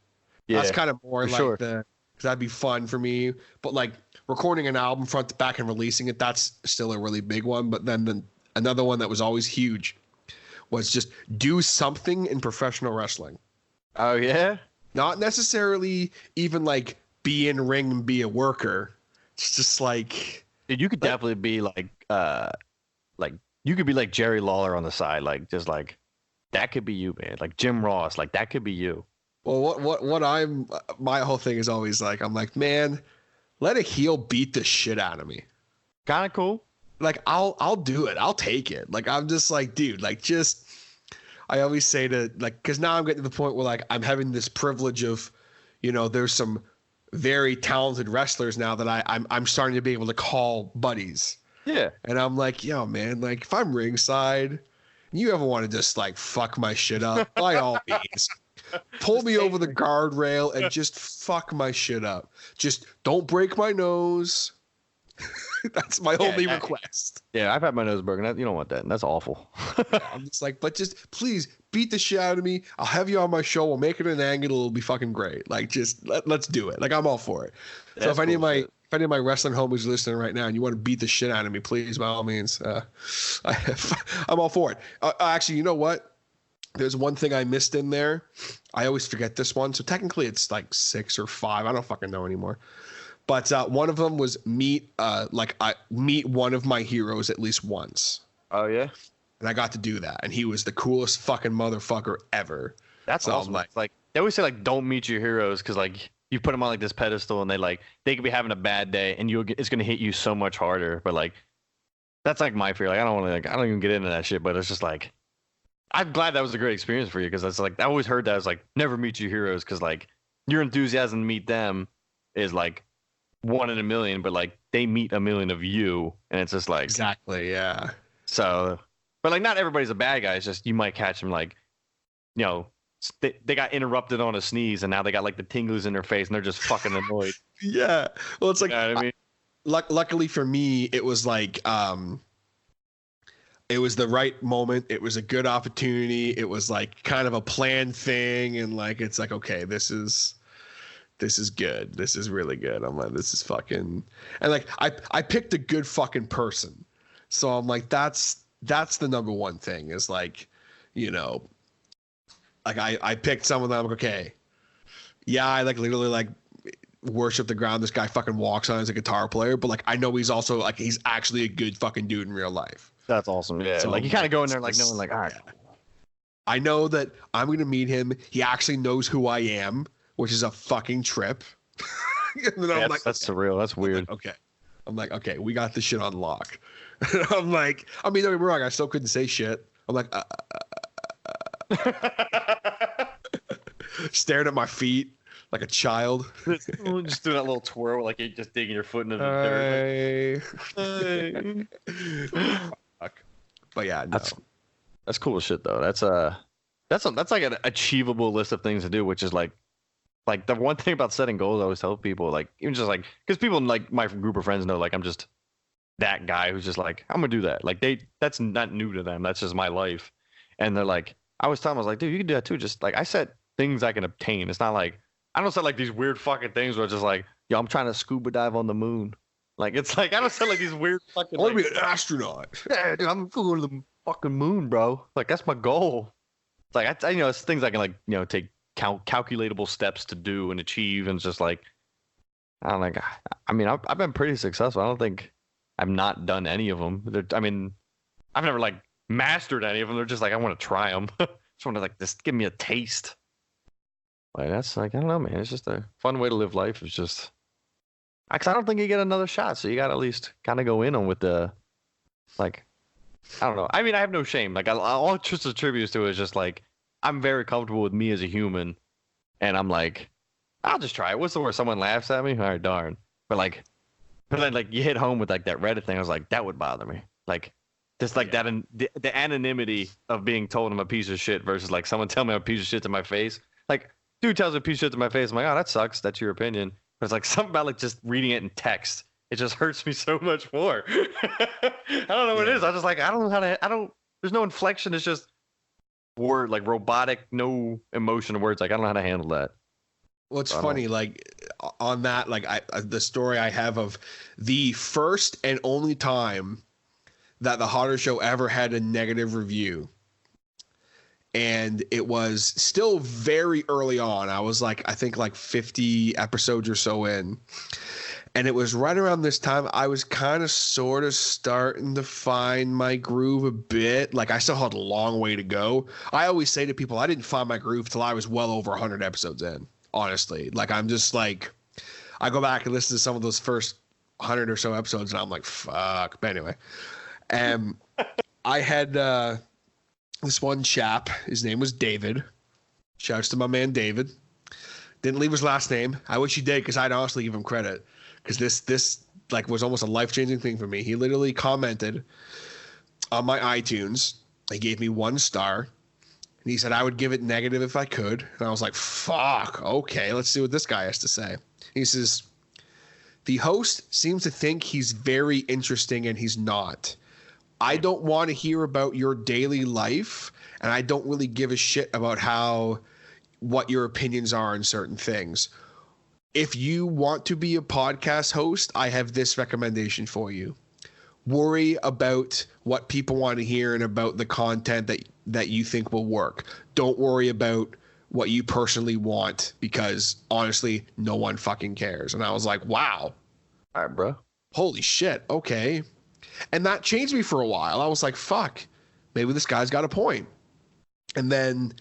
Yeah. That's kind of more like sure. cause that'd be fun for me. But like recording an album front to back and releasing it, that's still a really big one. But then another one that was always huge was just do something in professional wrestling. Oh yeah? Not necessarily even like be in ring and be a worker. It's just like, dude, you could definitely be like you could be like Jerry Lawler on the side, like just like that could be you, man. Like Jim Ross, like that could be you. Well, my whole thing is always like, I'm like, man, let a heel beat the shit out of me. Kind of cool. Like I'll do it. I'll take it. Like I'm just like, dude, like just. I always say to like, because now I'm getting to the point where like I'm having this privilege of, there's some very talented wrestlers now that I'm starting to be able to call buddies. Yeah. And I'm like, yo, man, like if I'm ringside, and you ever want to just like fuck my shit up, by all means, pull me over the guardrail and just fuck my shit up. Just don't break my nose. That's my only request. Yeah, I've had my nose broken. You don't want that. That's awful. I'm just like, but just please beat the shit out of me. I'll have you on my show. We'll make it an angle. It'll be fucking great. Like, just let's do it. Like, I'm all for it. So if any of my wrestling homies are listening right now and you want to beat the shit out of me, please, by all means, I'm all for it. Actually, you know what? There's one thing I missed in there. I always forget this one. So technically, it's like 6 or 5. I don't fucking know anymore. But one of them was meet one of my heroes at least once. Oh yeah, and I got to do that, and he was the coolest fucking motherfucker ever. That's awesome. Like they always say like don't meet your heroes because like you put them on like this pedestal and they could be having a bad day and it's gonna hit you so much harder. But like that's like my fear. Like I don't even get into that shit. But it's just like I'm glad that was a great experience for you because it's like I always heard that. I was like never meet your heroes because like your enthusiasm to meet them is like 1 in a million, but like they meet a million of you, and it's just like exactly, yeah. So, but like not everybody's a bad guy. It's just you might catch them like, they got interrupted on a sneeze, and now they got like the tinglies in their face, and they're just fucking annoyed. Yeah, well, it's like I mean, luckily for me, it was like it was the right moment. It was a good opportunity. It was like kind of a planned thing, and like it's like okay, this is good. This is really good. I'm like, this is fucking, and like I picked a good fucking person. So I'm like, that's the number one thing is like, like I picked someone that I'm like, okay, yeah, I like literally like worship the ground this guy fucking walks on as a guitar player, but like I know he's also like he's actually a good fucking dude in real life. That's awesome. Yeah. So like you kind of go in there like knowing like, all right. Yeah. I know that I'm gonna meet him. He actually knows who I am, which is a fucking trip. And then I'm like, that's surreal. That's weird. I'm like, okay, we got this shit on lock. I'm like, I mean, don't get me wrong, I still couldn't say shit. I'm like, staring at my feet like a child. Just do that little twirl, like you're just digging your foot into the dirt. But yeah, no. That's cool as shit though. That's like an achievable list of things to do, which is like the one thing about setting goals I always tell people, like even just like because people in like my group of friends know like I'm just that guy who's just like I'm gonna do that. Like that's not new to them. That's just my life. And they're like, I was telling them, I was like, dude, you can do that too. Just like I set things I can obtain. It's not like I don't set like these weird fucking things where it's just like, yo, I'm trying to scuba dive on the moon. Like it's like I don't sound like these weird fucking. I want to like, be an astronaut. yeah, dude, I'm going to the fucking moon, bro. Like that's my goal. It's like I it's things I can like take calculatable steps to do and achieve, and it's just like I don't like. I mean, I've been pretty successful. I don't think I've not done any of them. I mean, I've never like mastered any of them. They're just like I want to try them. Just want to like just give me a taste. Like that's like I don't know, man. It's just a fun way to live life. It's just. Cause I don't think you get another shot, so you got to at least kind of go in on with the, like, I don't know. I mean, I have no shame. Like, all it just attributes to is just like I'm very comfortable with me as a human, and I'm like, I'll just try it. What's the worst? Someone laughs at me? All right, darn. But then like you hit home with like that Reddit thing. I was like, that would bother me. Like, just like that, the anonymity of being told I'm a piece of shit versus like someone telling me I'm a piece of shit to my face. Like, dude tells me a piece of shit to my face. I'm like, oh, that sucks. That's your opinion. But it's like something about like just reading it in text. It just hurts me so much more. I don't know what it is. I just like I don't know how to. There's no inflection. It's just word like robotic, no emotion words. Like I don't know how to handle that. Well, it's funny, like on that, like the story I have of the first and only time that the Hotter Show ever had a negative review. And it was still very early on. I was like, I think like 50 episodes or so in. And it was right around this time I was kind of sort of starting to find my groove a bit. Like I still had a long way to go. I always say to people, I didn't find my groove till I was well over 100 episodes in, honestly. Like I'm just like, I go back and listen to some of those first 100 or so episodes and I'm like, fuck. But anyway, I had this one chap, his name was David. Shouts to my man David. Didn't leave his last name. I wish he did because I'd honestly give him credit. Because this like was almost a life-changing thing for me. He literally commented on my iTunes. He gave me 1 star. And he said I would give it negative if I could. And I was like, fuck, okay, let's see what this guy has to say. He says, the host seems to think he's very interesting and he's not. I don't want to hear about your daily life, and I don't really give a shit about what your opinions are on certain things. If you want to be a podcast host, I have this recommendation for you. Worry about what people want to hear and about the content that you think will work. Don't worry about what you personally want because, honestly, no one fucking cares. And I was like, wow. All right, bro. Holy shit. Okay. And that changed me for a while. I was like, fuck, maybe this guy's got a point. And then,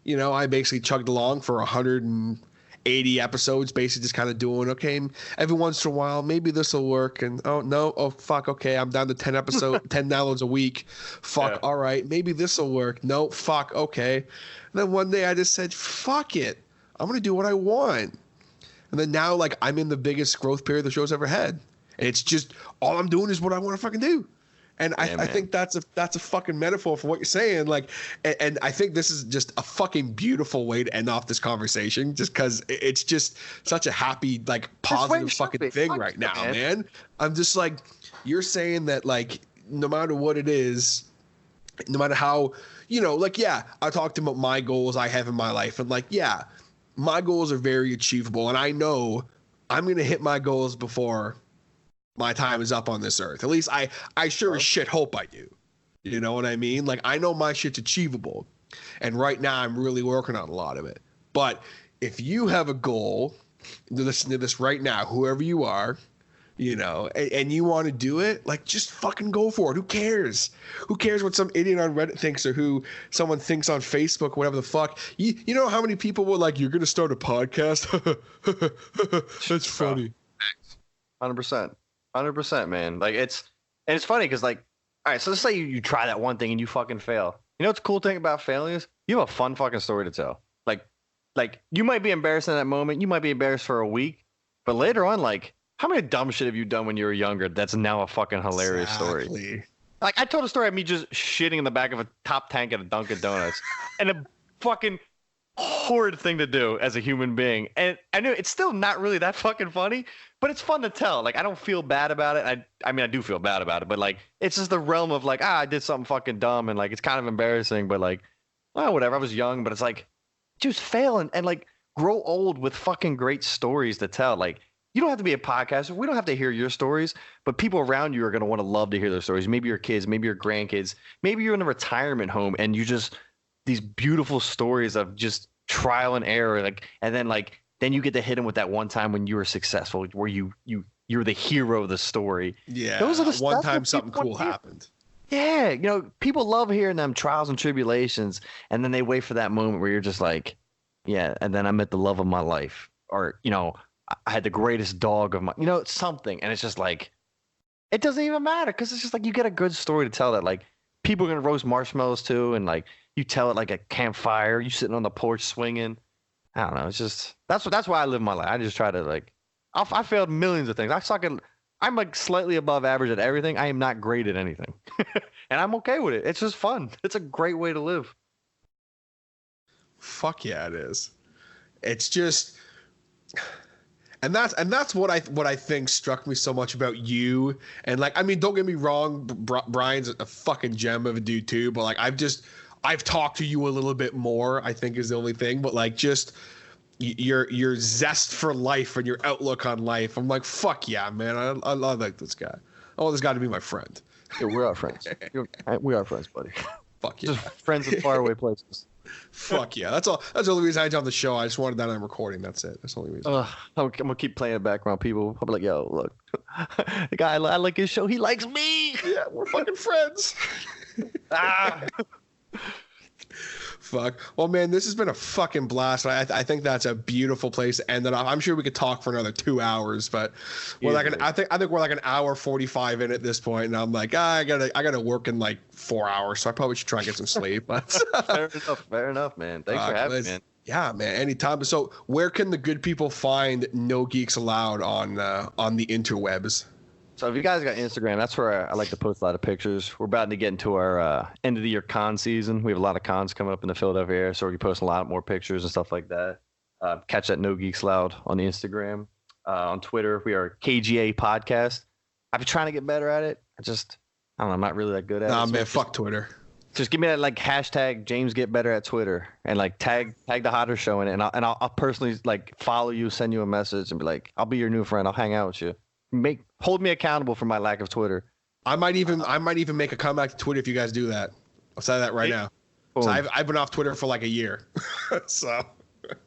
I basically chugged along for 180 episodes, basically just kind of doing, okay, every once in a while, maybe this will work. And oh, no, oh, fuck, okay, I'm down to 10 downloads a week. Fuck, yeah. All right, maybe this will work. No, fuck, okay. And then one day I just said, fuck it. I'm going to do what I want. And then now, like, I'm in the biggest growth period the show's ever had. And it's just all I'm doing is what I want to fucking do. And I think that's a fucking metaphor for what you're saying. Like, and I think this is just a fucking beautiful way to end off this conversation just because it's just such a happy, like, positive fucking thing right now, man. I'm just like, you're saying that, like, no matter what it is, no matter how, like, yeah, I talked about my goals I have in my life. And, like, yeah, my goals are very achievable. And I know I'm going to hit my goals before my time is up on this earth. At least I sure as shit hope I do. You know what I mean? Like, I know my shit's achievable. And right now I'm really working on a lot of it. But if you have a goal, listen to this right now, whoever you are, and you want to do it, like, just fucking go for it. Who cares? Who cares what some idiot on Reddit thinks or who someone thinks on Facebook, whatever the fuck. You know how many people were like, you're going to start a podcast? That's funny. 100%. 100%, man. Like it's funny because like, all right, so let's say you try that one thing and you fucking fail. You know what's the cool thing about failing is you have a fun fucking story to tell. Like you might be embarrassed in that moment. You might be embarrassed for a week, but later on, like, how many dumb shit have you done when you were younger? That's now a fucking hilarious story. Like I told a story of me just shitting in the back of a top tank at a Dunkin' Donuts, and a fucking horrid thing to do as a human being. And I knew it's still not really that fucking funny, but it's fun to tell. Like, I don't feel bad about it. I mean, I do feel bad about it, but like, it's just the realm of like, I did something fucking dumb and like, it's kind of embarrassing, but like, well, whatever. I was young, but it's like, just fail and like grow old with fucking great stories to tell. Like, you don't have to be a podcaster. We don't have to hear your stories, but people around you are going to want to love to hear those stories. Maybe your kids, maybe your grandkids, maybe you're in a retirement home and you just these beautiful stories of just trial and error, then you get to hit them with that one time when you were successful, where you're the hero of the story. Yeah, those are the one time something cool happened. Yeah, people love hearing them trials and tribulations, and then they wait for that moment where you're just like, yeah, and then I met the love of my life, or I had the greatest dog of my, something, and it's just like, it doesn't even matter because it's just like you get a good story to tell that like people are gonna roast marshmallows too, and like you tell it like a campfire, you sitting on the porch swinging. I don't know. It's just that's why I live my life. I just try to like, I failed millions of things. I'm like slightly above average at everything. I am not great at anything, and I'm okay with it. It's just fun. It's a great way to live. Fuck yeah, it is. It's just, and that's what I think struck me so much about you. And like, I mean, don't get me wrong, Brian's a fucking gem of a dude too. But like, I've talked to you a little bit more, I think is the only thing. But like, just your zest for life and your outlook on life. I'm like, fuck yeah, man. I like this guy. I want this guy to be my friend. Yeah, we are friends. We are friends, buddy. Fuck yeah. Just friends in faraway places. Fuck yeah. That's all. That's the only reason I joined the show. I just wanted that on recording. That's it. That's the only reason. I'm gonna keep playing it back around people. I'll be like, yo, look, the guy, I like his show. He likes me. Yeah, we're fucking friends. Fuck. Well, man, this has been a fucking blast. I think that's a beautiful place to end it off. I'm sure we could talk for another 2 hours, but I think we're like an hour 45 in at this point, and I'm like, I gotta work in like 4 hours, so I probably should try and get some sleep. But fair enough, man. Thanks for having me, man. Yeah, man. Anytime. So, where can the good people find Know Geeks Allowed on the interwebs? So if you guys got Instagram, that's where I like to post a lot of pictures. We're about to get into our end of the year con season. We have a lot of cons coming up in the Philadelphia area, so we're gonna post a lot more pictures and stuff like that. Catch that Know Geeks Allowed on the Instagram. On Twitter, we are KGA Podcast. I've been trying to get better at it. I don't know. I'm not really that good at it. Nah, so man, fuck Twitter. Just give me that like hashtag James Get Better at Twitter and like tag the Hotter Show in it, and I'll personally like follow you, send you a message, and be like, I'll be your new friend. I'll hang out with you. Hold me accountable for my lack of Twitter. I might even make a comeback to Twitter if you guys do that. I'll say that right now. So I've been off Twitter for like a year. So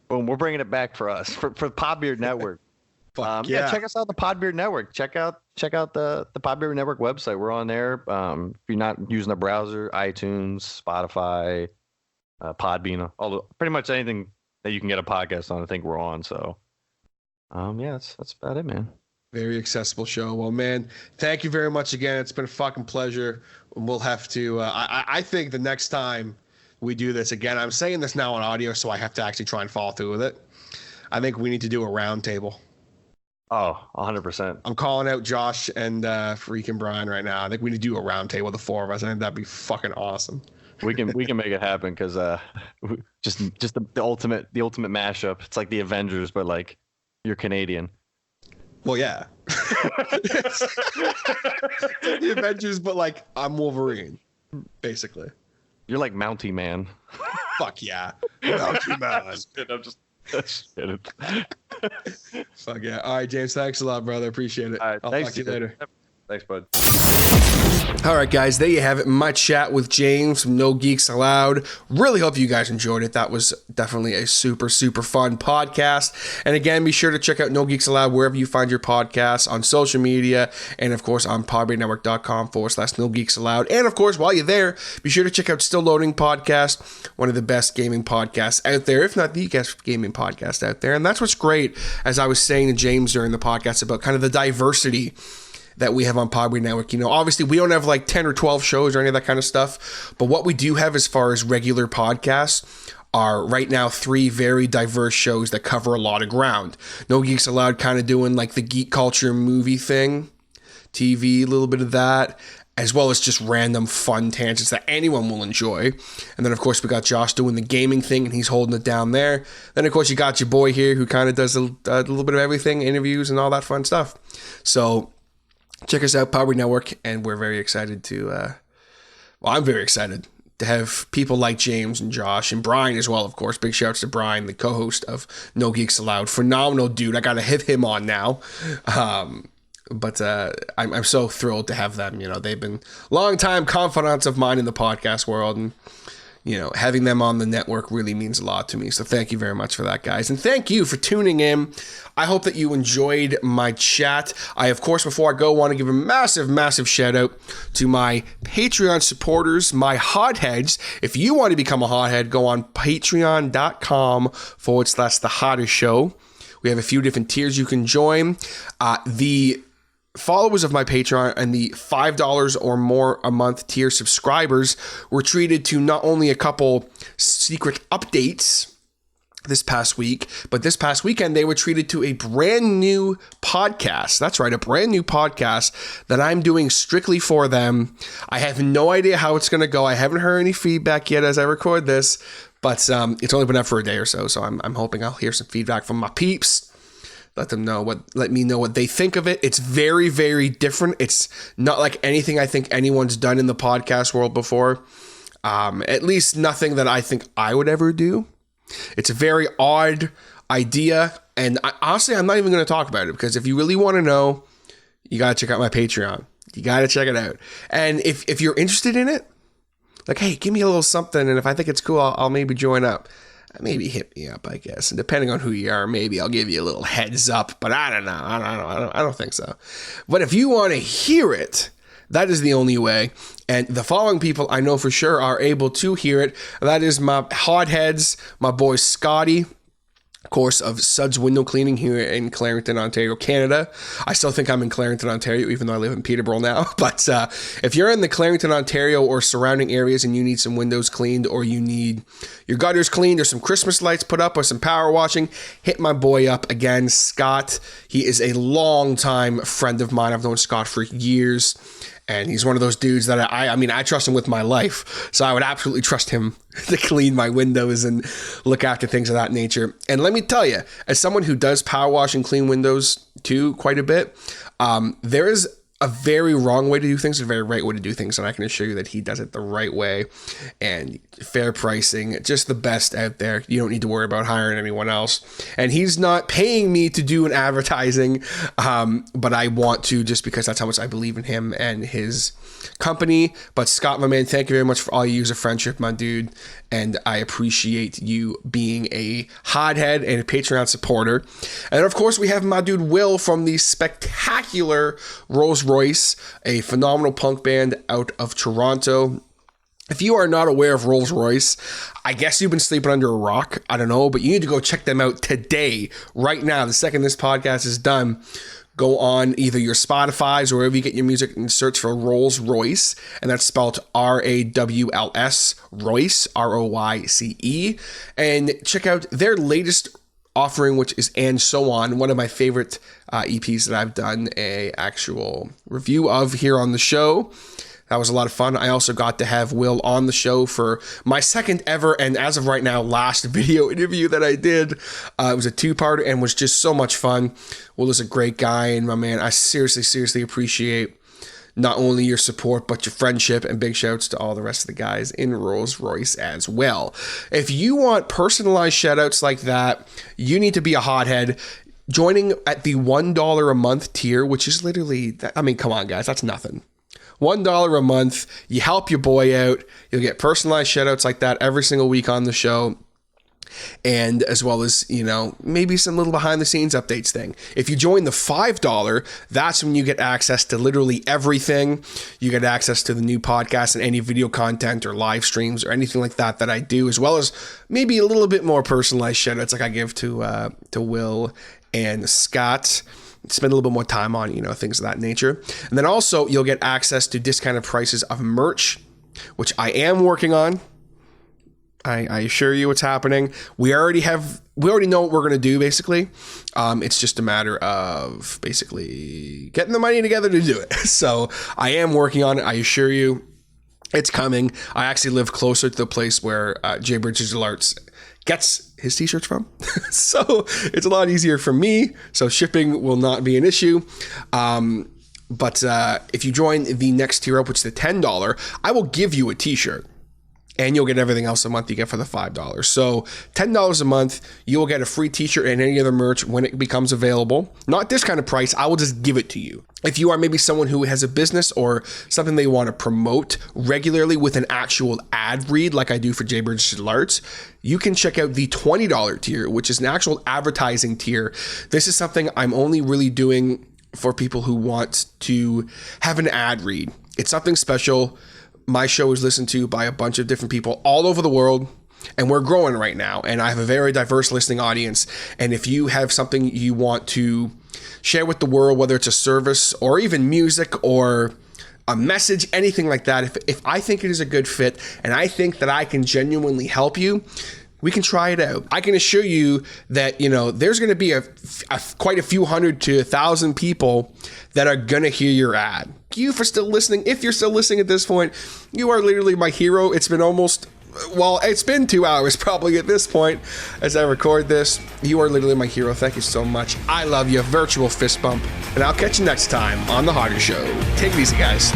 boom, we're bringing it back for us for the Podbeard Network. Yeah, check us out, the Podbeard Network. Check out the Podbeard Network website. We're on there. If you're not using a browser, iTunes, Spotify, Podbean, pretty much anything that you can get a podcast on, I think we're on. So yeah, that's about it, man. Very accessible show. Well, man, thank you very much again. It's been a fucking pleasure. We'll have to, I think the next time we do this again, I'm saying this now on audio, so I have to actually try and follow through with it. I think we need to do a round table. Oh, 100%. I'm calling out Josh and freaking Brian right now. I think we need to do a round table, the four of us. I think that'd be fucking awesome. We can make it happen because just the ultimate mashup. It's like the Avengers, but like you're Canadian. Well, yeah. It's the Avengers, but like I'm Wolverine, basically. You're like Mountie Man. Fuck yeah. Mountie Man. I'm just kidding. Fuck yeah. All right, James, thanks a lot, brother. Appreciate it. All right, I'll talk to you later. Thanks, bud. All right, guys, there you have it. My chat with James from Know Geeks Allowed. Really hope you guys enjoyed it. That was definitely a super, super fun podcast. And again, be sure to check out Know Geeks Allowed wherever you find your podcasts, on social media, and of course on podbearnetwork.com/Know Geeks Allowed. And of course, while you're there, be sure to check out Still Loading Podcast, one of the best gaming podcasts out there, if not the best gaming podcast out there. And that's what's great, as I was saying to James during the podcast, about kind of the diversity that we have on Podbean Network. You know, obviously we don't have like 10 or 12 shows or any of that kind of stuff, but what we do have as far as regular podcasts are right now 3 very diverse shows that cover a lot of ground. Know Geeks Allowed kind of doing like the geek culture movie thing, TV, a little bit of that, as well as just random fun tangents that anyone will enjoy. And then of course we got Josh doing the gaming thing, and he's holding it down there. Then of course you got your boy here who kind of does a little bit of everything, interviews and all that fun stuff. So check us out, Podbean Network, and we're very excited to, I'm very excited to have people like James and Josh and Brian as well, of course. Big shouts to Brian, the co-host of Know Geeks Allowed. Phenomenal dude. I got to hit him on now. But I'm so thrilled to have them. They've been longtime confidants of mine in the podcast world, and having them on the network really means a lot to me. So thank you very much for that, guys. And thank you for tuning in. I hope that you enjoyed my chat. I, of course, before I go, want to give a massive, massive shout out to my Patreon supporters, my hotheads. If you want to become a hothead, go on patreon.com/The Hotter Show. We have a few different tiers you can join. The followers of my Patreon and the $5 or more a month tier subscribers were treated to not only a couple secret updates this past week, but this past weekend they were treated to a brand new podcast. That's right, a brand new podcast that I'm doing strictly for them. I have no idea how it's going to go. I haven't heard any feedback yet as I record this, but it's only been up for a day or so, so I'm hoping I'll hear some feedback from my peeps. Let me know what they think of it. It's very, very different. It's not like anything I think anyone's done in the podcast world before. At least nothing that I think I would ever do. It's a very odd idea. And honestly, I'm not even going to talk about it, because if you really want to know, you got to check out my Patreon. You got to check it out. And if you're interested in it, like, hey, give me a little something. And if I think it's cool, I'll maybe join up. Maybe hit me up, I guess. And depending on who you are, maybe I'll give you a little heads up. But I don't know. I don't think so. But if you want to hear it, that is the only way. And the following people I know for sure are able to hear it. That is my hotheads, my boy Scotty, of course, of Suds Window Cleaning here in Clarington, Ontario, Canada. I still think I'm in Clarington, Ontario, even though I live in Peterborough now. But if you're in the Clarington, Ontario or surrounding areas and you need some windows cleaned, or you need your gutters cleaned, or some Christmas lights put up, or some power washing, hit my boy up again, Scott. He is a longtime friend of mine. I've known Scott for years. And he's one of those dudes that I trust him with my life. So I would absolutely trust him to clean my windows and look after things of that nature. And let me tell you, as someone who does power wash and clean windows too quite a bit, there is a very wrong way to do things, a very right way to do things. And I can assure you that he does it the right way, and fair pricing, just the best out there. You don't need to worry about hiring anyone else. And he's not paying me to do an advertising, but I want to, just because that's how much I believe in him and his company. But Scott, my man, thank you very much for all your years of friendship, my dude. And I appreciate you being a hothead and a Patreon supporter. And of course, we have my dude Will from the spectacular Rolls Royce, a phenomenal punk band out of Toronto. If you are not aware of Rolls Royce, I guess you've been sleeping under a rock. I don't know, but you need to go check them out today, right now. The second this podcast is done, go on either your Spotify's or wherever you get your music and search for Rolls Royce, and that's spelled RAWLS, Royce, ROYCE, and check out their latest offering, which is And So On, one of my favorite EPs that I've done a actual review of here on the show. That was a lot of fun. I also got to have Will on the show for my second ever, and as of right now, last video interview that I did. It was a two-parter and was just so much fun. Will is a great guy, and my man, I seriously appreciate not only your support, but your friendship, and big shouts to all the rest of the guys in Rolls Royce as well. If you want personalized shoutouts like that, you need to be a hothead. Joining at the $1 a month tier, which is literally, come on, guys, that's nothing. $1 a month, you help your boy out. You'll get personalized shoutouts like that every single week on the show. And as well as, maybe some little behind the scenes updates thing. If you join the $5, that's when you get access to literally everything. You get access to the new podcast and any video content or live streams or anything like that I do, as well as maybe a little bit more personalized shoutouts like I give to Will and Scott. Spend a little bit more time on, things of that nature. And then also you'll get access to discounted prices of merch, which I am working on. I assure you it's happening. We already know what we're going to do, basically. It's just a matter of basically getting the money together to do it. So I am working on it. I assure you it's coming. I actually live closer to the place where Jay Bridges Arts gets his t-shirts from. So it's a lot easier for me. So shipping will not be an issue. But if you join the next tier up, which is the $10, I will give you a t-shirt. and you'll get everything else a month you get for the $5. So $10 a month, you will get a free t-shirt and any other merch when it becomes available. Not this kind of price, I will just give it to you. If you are maybe someone who has a business or something they want to promote regularly with an actual ad read like I do for Jaybird Alerts, you can check out the $20 tier, which is an actual advertising tier. This is something I'm only really doing for people who want to have an ad read. It's something special. My show is listened to by a bunch of different people all over the world, and we're growing right now, and I have a very diverse listening audience. And if you have something you want to share with the world, whether it's a service or even music or a message, anything like that, if I think it is a good fit and I think that I can genuinely help you, we can try it out. I can assure you that, there's going to be quite a few hundred to 1,000 people that are going to hear your ad. Thank you for still listening. If you're still listening at this point, you are literally my hero. It's been 2 hours probably at this point as I record this. You are literally my hero. Thank you so much. I love you. Virtual fist bump. And I'll catch you next time on The Harder Show. Take it easy, guys.